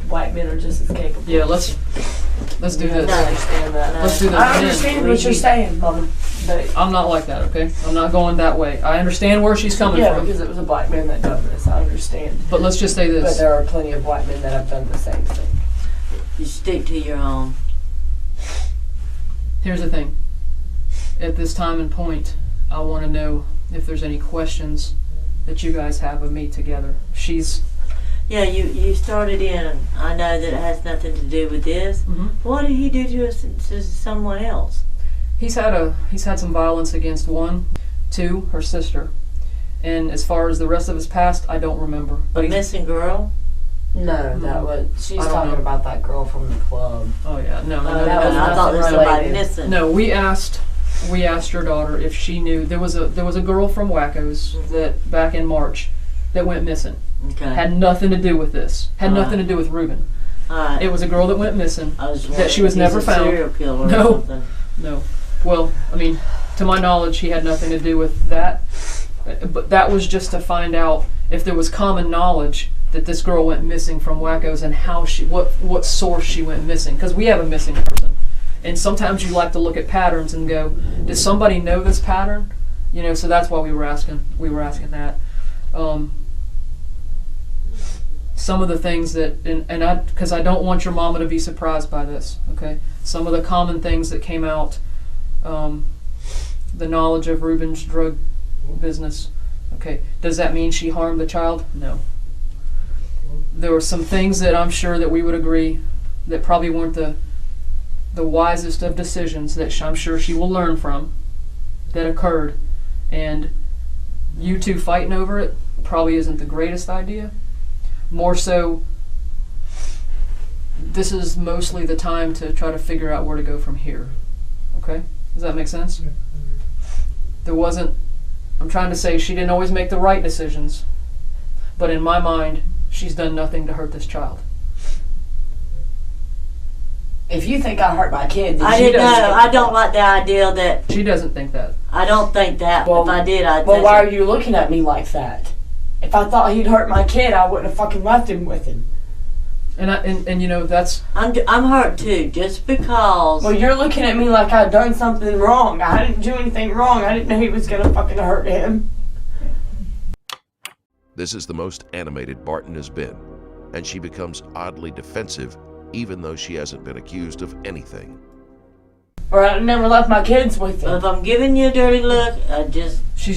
White men are just as capable. Yeah, let's do You have this. to understand that. Let's do this. I Men, understand what you're saying, Mama. But I'm not like that, okay? I'm not going that way. I understand where she's coming yeah, from. because it was a black man that done this. I understand. But let's just say But this. there are plenty of white men that have done the same thing. You stick to your own. Here's the thing. At this time and point, I want to know if there's any questions that you guys have of me together. Yeah, you started in. I know that it has nothing to do with this. What did he do to someone else? He's had some violence against one, two, her sister. And as far as the rest of his past, I don't remember. A But missing girl? No, that was she's I don't talking know. about that girl from the club. oh yeah, no. that was I thought there was nothing somebody related. missing. No, we asked your daughter if she knew there was a girl from Wacko's that back in March that went missing. Okay. Had nothing to do with this. Had Alright. nothing to do with Ruben. Alright. It was a girl that went missing. I was that she was wondering if never he's a found. serial killer No. or something. No. Well, I mean, to my knowledge, he had nothing to do with that. But that was just to find out if there was common knowledge that this girl went missing from Wacko's and how what source she went missing. Because we have a missing person. And sometimes you like to look at patterns and go, does somebody know this pattern? You know, so that's why we were asking that. Some of the things that, because I don't want your mama to be surprised by this, okay? Some of the common things that came out, the knowledge of Ruben's drug business, okay? Does that mean she harmed the child? No. There were some things that I'm sure that we would agree that probably weren't the wisest of decisions that I'm sure she will learn from that occurred. And you two fighting over it probably isn't the greatest idea. More so, this is mostly the time to try to figure out where to go from here. Okay? Does that make sense? I'm trying to say she didn't always make the right decisions, but in my mind, she's done nothing to hurt this child. If you think I hurt my kid, then I she didn't know. doesn't. I don't like the idea that. She doesn't think that. I don't think that. Well, if I did, I'd Well, think why it. are you looking at me like that? If I thought he'd hurt my kid, I wouldn't have fucking left him with him. And you know, that's... I'm hurt too, just because. Well, you're looking at me like I'd done something wrong. I didn't do anything wrong. I didn't know he was gonna fucking hurt him. This is the most animated Barton has been, and she becomes oddly defensive even though she hasn't been accused of anything. Or I never left my kids with him. If I'm giving you a dirty look, I just. She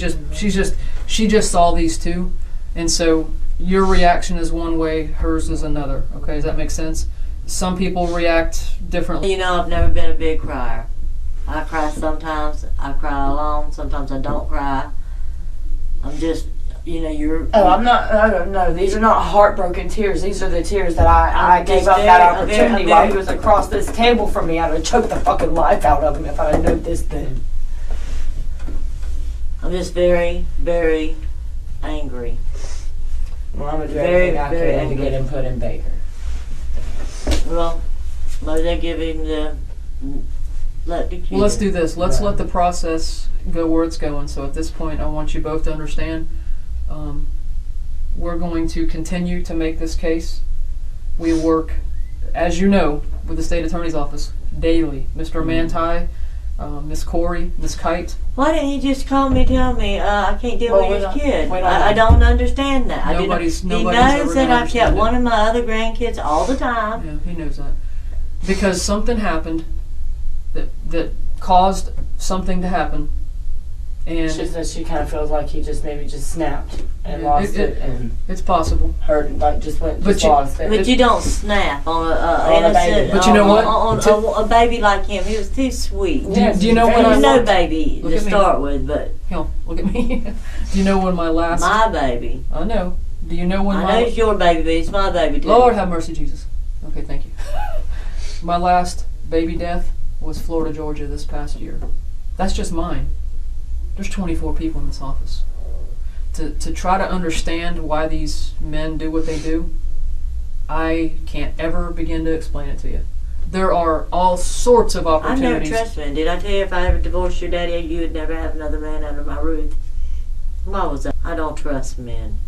just saw these two, and so your reaction is one way, hers is another. Okay, does that make sense? Some people react differently. You know, I've never been a big crier. I cry sometimes. I cry alone. Sometimes I don't cry. I'm just, you're. Oh, I'm not. No, these are not heartbroken tears. These are the tears that I I'm gave just up that very- opportunity I'm while very- he was across this table from me. I'd have choked the fucking life out of him if I had known this then. I'm just very, very angry. Well, I'm gonna do Very, everything I very can to angry. get him put in Baker. Well, maybe they give him the. Let the. Well, let's do this. Let's Right. let the process go where it's going. So at this point, I want you both to understand. We're going to continue to make this case. We work, as you know, with the state attorney's office daily. Mr. Manti, Miss Corey, Miss Kite. Why didn't he just call me, tell me, I can't deal Well, with his kid? we don't I know. don't understand that. Nobody's he ever knows gonna that I understand kept it. one of my other grandkids all the time. Yeah, he knows that. Because something happened that caused something to happen. And She says she kind of feels like he just maybe just snapped and Yeah, lost it- it and it's possible. hurt and like just went But just you- lost it. But you don't snap on On a innocent, baby. But you know what? On a baby like him. He was too sweet. Yes, do you know very when I He's no looked- baby Look to at me. start with, but Hell, look at me. Do you know when my last... my baby. I know. Do you know when I know my... it's your baby, but it's my baby too. Lord have mercy, Jesus. Okay, thank you. My last baby death was Florida, Georgia this past year. That's just mine. There's 24 people in this office. To try to understand why these men do what they do, I can't ever begin to explain it to you. There are all sorts of I never opportunities. trust men. Did I tell you if I ever divorced your daddy, you would never have another man under my roof? Why was that? I don't trust men.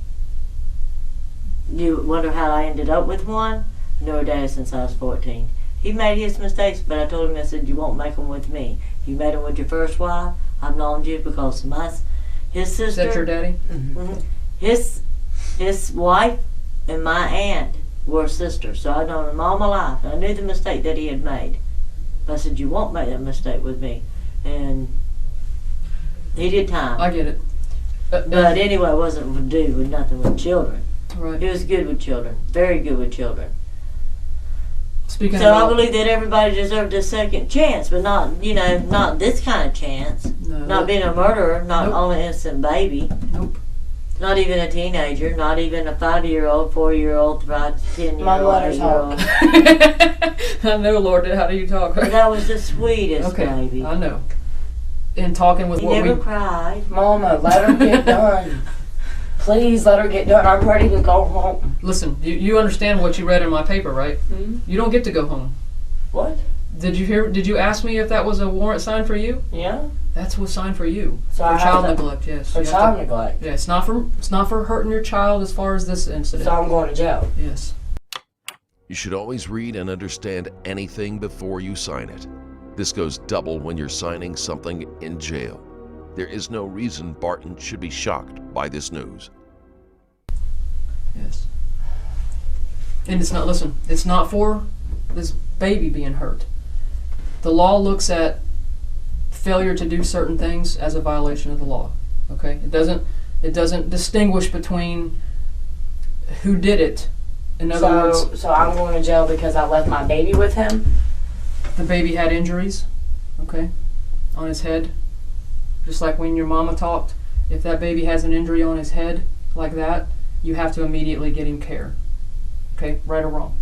You wonder how I ended up with one? No dad since I was 14. He made his mistakes, but I told him, I said, you won't make them with me. You made them with your first wife. I've known you because his sister. Is that your daddy? Mm-hmm. His wife and my aunt were sisters, so I've known him all my life. I knew the mistake that he had made. But I said, you won't make that mistake with me. And he did time. I get it. But anyway, it wasn't to do with nothing with children. Right. He was good with children. Very good with children. Speaking So of, I believe that everybody deserved a second chance, but not, not this kind of chance. No, Not being a murderer, not Nope. only an innocent baby. Nope. Not even a teenager, not even a 5-year-old, 4-year-old, 10-year-old, My letters 8-year-old. I know, Lord, how do you talk? But that was the sweetest Okay, baby. I know. In talking with He what never we... cried. Mama, let her get done. Please let her get done. I'm ready to go home. Listen, you understand what you read in my paper, right? Hmm? You don't get to go home. What? Did you ask me if that was a warrant signed for you? Yeah? That's what's signed for you. So For I have child to- neglect, yes. For You have child to- neglect. Yeah, it's not for hurting your child as far as this incident. So I'm going to jail. Yes. You should always read and understand anything before you sign it. This goes double when you're signing something in jail. There is no reason Barton should be shocked by this news. Yes. And it's not for this baby being hurt. The law looks at failure to do certain things as a violation of the law. Okay? It doesn't distinguish between who did it. In other words, So I'm going to jail because I left my baby with him? the baby had injuries, okay, on his head. Just like when your mama talked, if that baby has an injury on his head like that, you have to immediately get him care. Okay, right or wrong.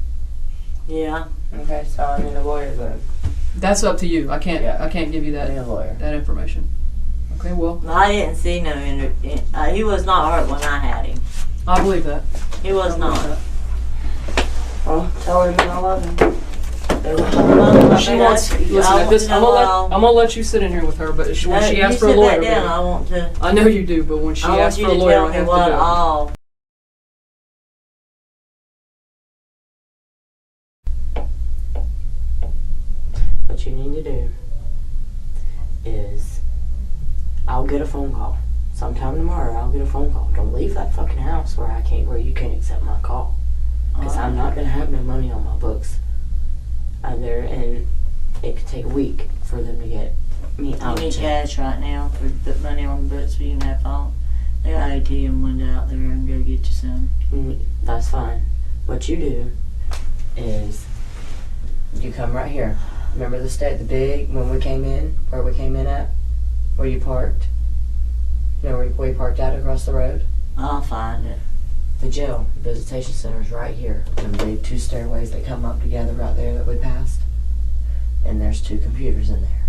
Yeah. Okay, so I need a lawyer then. That's up to you. I can't give you I need a lawyer. that information. Okay, well, I didn't see no he was not hurt when I had him. I believe that. He was I believe not. that. Well, tell her I love him. She wants. Listen, at this, I'm gonna let you sit in here with her. But when she asks for a lawyer, Down, I want to. I know you do. But when she I asks want for you a to lawyer, tell I me have what to do it. all. What you need to do is, I'll get a phone call. Sometime tomorrow, I'll get a phone call. Don't leave that fucking house where you can't accept my call. Because I'm not going to have no money on my books. Either, and it could take a week for them to get me You out need of jail. cash right now for put money on the books so you can have phone. They got ATM window out there and go get you some. That's fine. What you do is, you come right here. Remember the big, when we came in, where we came in at? Where you parked? You know where you parked out across the road? I'll find it. The jail, visitation center is right here. Them big 2 stairways that come up together right there that we passed. And there's 2 computers in there.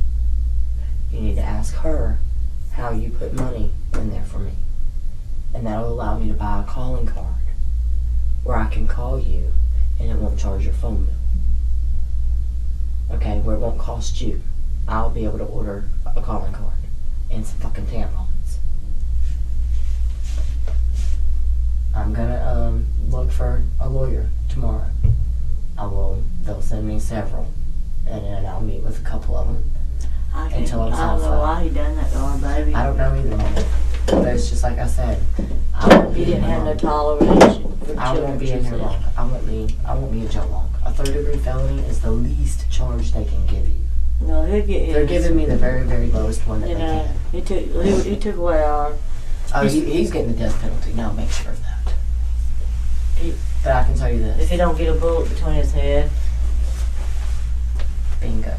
You need to ask her how you put money in there for me. And that'll allow me to buy a calling card where I can call you and it won't charge your phone bill. Okay, where it won't cost you. I'll be able to order a calling card and some fucking tampons. I'm gonna look for a lawyer tomorrow. They'll send me several, and then I'll meet with a couple of them. I Until I'm don't know satisfied. why he done that to our baby. I don't know either, Mama. But it's just like I said, I won't He be in didn't here have no long. toleration for I children. won't be in she here said. long. I won't be in jail long. A 3rd-degree felony is the least charge they can give you. No, he'll get his. They're giving me the very, very lowest one that You they know, can. he took away our. Oh, he's getting the death penalty. Now make sure of that. But I can tell you If this. he don't get a bullet between his head, Bingo.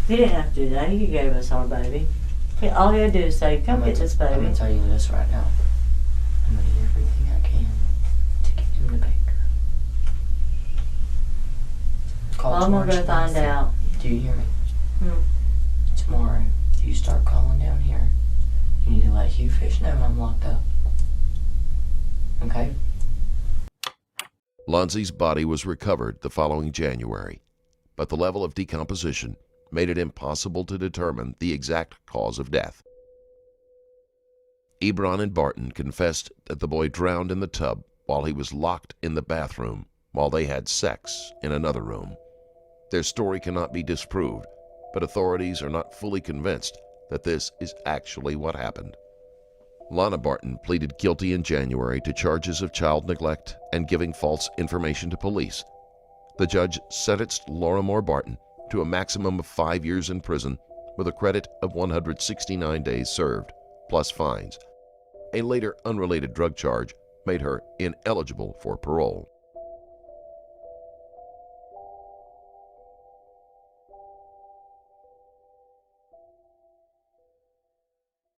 he didn't have to do that. He gave us our baby. All he had to do is say, "Come get this I'm baby." gonna tell you this right now. I'm gonna do everything I can to get him to Baker. Call I'm gonna George go find Mason. out. Do you hear me? Hmm. Tomorrow, you start calling down here. You need to let Hugh Fish know I'm locked up. Okay? Lonzie's body was recovered the following January, but the level of decomposition made it impossible to determine the exact cause of death. Ebron and Barton confessed that the boy drowned in the tub while he was locked in the bathroom while they had sex in another room. Their story cannot be disproved, but authorities are not fully convinced that this is actually what happened. Lonna Barton pleaded guilty in January to charges of child neglect and giving false information to police. The judge sentenced Lauramore Barton to a maximum of 5 years in prison with a credit of 169 days served, plus fines. A later unrelated drug charge made her ineligible for parole.